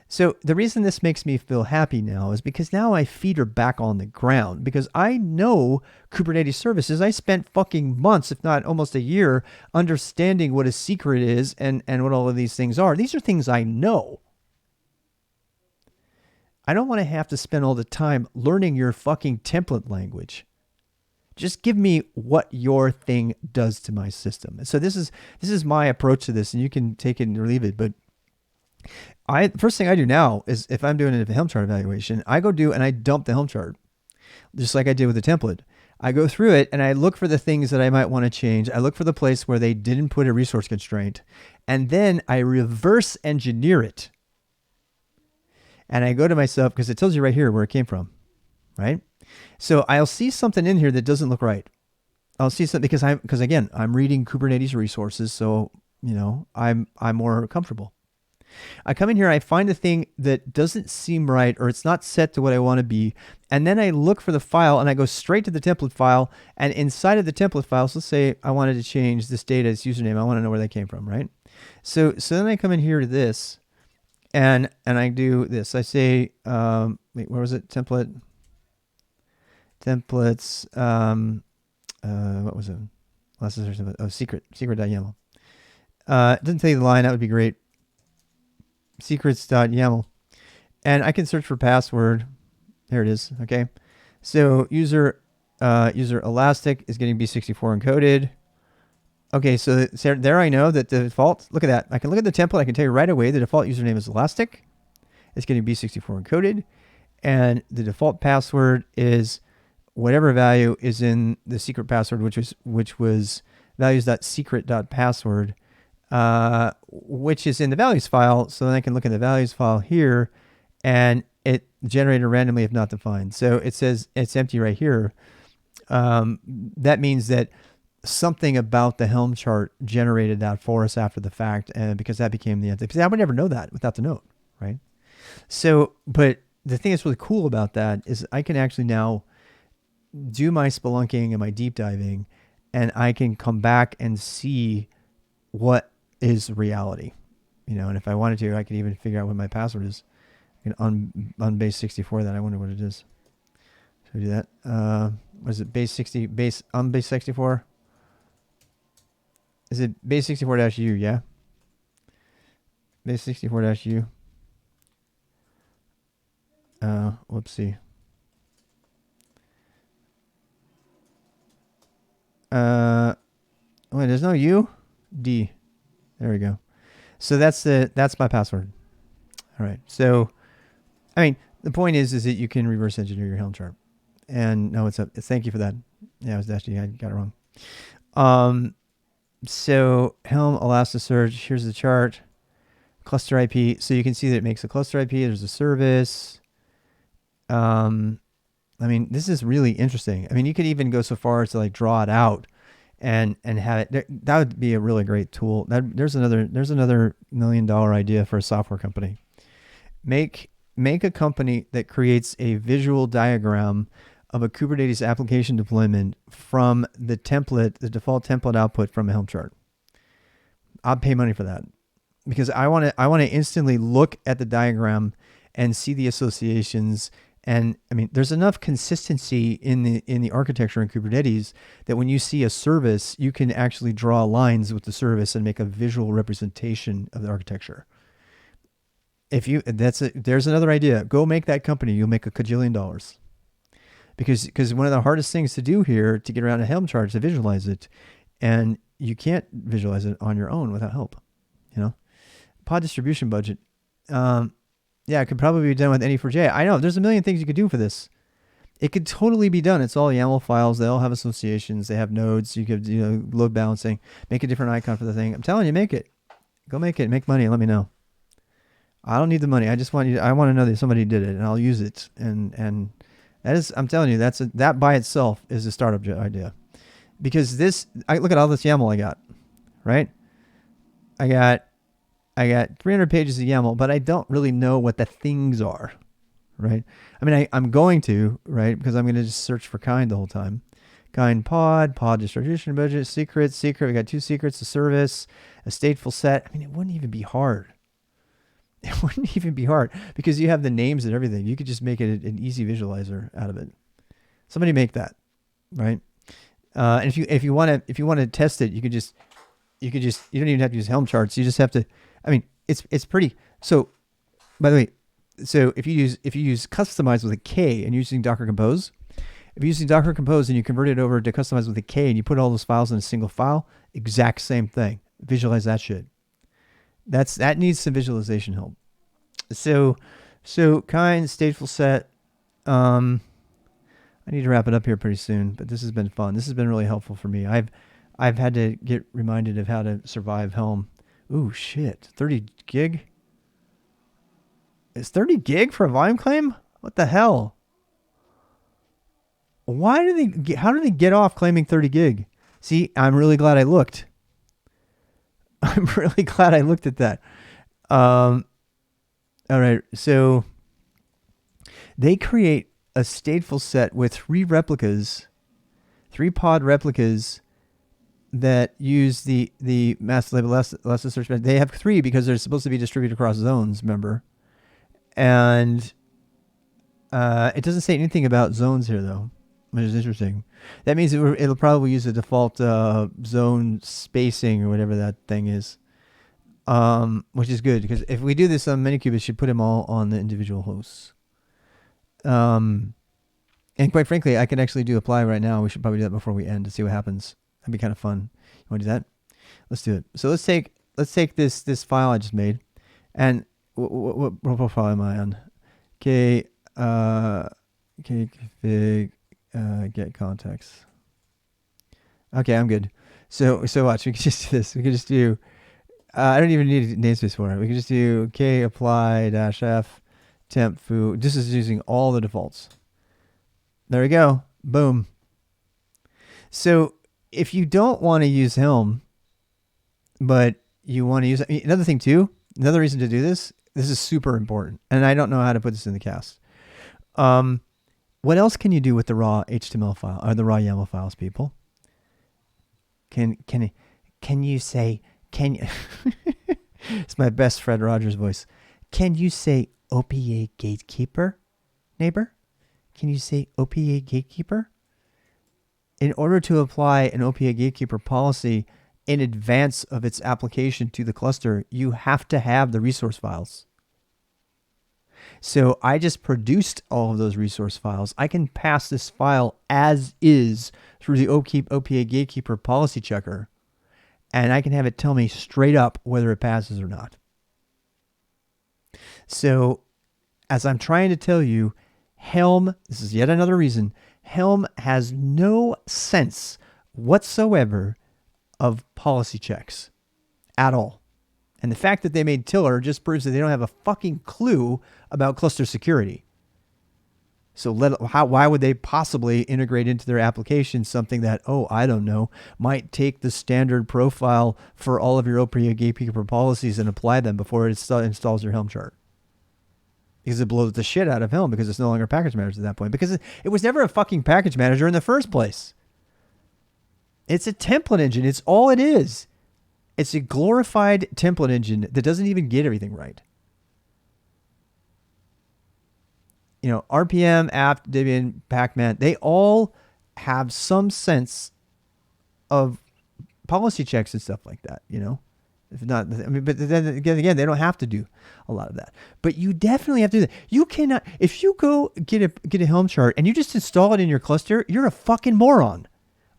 So the reason this makes me feel happy now is because now I feed her back on the ground because I know Kubernetes services. I spent fucking months, if not almost a year, understanding what a secret is and what all of these things are. These are things I know. I don't want to have to spend all the time learning your fucking template language. Just give me what your thing does to my system. So this is my approach to this, and you can take it or leave it, but First thing I do now is if I'm doing a Helm chart evaluation, I go do and I dump the Helm chart, just like I did with the template. I go through it and I look for the things that I might want to change. I look for the place where they didn't put a resource constraint, and then I reverse engineer it. And I go to myself, because it tells you right here where it came from, right? So I'll see something in here that doesn't look right. I'll see something because again, I'm reading Kubernetes resources, so I'm more comfortable. I come in here, I find a thing that doesn't seem right, or it's not set to what I want to be, and then I look for the file and I go straight to the template file, and inside of the template file, so let's say I wanted to change this data as username, I want to know where that came from, right? So then I come in here to this, and I do this. I say, wait, where was it? Templates. What was it? Oh, secret.yaml. It doesn't tell you the line. That would be great. Secrets.yaml. And I can search for password. There it is. Okay. So user Elastic is getting B64 encoded. Okay. So there I know that the default, look at that. I can look at the template. I can tell you right away the default username is Elastic. It's getting B64 encoded. And the default password is whatever value is in the secret password, which was values.secret.password, which is in the values file. So then I can look at the values file here, and it generated randomly if not defined. So it says it's empty right here. That means that something about the Helm chart generated that for us after the fact, and because that became the entity. Because I would never know that without the note, right? So, but the thing that's really cool about that is I can actually now do my spelunking and my deep diving, and I can come back and see what is reality, and if I wanted to, I could even figure out what my password is. I can on base 64 that. I wonder what it is. Should we do that? What is it? Base 64? Is it base 64-U? Yeah. Base 64-U. Whoopsie. Wait, there's no U? D. There we go. So that's my password. All right. So, I mean, the point is that you can reverse engineer your Helm chart. And no, thank you for that. Yeah, it was -D. I got it wrong. So Helm, Elasticsearch, here's the chart. Cluster IP. So you can see that it makes a cluster IP. There's a service. I mean, this is really interesting. I mean, you could even go so far as to like draw it out and have it. That would be a really great tool. There's another $1 million idea for a software company. Make a company that creates a visual diagram of a Kubernetes application deployment from the default template output from a Helm chart. I'll pay money for that because I want to instantly look at the diagram and see the associations. And I mean, there's enough consistency in the architecture in Kubernetes that when you see a service, you can actually draw lines with the service and make a visual representation of the architecture. There's another idea. Go make that company. You'll make $1 kajillion. Because one of the hardest things to do here to get around a Helm chart is to visualize it, and you can't visualize it on your own without help. Pod distribution budget. Yeah, it could probably be done with NE4J. I know there's a million things you could do for this. It could totally be done. It's all YAML files. They all have associations. They have nodes. You could load balancing. Make a different icon for the thing. I'm telling you, make it. Go make it. Make money and let me know. I don't need the money. I just want I want to know that somebody did it, and I'll use it. And that is, I'm telling you, that by itself is a startup idea. Because I look at all this YAML I got, right? I got 300 pages of YAML, but I don't really know what the things are, right? I mean, I'm going to, right? Because I'm going to just search for kind the whole time. Kind pod distribution budget, secret. We got 2 secrets, a service, a stateful set. I mean, it wouldn't even be hard. It wouldn't even be hard because you have the names and everything. You could just make it an easy visualizer out of it. Somebody make that, right? And if you want to test it, you don't even have to use Helm charts. You just have to. I mean, it's pretty. So, by the way, so if you use customize with a K and you're using Docker Compose, if you're using Docker Compose and you convert it over to customize with a K and you put all those files in a single file, exact same thing. Visualize that shit. That needs some visualization help. So kind stateful set. I need to wrap it up here pretty soon, but this has been fun. This has been really helpful for me. I've had to get reminded of how to survive Helm. Ooh, shit. 30 gig? Is 30 gig for a volume claim? What the hell? How do they get off claiming 30 gig? See, I'm really glad I looked. I'm really glad I looked at that. All right, so they create a stateful set with 3 pod replicas that use the master label Elasticsearch. They have 3 because they're supposed to be distributed across zones, remember? And it doesn't say anything about zones here, though, which is interesting. That means it'll probably use the default zone spacing or whatever that thing is, which is good, because if we do this on Minikube, it should put them all on the individual hosts. And quite frankly, I can actually do apply right now. We should probably do that before we end to see what happens. That'd be kind of fun. You want to do that? Let's do it. So let's take this file I just made, and what profile am I on? Config get context. Okay, I'm good. So watch. We can just do this. We can just do. I don't even need a namespace for it. We can just do k apply -f temp foo. This is using all the defaults. There we go. Boom. So if you don't want to use Helm, but you want to use another thing too, another reason to do this is super important. And I don't know how to put this in the cast. What else can you do with the raw HTML file or the raw YAML files, people? Can you say, it's my best Fred Rogers voice. Can you say OPA gatekeeper, neighbor? Can you say OPA gatekeeper? In order to apply an OPA gatekeeper policy in advance of its application to the cluster, you have to have the resource files. So I just produced all of those resource files. I can pass this file as is through the OPA gatekeeper policy checker, and I can have it tell me straight up whether it passes or not. So as I'm trying to tell you, Helm, this is yet another reason, Helm has no sense whatsoever of policy checks at all. And the fact that they made Tiller just proves that they don't have a fucking clue about cluster security. So why would they possibly integrate into their application something that, I don't know, might take the standard profile for all of your OPA gatekeeper policies and apply them before it installs your Helm chart? Because it blows the shit out of Helm because it's no longer package manager at that point. Because it was never a fucking package manager in the first place. It's a template engine. It's all it is. It's a glorified template engine that doesn't even get everything right. You know, RPM, apt, Debian, Pacman, they all have some sense of policy checks and stuff like that, you know? If not, I mean, but then again, they don't have to do a lot of that. But you definitely have to do that. You cannot, if you go get a Helm chart and you just install it in your cluster, you're a fucking moron.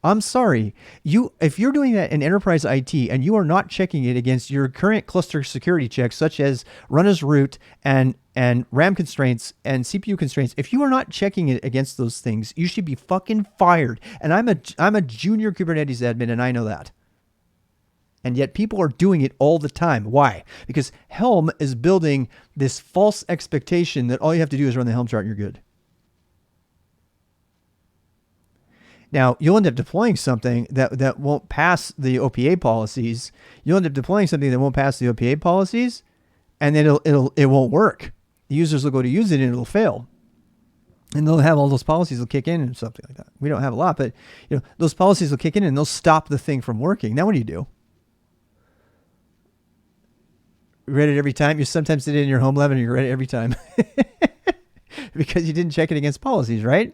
I'm sorry. If you're doing that in enterprise IT and you are not checking it against your current cluster security checks, such as run as root and RAM constraints and CPU constraints, if you are not checking it against those things, you should be fucking fired. And I'm a junior Kubernetes admin, and I know that. And yet people are doing it all the time. Why? Because Helm is building this false expectation that all you have to do is run the Helm chart and you're good. Now, you'll end up deploying something that won't pass the OPA policies. You'll end up deploying something that won't pass the OPA policies, and then it won't work. The users will go to use it and it'll fail. And they'll have all those policies will kick in and something like that. We don't have a lot, but those policies will kick in and they'll stop the thing from working. Now what do you do? Read it every time? You sometimes did it in your home lab and you read it every time. Because you didn't check it against policies, right?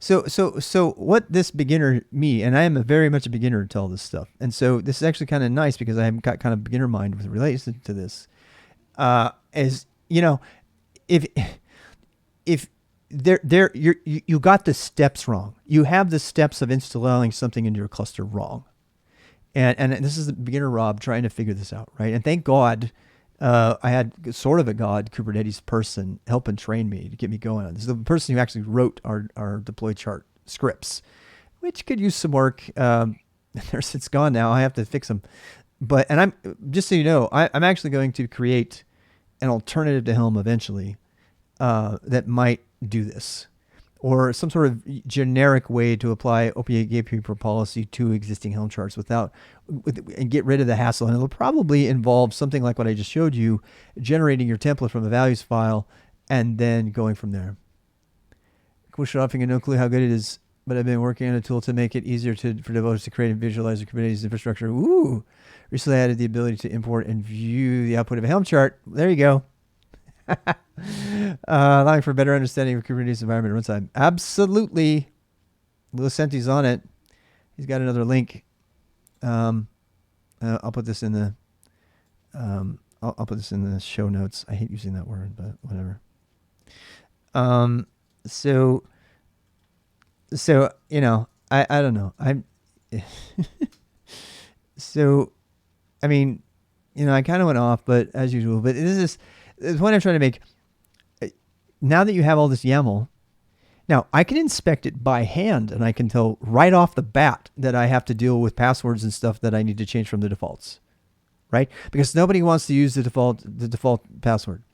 So what this beginner, me, and I am very much a beginner to all this stuff. And so this is actually kind of nice because I have got kind of beginner mind with relation to this. If you got the steps wrong, you have the steps of installing something into your cluster wrong. And this is the beginner Rob trying to figure this out, right? And thank God I had sort of a God Kubernetes person help and train me to get me going on this. The person who actually wrote our deploy chart scripts, which could use some work. It's gone now. I have to fix them. And I'm just so you know, I'm actually going to create an alternative to Helm eventually that might do this, or some sort of generic way to apply OPA gatekeeper policy to existing Helm charts and get rid of the hassle. And it'll probably involve something like what I just showed you, generating your template from the values file and then going from there. Cool shopping and no clue how good it is, but I've been working on a tool to make it easier for developers to create and visualize their Kubernetes infrastructure. Ooh, recently added the ability to import and view the output of a Helm chart. There you go. Allowing for better understanding of Kubernetes environment runtime. Absolutely. Lucenti's on it. He's got another link. I'll put this in the I'll put this in the show notes. I hate using that word, but whatever. So you know, I don't know. I'm so I mean, you know, I kind of went off, but as usual. But this is the point I'm trying to make. Now that you have all this YAML, now I can inspect it by hand, and I can tell right off the bat that I have to deal with passwords and stuff that I need to change from the defaults, right? Because nobody wants to use the default password,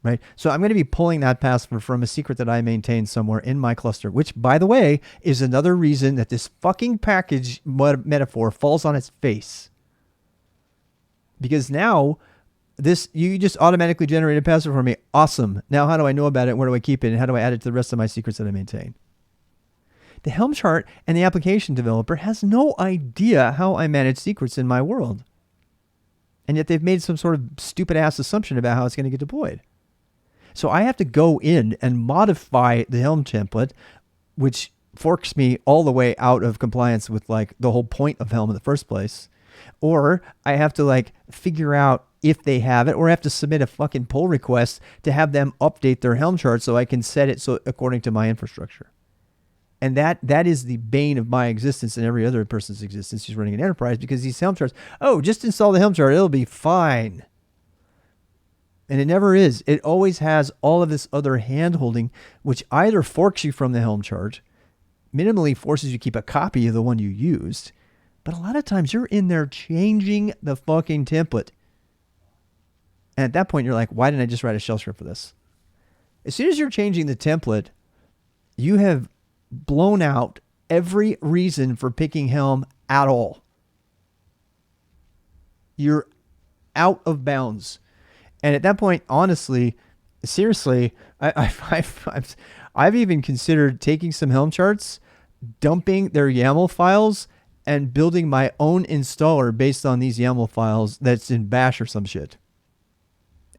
right? So I'm going to be pulling that password from a secret that I maintain somewhere in my cluster, which, by the way, is another reason that this fucking package metaphor falls on its face. Because now you just automatically generate a password for me. Awesome. Now how do I know about it? Where do I keep it? And how do I add it to the rest of my secrets that I maintain? The Helm chart and the application developer has no idea how I manage secrets in my world. And yet they've made some sort of stupid ass assumption about how it's going to get deployed. So I have to go in and modify the Helm template, which forks me all the way out of compliance with like the whole point of Helm in the first place. Or I have to like figure out if they have it, or I have to submit a fucking pull request to have them update their Helm chart so I can set it so according to my infrastructure. And that is the bane of my existence and every other person's existence who's running an enterprise, because these Helm charts, just install the Helm chart, it'll be fine. And it never is. It always has all of this other hand-holding, which either forks you from the Helm chart, minimally forces you to keep a copy of the one you used, but a lot of times you're in there changing the fucking template. And at that point, you're like, why didn't I just write a shell script for this? As soon as you're changing the template, you have blown out every reason for picking Helm at all. You're out of bounds. And at that point, honestly, seriously, I've even considered taking some Helm charts, dumping their YAML files, and building my own installer based on these YAML files that's in Bash or some shit.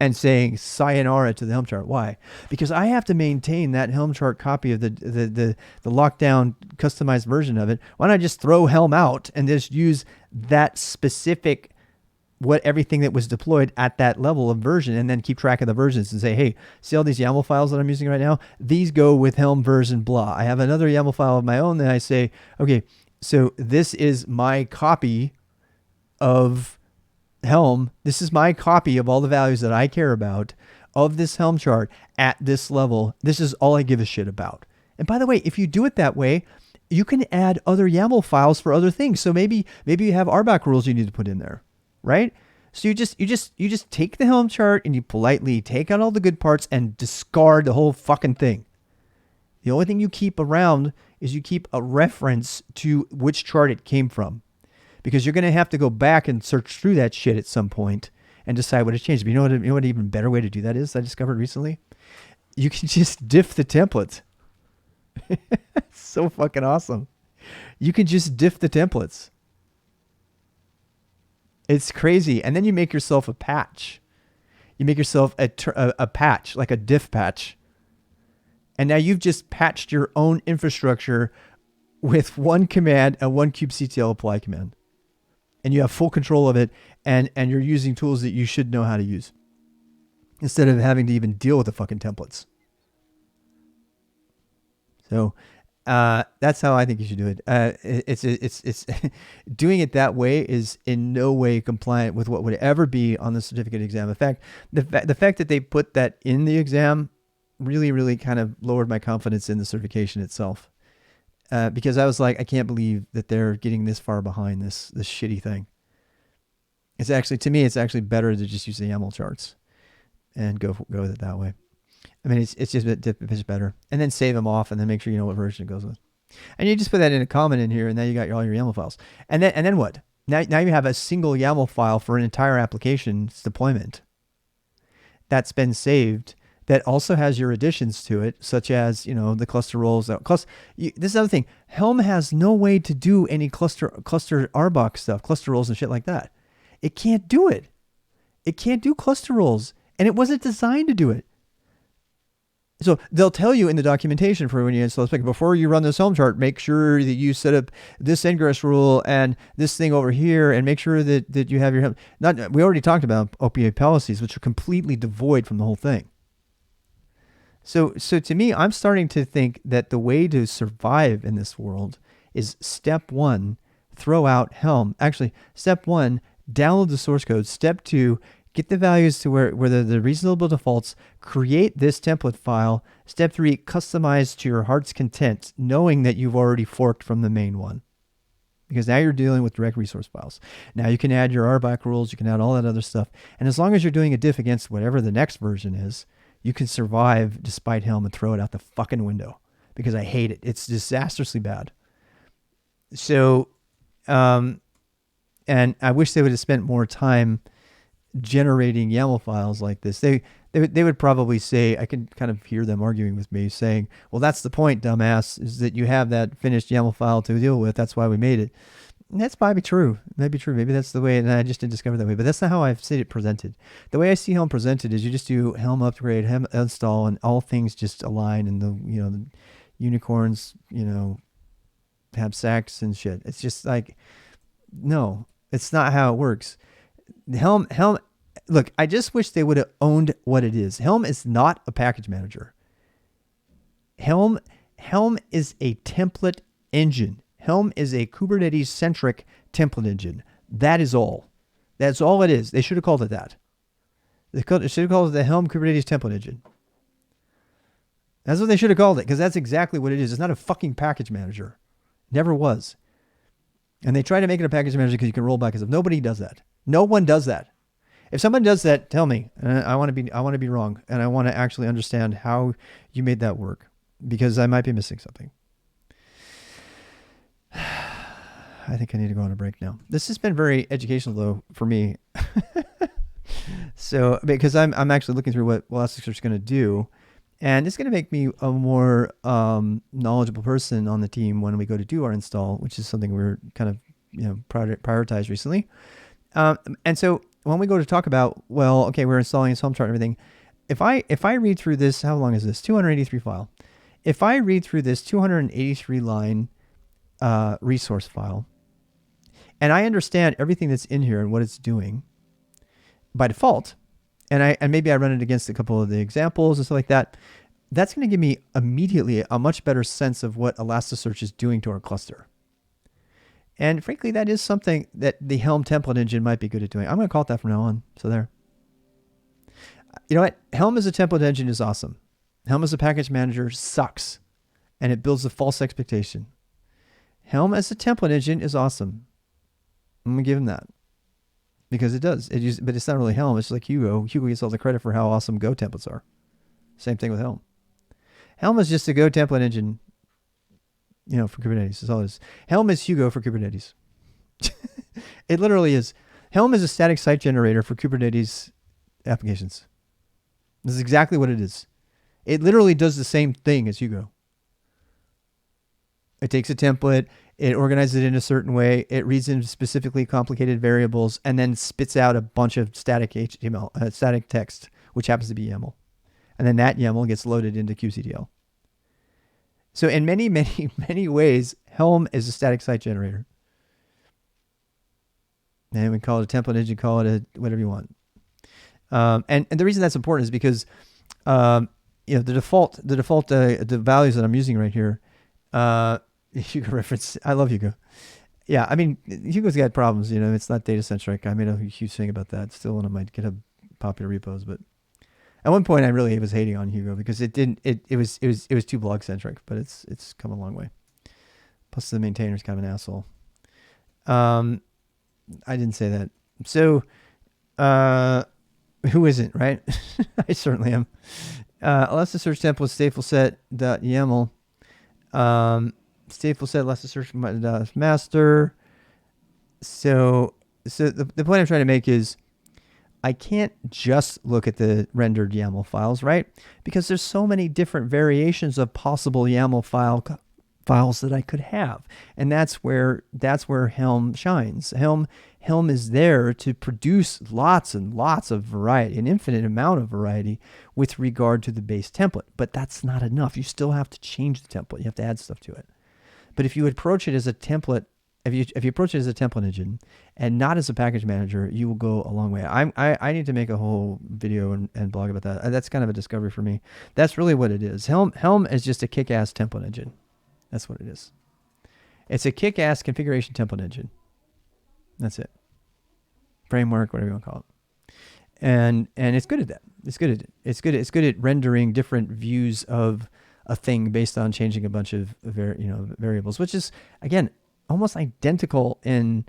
And saying sayonara to the Helm chart. Why? Because I have to maintain that Helm chart copy of the lockdown customized version of it. Why don't I just throw Helm out and just use that specific everything that was deployed at that level of version, and then keep track of the versions and say, hey, see all these YAML files that I'm using right now? These go with Helm version blah. I have another YAML file of my own that I say, okay, so this is my copy of Helm. This is my copy of all the values that I care about of this Helm chart at this level. This is all I give a shit about. And by the way, if you do it that way, you can add other YAML files for other things. So maybe you have RBAC rules you need to put in there, right? So you just take the Helm chart and you politely take out all the good parts and discard the whole fucking thing. The only thing you keep around is you keep a reference to which chart it came from, because you're going to have to go back and search through that shit at some point and decide what has changed. But you know what an even better way to do that is, I discovered recently? You can just diff the templates. It's so fucking awesome. You can just diff the templates. It's crazy. And then you make yourself a patch. You make yourself a patch, like a diff patch. And now you've just patched your own infrastructure with one command and one kubectl apply command. And you have full control of it, and you're using tools that you should know how to use, instead of having to even deal with the fucking templates. So That's how I think you should do it. It's doing it that way is in no way compliant with what would ever be on the certificate exam. In fact, the fact that they put that in the exam really kind of lowered my confidence in the certification itself. Because I was like, I can't believe that they're getting this far behind this shitty thing. It's actually, to me, it's actually better to just use the YAML charts and go with it that way. I mean, it's just a bit better. And then save them off, and then make sure you know what version it goes with. And you just put that in a comment in here, and now you got all your YAML files. And then what? Now you have a single YAML file for an entire application's deployment that's been saved, that also has your additions to it, such as, the cluster roles. This is the other thing. Helm has no way to do any cluster RBOK stuff, cluster roles and shit like that. It can't do it. It can't do cluster roles, and it wasn't designed to do it. So they'll tell you in the documentation for when you install this, before you run this Helm chart, make sure that you set up this ingress rule and this thing over here, and make sure that you have your Helm. We already talked about OPA policies, which are completely devoid from the whole thing. So to me, I'm starting to think that the way to survive in this world is step 1, throw out Helm. Actually, step 1, download the source code. Step 2, get the values to where the reasonable defaults, create this template file. Step 3, customize to your heart's content, knowing that you've already forked from the main one. Because now you're dealing with direct resource files. Now you can add your RBAC rules, you can add all that other stuff. And as long as you're doing a diff against whatever the next version is, you can survive despite Helm and throw it out the fucking window, because I hate it. It's disastrously bad. So, and I wish they would have spent more time generating YAML files like this. They would probably say, I can kind of hear them arguing with me, saying, well, that's the point, dumbass, is that you have that finished YAML file to deal with. That's why we made it. And that's probably true. Maybe true. Maybe that's the way, and I just didn't discover that way. But that's not how I've seen it presented. The way I see Helm presented is you just do Helm upgrade, Helm install, and all things just align, and the unicorns, have sacks and shit. It's just like, no, it's not how it works. Helm. Look, I just wish they would have owned what it is. Helm is not a package manager. Helm is a template engine. Helm is a Kubernetes-centric template engine. That is all. That's all it is. They should have called it that. They should have called it the Helm Kubernetes template engine. That's what they should have called it, because that's exactly what it is. It's not a fucking package manager. Never was. And they try to make it a package manager because you can roll back and stuff. Nobody does that. No one does that. If someone does that, tell me. I want to be wrong, and I want to actually understand how you made that work, because I might be missing something. I think I need to go on a break now. This has been very educational, though, for me. So, because I'm actually looking through what Elasticsearch is going to do, and it's going to make me a more knowledgeable person on the team when we go to do our install, which is something we're kind of prioritized recently. And so when we go to talk about, well, okay, we're installing this Helm chart and everything. If I read through this, how long is this? 283 file. If I read through this 283 line resource file, and I understand everything that's in here and what it's doing by default, and maybe I run it against a couple of the examples and stuff like that, that's going to give me immediately a much better sense of what Elasticsearch is doing to our cluster. And frankly, that is something that the Helm template engine might be good at doing. I'm going to call it that from now on. So there. You know what? Helm as a template engine is awesome. Helm as a package manager sucks, and it builds a false expectation. Helm as a template engine is awesome. I'm going to give him that, because it does. But it's not really Helm. It's like Hugo. Hugo gets all the credit for how awesome Go templates are. Same thing with Helm. Helm is just a Go template engine, for Kubernetes. That's all it is. Helm is Hugo for Kubernetes. It literally is. Helm is a static site generator for Kubernetes applications. This is exactly what it is. It literally does the same thing as Hugo. It takes a template, it organizes it in a certain way, it reads in specifically complicated variables, and then spits out a bunch of static HTML, static text, which happens to be YAML. And then that YAML gets loaded into kubectl. So in many, many, many ways, Helm is a static site generator. And we call it a template engine, call it whatever you want. And the reason that's important is because the default the values that I'm using right here, Hugo reference. I love Hugo. Yeah, I mean, Hugo's got problems. It's not data centric. I made a huge thing about that. It's still one of my GitHub popular repos, but at one point I really was hating on Hugo because it didn't. It was too blog centric, but it's come a long way. Plus the maintainer's kind of an asshole. I didn't say that. So, who isn't, right? I certainly am. Elasticsearch template statefulset.yaml. StatefulSet Elasticsearch master. So the point I'm trying to make is I can't just look at the rendered YAML files, right? Because there's so many different variations of possible YAML files that I could have. And that's where Helm shines. Helm is there to produce lots and lots of variety, an infinite amount of variety with regard to the base template. But that's not enough. You still have to change the template. You have to add stuff to it. But if you approach it as a template, if you approach it as a template engine and not as a package manager, you will go a long way. I need to make a whole video and blog about that. That's kind of a discovery for me. That's really what it is. Helm is just a kick-ass template engine. That's what it is. It's a kick-ass configuration template engine. That's it. Framework, whatever you want to call it. And it's good at that. It's good at rendering different views of a thing based on changing a bunch of variables, which is again almost identical in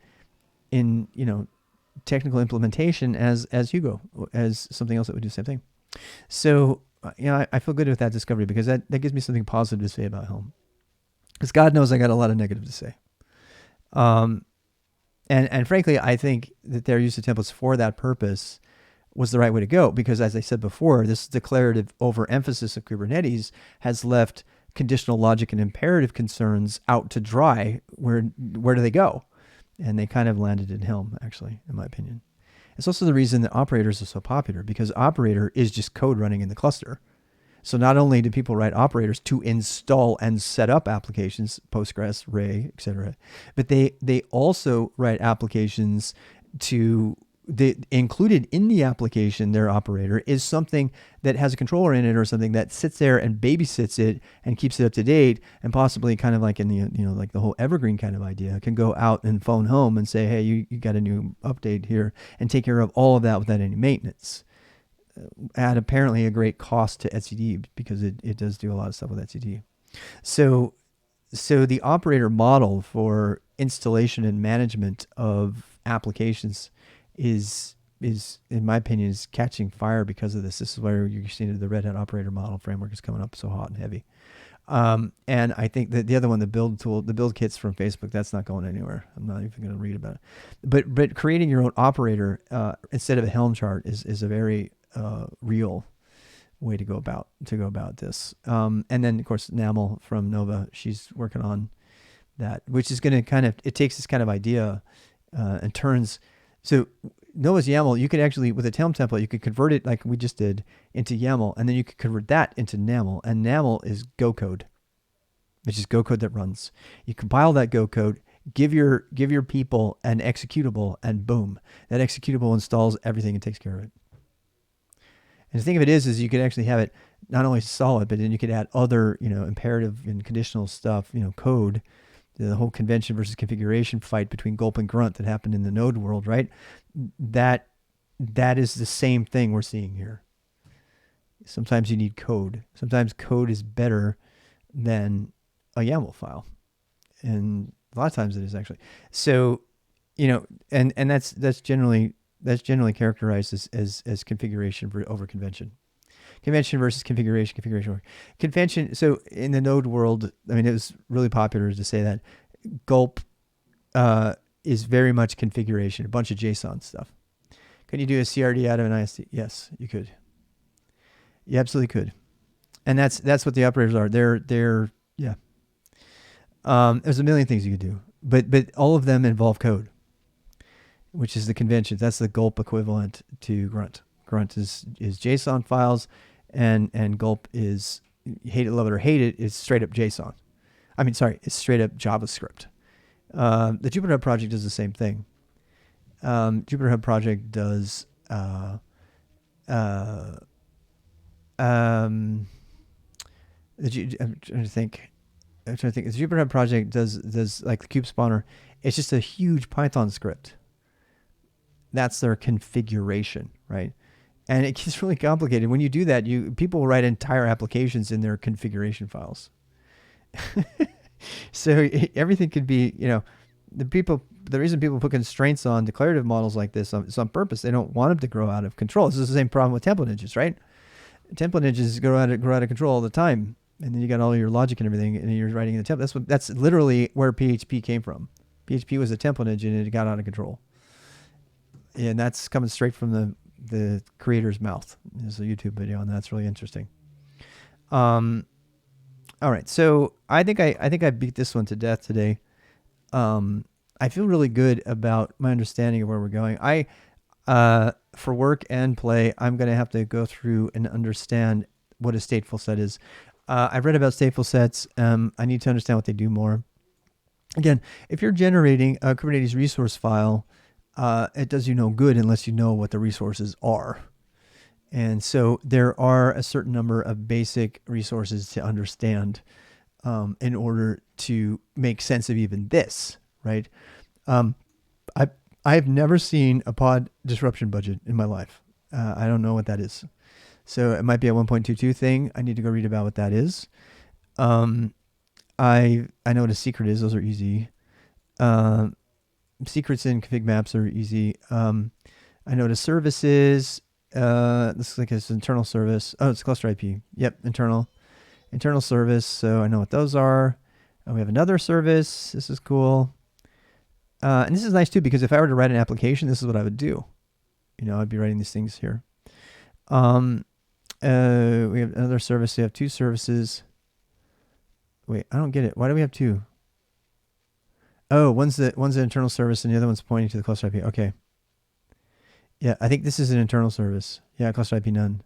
technical implementation as Hugo, as something else that would do the same thing. So I feel good with that discovery because that gives me something positive to say about Helm. Because God knows I got a lot of negative to say. And frankly, I think that their use of templates for that purpose was the right way to go, because as I said before, this declarative overemphasis of Kubernetes has left conditional logic and imperative concerns out to dry. Where do they go? And they kind of landed in Helm, actually, in my opinion. It's also the reason that operators are so popular, because operator is just code running in the cluster. So not only do people write operators to install and set up applications, Postgres, Ray, etc., but they also write applications to included in the application. Their operator is something that has a controller in it, or something that sits there and babysits it and keeps it up to date, and possibly kind of like in the like the whole evergreen kind of idea, can go out and phone home and say, hey, you got a new update here, and take care of all of that without any maintenance. At apparently a great cost to etcd, because it does do a lot of stuff with etcd. So the operator model for installation and management of applications is in my opinion is catching fire because of this. This is where you're seeing the Red Hat operator model framework is coming up so hot and heavy. And I think that the other one, the build kits from Facebook, that's not going anywhere. I'm not even going to read about it. But creating your own operator instead of a Helm chart is a very real way to go about this. And then of course Namel from Nova, she's working on that, which is going to it takes this kind of idea and turns. So Nova's YAML, you could actually, with a Helm template, you could convert it like we just did into YAML, and then you could convert that into NAML. And NAML is Go code, which is Go code that runs. You compile that Go code, give your people an executable, and boom, that executable installs everything and takes care of it. And the thing of it is you could actually have it not only solid, but then you could add other, imperative and conditional stuff, code. The whole convention versus configuration fight between gulp and grunt that happened in the node world, right? That is the same thing we're seeing here. Sometimes you need code. Sometimes code is better than a YAML file. And a lot of times it is actually. So, and that's generally characterized as configuration over convention. Convention versus configuration. Convention. So in the node world, I mean, it was really popular to say that gulp is very much configuration, a bunch of JSON stuff. Can you do a CRD out of an IST? Yes, you could. You absolutely could. And that's what the operators are. They're yeah. There's a million things you could do, but all of them involve code, which is the convention. That's the gulp equivalent to grunt. Grunt is JSON files, and gulp is, hate it, love it, or hate it, is straight up JSON. It's straight up JavaScript. The Jupyter Hub project does the same thing. Jupyter Hub project does I'm trying to think. I'm trying to think. The Jupyter project does like the kube spawner. It's just a huge Python script. That's their configuration, right? And it gets really complicated. When you do that, people write entire applications in their configuration files. So everything could be, the reason people put constraints on declarative models like this is on purpose. They don't want them to grow out of control. This is the same problem with template ninjas, right? Template ninjas grow out of control all the time. And then you got all your logic and everything, and you're writing in the template. That's literally where PHP came from. PHP was a template engine, and it got out of control. And that's coming straight from the creator's mouth. There's a YouTube video on that. That's really interesting. All right, so I think I beat this one to death today. I feel really good about my understanding of where we're going. For work and play, I'm going to have to go through and understand what a stateful set is. I've read about stateful sets. I need to understand what they do more. Again, if you're generating a Kubernetes resource file, it does you no good unless you know what the resources are. And so there are a certain number of basic resources to understand in order to make sense of even this, right? I've never seen a pod disruption budget in my life. I don't know what that is. So it might be a 1.22 thing. I need to go read about what that is. I know what a secret is. Those are easy. Secrets in config maps are easy. I know what a service is. This is like it's internal service. Oh, it's cluster IP. Yep, internal service. So I know what those are. We have another service. This is cool. And this is nice too, because if I were to write an application, this is what I would do. I'd be writing these things here. We have another service. We have two services. Wait, I don't get it. Why do we have two? Oh, one's the internal service and the other one's pointing to the cluster IP. Okay. Yeah, I think this is an internal service. Yeah, cluster IP none.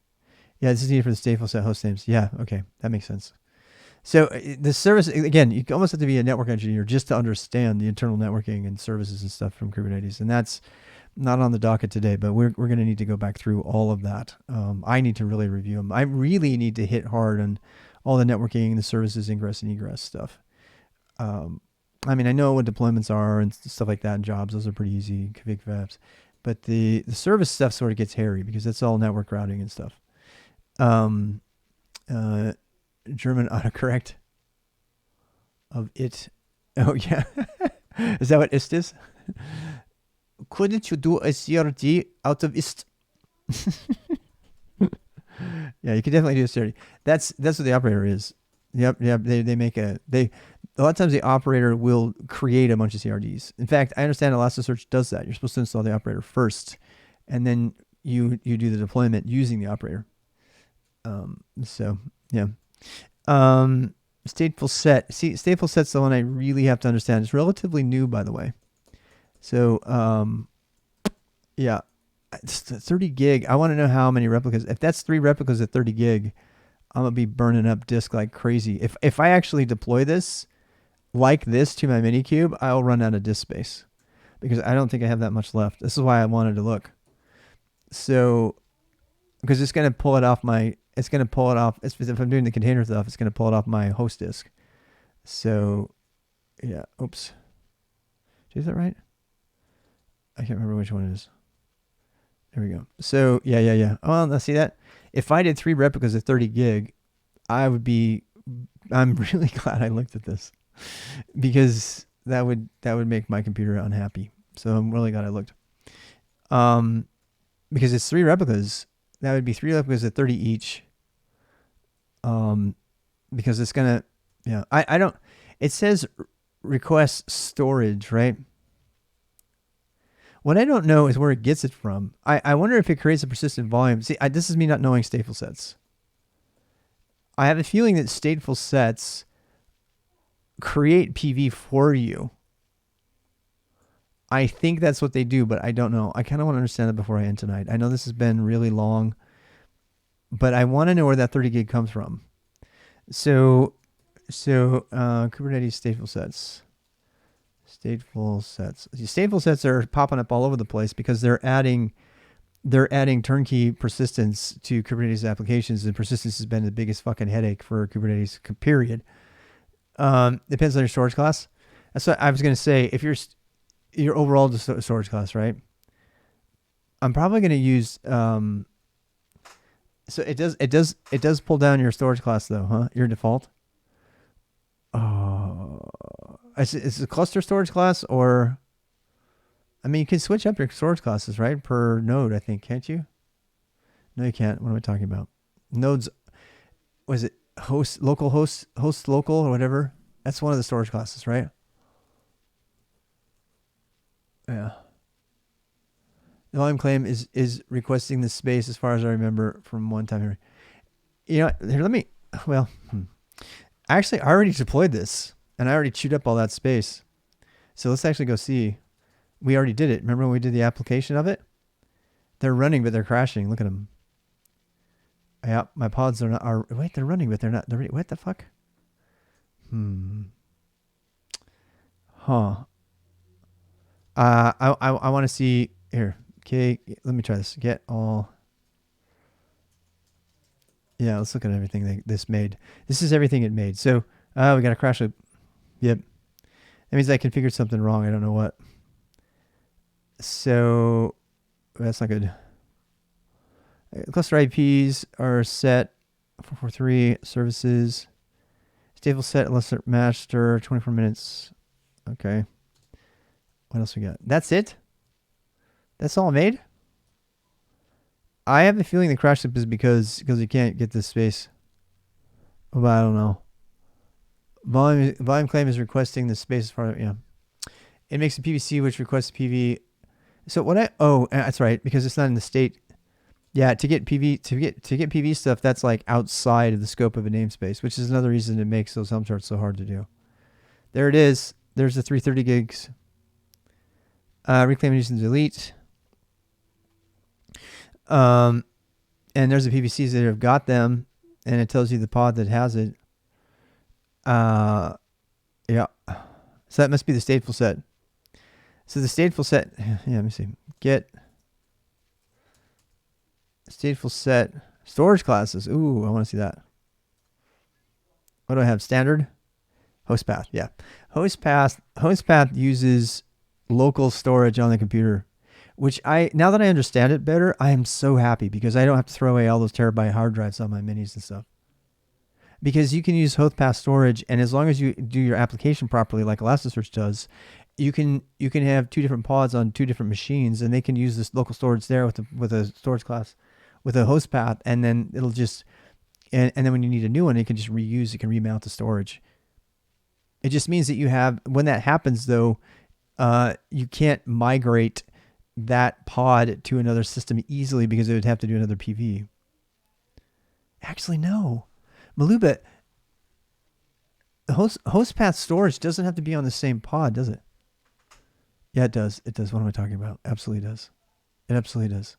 Yeah, this is needed for the stateful set host names. Yeah, okay, that makes sense. So the service, again, you almost have to be a network engineer just to understand the internal networking and services and stuff from Kubernetes. And that's not on the docket today, but we're going to need to go back through all of that. I need to really review them. I really need to hit hard on all the networking, the services, ingress and egress stuff. I know what deployments are and stuff like that in jobs. Those are pretty easy, config fabs. But the service stuff sort of gets hairy because that's all network routing and stuff. German autocorrect of it. Oh, yeah. Is that what ist is? Couldn't you do a CRD out of ist? Yeah, you could definitely do a CRD. That's what the operator is. Yep. They make a lot of times the operator will create a bunch of CRDs. In fact, I understand Elasticsearch does that. You're supposed to install the operator first, and then you do the deployment using the operator. So yeah. Stateful set. See, stateful set's the one I really have to understand. It's relatively new, by the way. So yeah, it's 30 gig. I want to know how many replicas. If that's 3 replicas at 30 gig, I'm gonna be burning up disk like crazy. If I actually deploy this like this to my Minikube, I'll run out of disk space because I don't think I have that much left. This is why I wanted to look. So, because it's gonna pull it off if I'm doing the container stuff, it's gonna pull it off my host disk. So, yeah. Oops. Is that right? I can't remember which one it is. There we go. So yeah. Oh, let's see that. If I did 3 replicas at 30 gig, I'm really glad I looked at this because that would make my computer unhappy. So I'm really glad I looked. Because it's 3 replicas, that would be 3 replicas at 30 each. Because it's gonna, yeah, I don't, it says request storage, right? What I don't know is where it gets it from. I wonder if it creates a persistent volume. See, this is me not knowing stateful sets. I have a feeling that stateful sets create PV for you. I think that's what they do, but I don't know. I kind of want to understand it before I end tonight. I know this has been really long, but I want to know where that 30 gig comes from. So Kubernetes stateful sets. Stateful sets. Stateful sets are popping up all over the place because they're adding turnkey persistence to Kubernetes applications, and persistence has been the biggest fucking headache for Kubernetes, period. Depends on your storage class. That's what I was going to say. If your overall storage class, right? I'm probably going to use. So it does pull down your storage class though, huh? Your default. Oh, it's a cluster storage class, or I mean, you can switch up your storage classes, right? Per node, I think, can't you? No, you can't. What am I talking about? Nodes. Was it host local, host local, or whatever? That's one of the storage classes, right? Yeah. The volume claim is requesting the space, as far as I remember from one time here. You know, here, let me. Well, actually, I already deployed this, and I already chewed up all that space. So let's actually go see. We already did it. Remember when we did the application of it? They're running, but they're crashing. Look at them. Yeah, my pods are not. Wait, they're running, but they're not. What the fuck? Huh. I want to see here. Okay, let me try this. Get all. Yeah, let's look at everything this made. This is everything it made. So, we got a crash loop. Yep. That means I configured something wrong. I don't know what. So, that's not good. Cluster IPs are set 443 services. Stateful set unless master 24 minutes. Okay. What else we got? That's it? That's all I made? I have a feeling the crash loop is because you can't get this space. But I don't know. Volume claim is requesting the space as far as, yeah. It makes a PVC which requests PV. So that's right, because it's not in the state. Yeah, to get PV stuff, that's like outside of the scope of a namespace, which is another reason it makes those Helm charts so hard to do. There it is. There's the 330 gigs. Reclaim and delete. And there's the PVCs that have got them, and it tells you the pod that has it. Yeah. So that must be the stateful set. So the stateful set, yeah, let me see. Get stateful set storage classes. Ooh, I want to see that. What do I have? Standard? Host path, yeah. Host path uses local storage on the computer, which now that I understand it better, I am so happy because I don't have to throw away all those terabyte hard drives on my minis and stuff. Because you can use host path storage, and as long as you do your application properly, like Elasticsearch does, you can have two different pods on two different machines, and they can use this local storage there with a storage class, with a host path, and then it'll just, and then when you need a new one, it can just reuse. It can remount the storage. It just means that when that happens though, you can't migrate that pod to another system easily because it would have to do another PV. Actually, no. Maluba, host path storage doesn't have to be on the same pod, does it? Yeah, it does. It does. What am I talking about? Absolutely does. It absolutely does.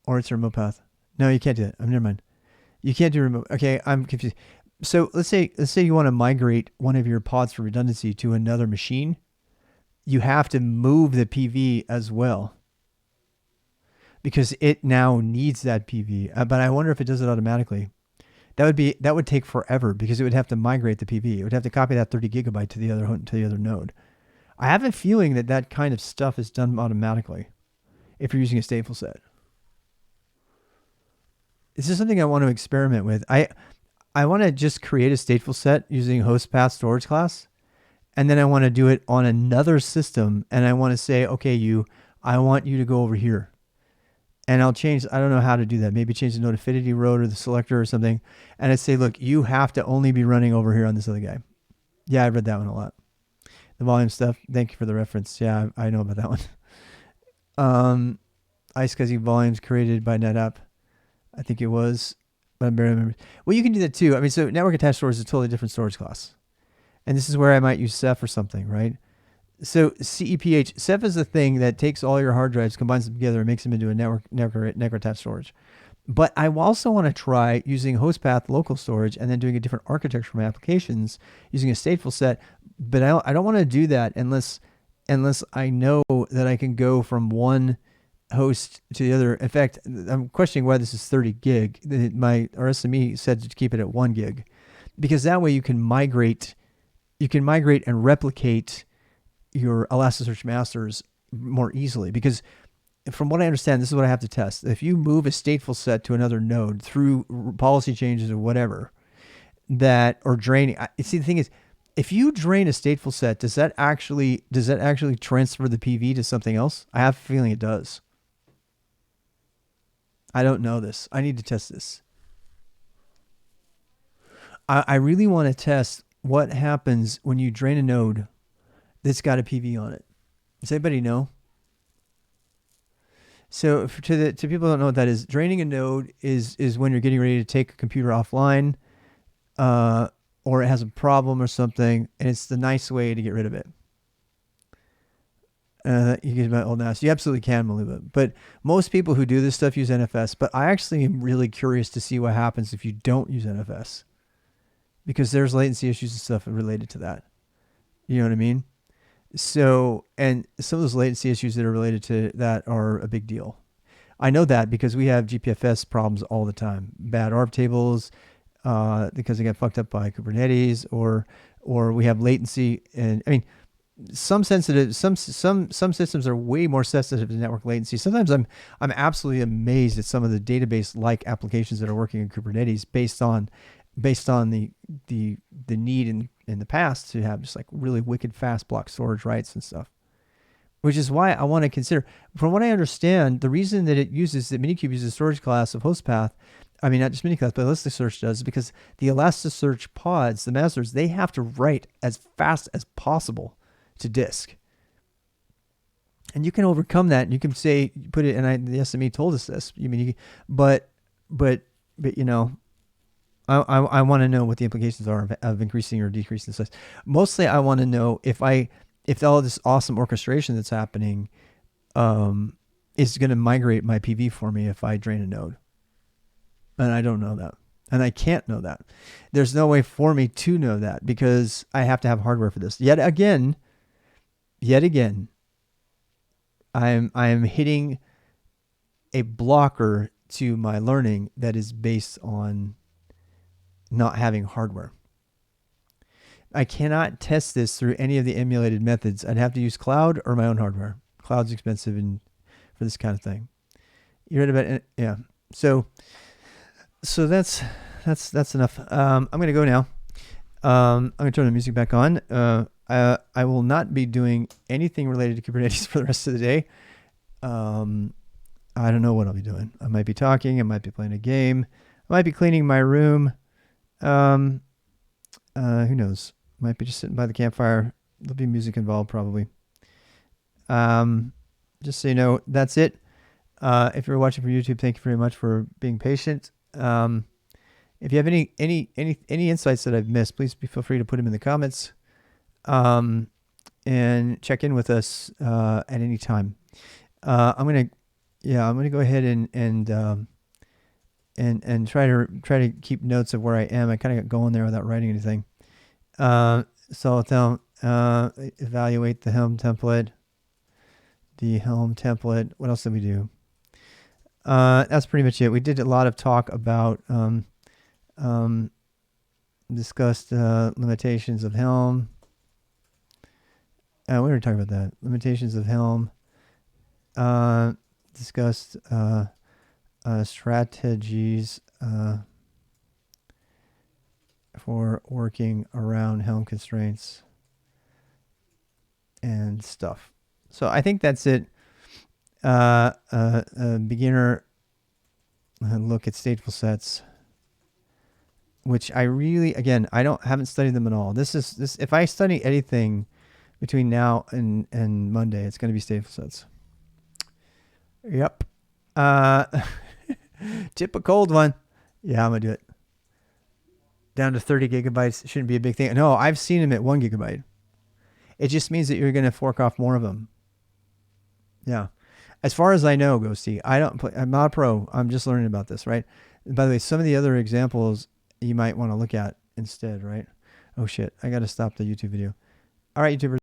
Or it's a remote path. No, you can't do it. Never mind. You can't do remote. Okay, I'm confused. So let's say you want to migrate one of your pods for redundancy to another machine. You have to move the PV as well, because it now needs that PV. But I wonder if it does it automatically. That would take forever because it would have to migrate the PV. It would have to copy that 30 gigabyte to the other node. I have a feeling that kind of stuff is done automatically if you're using a stateful set. This is something I want to experiment with. I want to just create a stateful set using host path storage class, and then I want to do it on another system, and I want to say, okay, I want you to go over here. And I'll change, I don't know how to do that. Maybe change the node affinity road or the selector or something. And I say, look, you have to only be running over here on this other guy. Yeah, I've read that one a lot. The volume stuff, thank you for the reference. Yeah, I know about that one. iSCSI volumes created by NetApp. I think it was, but I barely remember. Well, you can do that too. I mean, so network attached storage is a totally different storage class. And this is where I might use Ceph or something, right? So CEPH, Ceph is the thing that takes all your hard drives, combines them together, and makes them into a network attached storage. But I also want to try using host path local storage and then doing a different architecture for my applications using a stateful set. But I don't want to do that unless I know that I can go from one host to the other. In fact, I'm questioning why this is 30 gig. Our SME said to keep it at 1 gig. because that way you can migrate and replicate your Elasticsearch masters more easily. Because from what I understand, this is what I have to test. If you move a stateful set to another node through policy changes or whatever, or draining. See, the thing is, if you drain a stateful set, does that actually transfer the PV to something else? I have a feeling it does. I don't know this. I need to test this. I really want to test what happens when you drain a node that's got a PV on it. Does anybody know? So to people who don't know what that is, draining a node is when you're getting ready to take a computer offline, or it has a problem or something, and it's the nice way to get rid of it. You get about old NAS. You absolutely can believe it. But most people who do this stuff use NFS. But I actually am really curious to see what happens if you don't use NFS, because there's latency issues and stuff related to that. You know what I mean? So, and some of those latency issues that are related to that are a big deal. I know that because we have GPFS problems all the time. Bad ARP tables, because they get fucked up by Kubernetes, or we have latency. And I mean, some systems are way more sensitive to network latency. Sometimes I'm absolutely amazed at some of the database-like applications that are working in Kubernetes based on the need in the past to have just like really wicked fast block storage rights and stuff, which is why I want to consider. From what I understand, the reason that Minikube uses storage class of host path, I mean, not just Minikube, but Elasticsearch does, because the Elasticsearch pods, the masters, they have to write as fast as possible to disk. And you can overcome that, and you can say, put it, and the SME told us this. You mean, but you know, I want to know what the implications are of increasing or decreasing the size. Mostly, I want to know if all this awesome orchestration that's happening is going to migrate my PV for me if I drain a node. And I don't know that. And I can't know that. There's no way for me to know that because I have to have hardware for this. Yet again, I am hitting a blocker to my learning that is based on not having hardware. I cannot test this through any of the emulated methods. I'd have to use cloud or my own hardware. Cloud's expensive for this kind of thing. You read about it? Yeah. So that's enough. I'm going to go now. I'm going to turn the music back on. I will not be doing anything related to Kubernetes for the rest of the day. I don't know what I'll be doing. I might be talking. I might be playing a game. I might be cleaning my room. Who knows? Might be just sitting by the campfire. There'll be music involved probably. Just so you know, that's it. If you're watching from YouTube, thank you very much for being patient. If you have any insights that I've missed, please feel free to put them in the comments. And check in with us at any time. I'm gonna go ahead and try to keep notes of where I am. I kind of got going there without writing anything. So I'll tell evaluate the Helm template. The Helm template. What else did we do? That's pretty much it. We did a lot of talk about discussed limitations of Helm. We were talking about that. Limitations of Helm. Discussed strategies for working around Helm constraints and stuff. So I think that's it. A beginner look at stateful sets, which I really, again, haven't studied them at all. This. If I study anything between now and Monday, it's going to be stateful sets. Yep. Tip a cold one. Yeah, I'm gonna do it. Down to 30 gigabytes shouldn't be a big thing. No, I've seen them at 1 gigabyte. It just means that you're gonna fork off more of them. Yeah. As far as I know, Ghosty, I'm not a pro. I'm just learning about this, right? And by the way, some of the other examples you might want to look at instead, right? Oh shit, I got to stop the YouTube video. All right, YouTubers.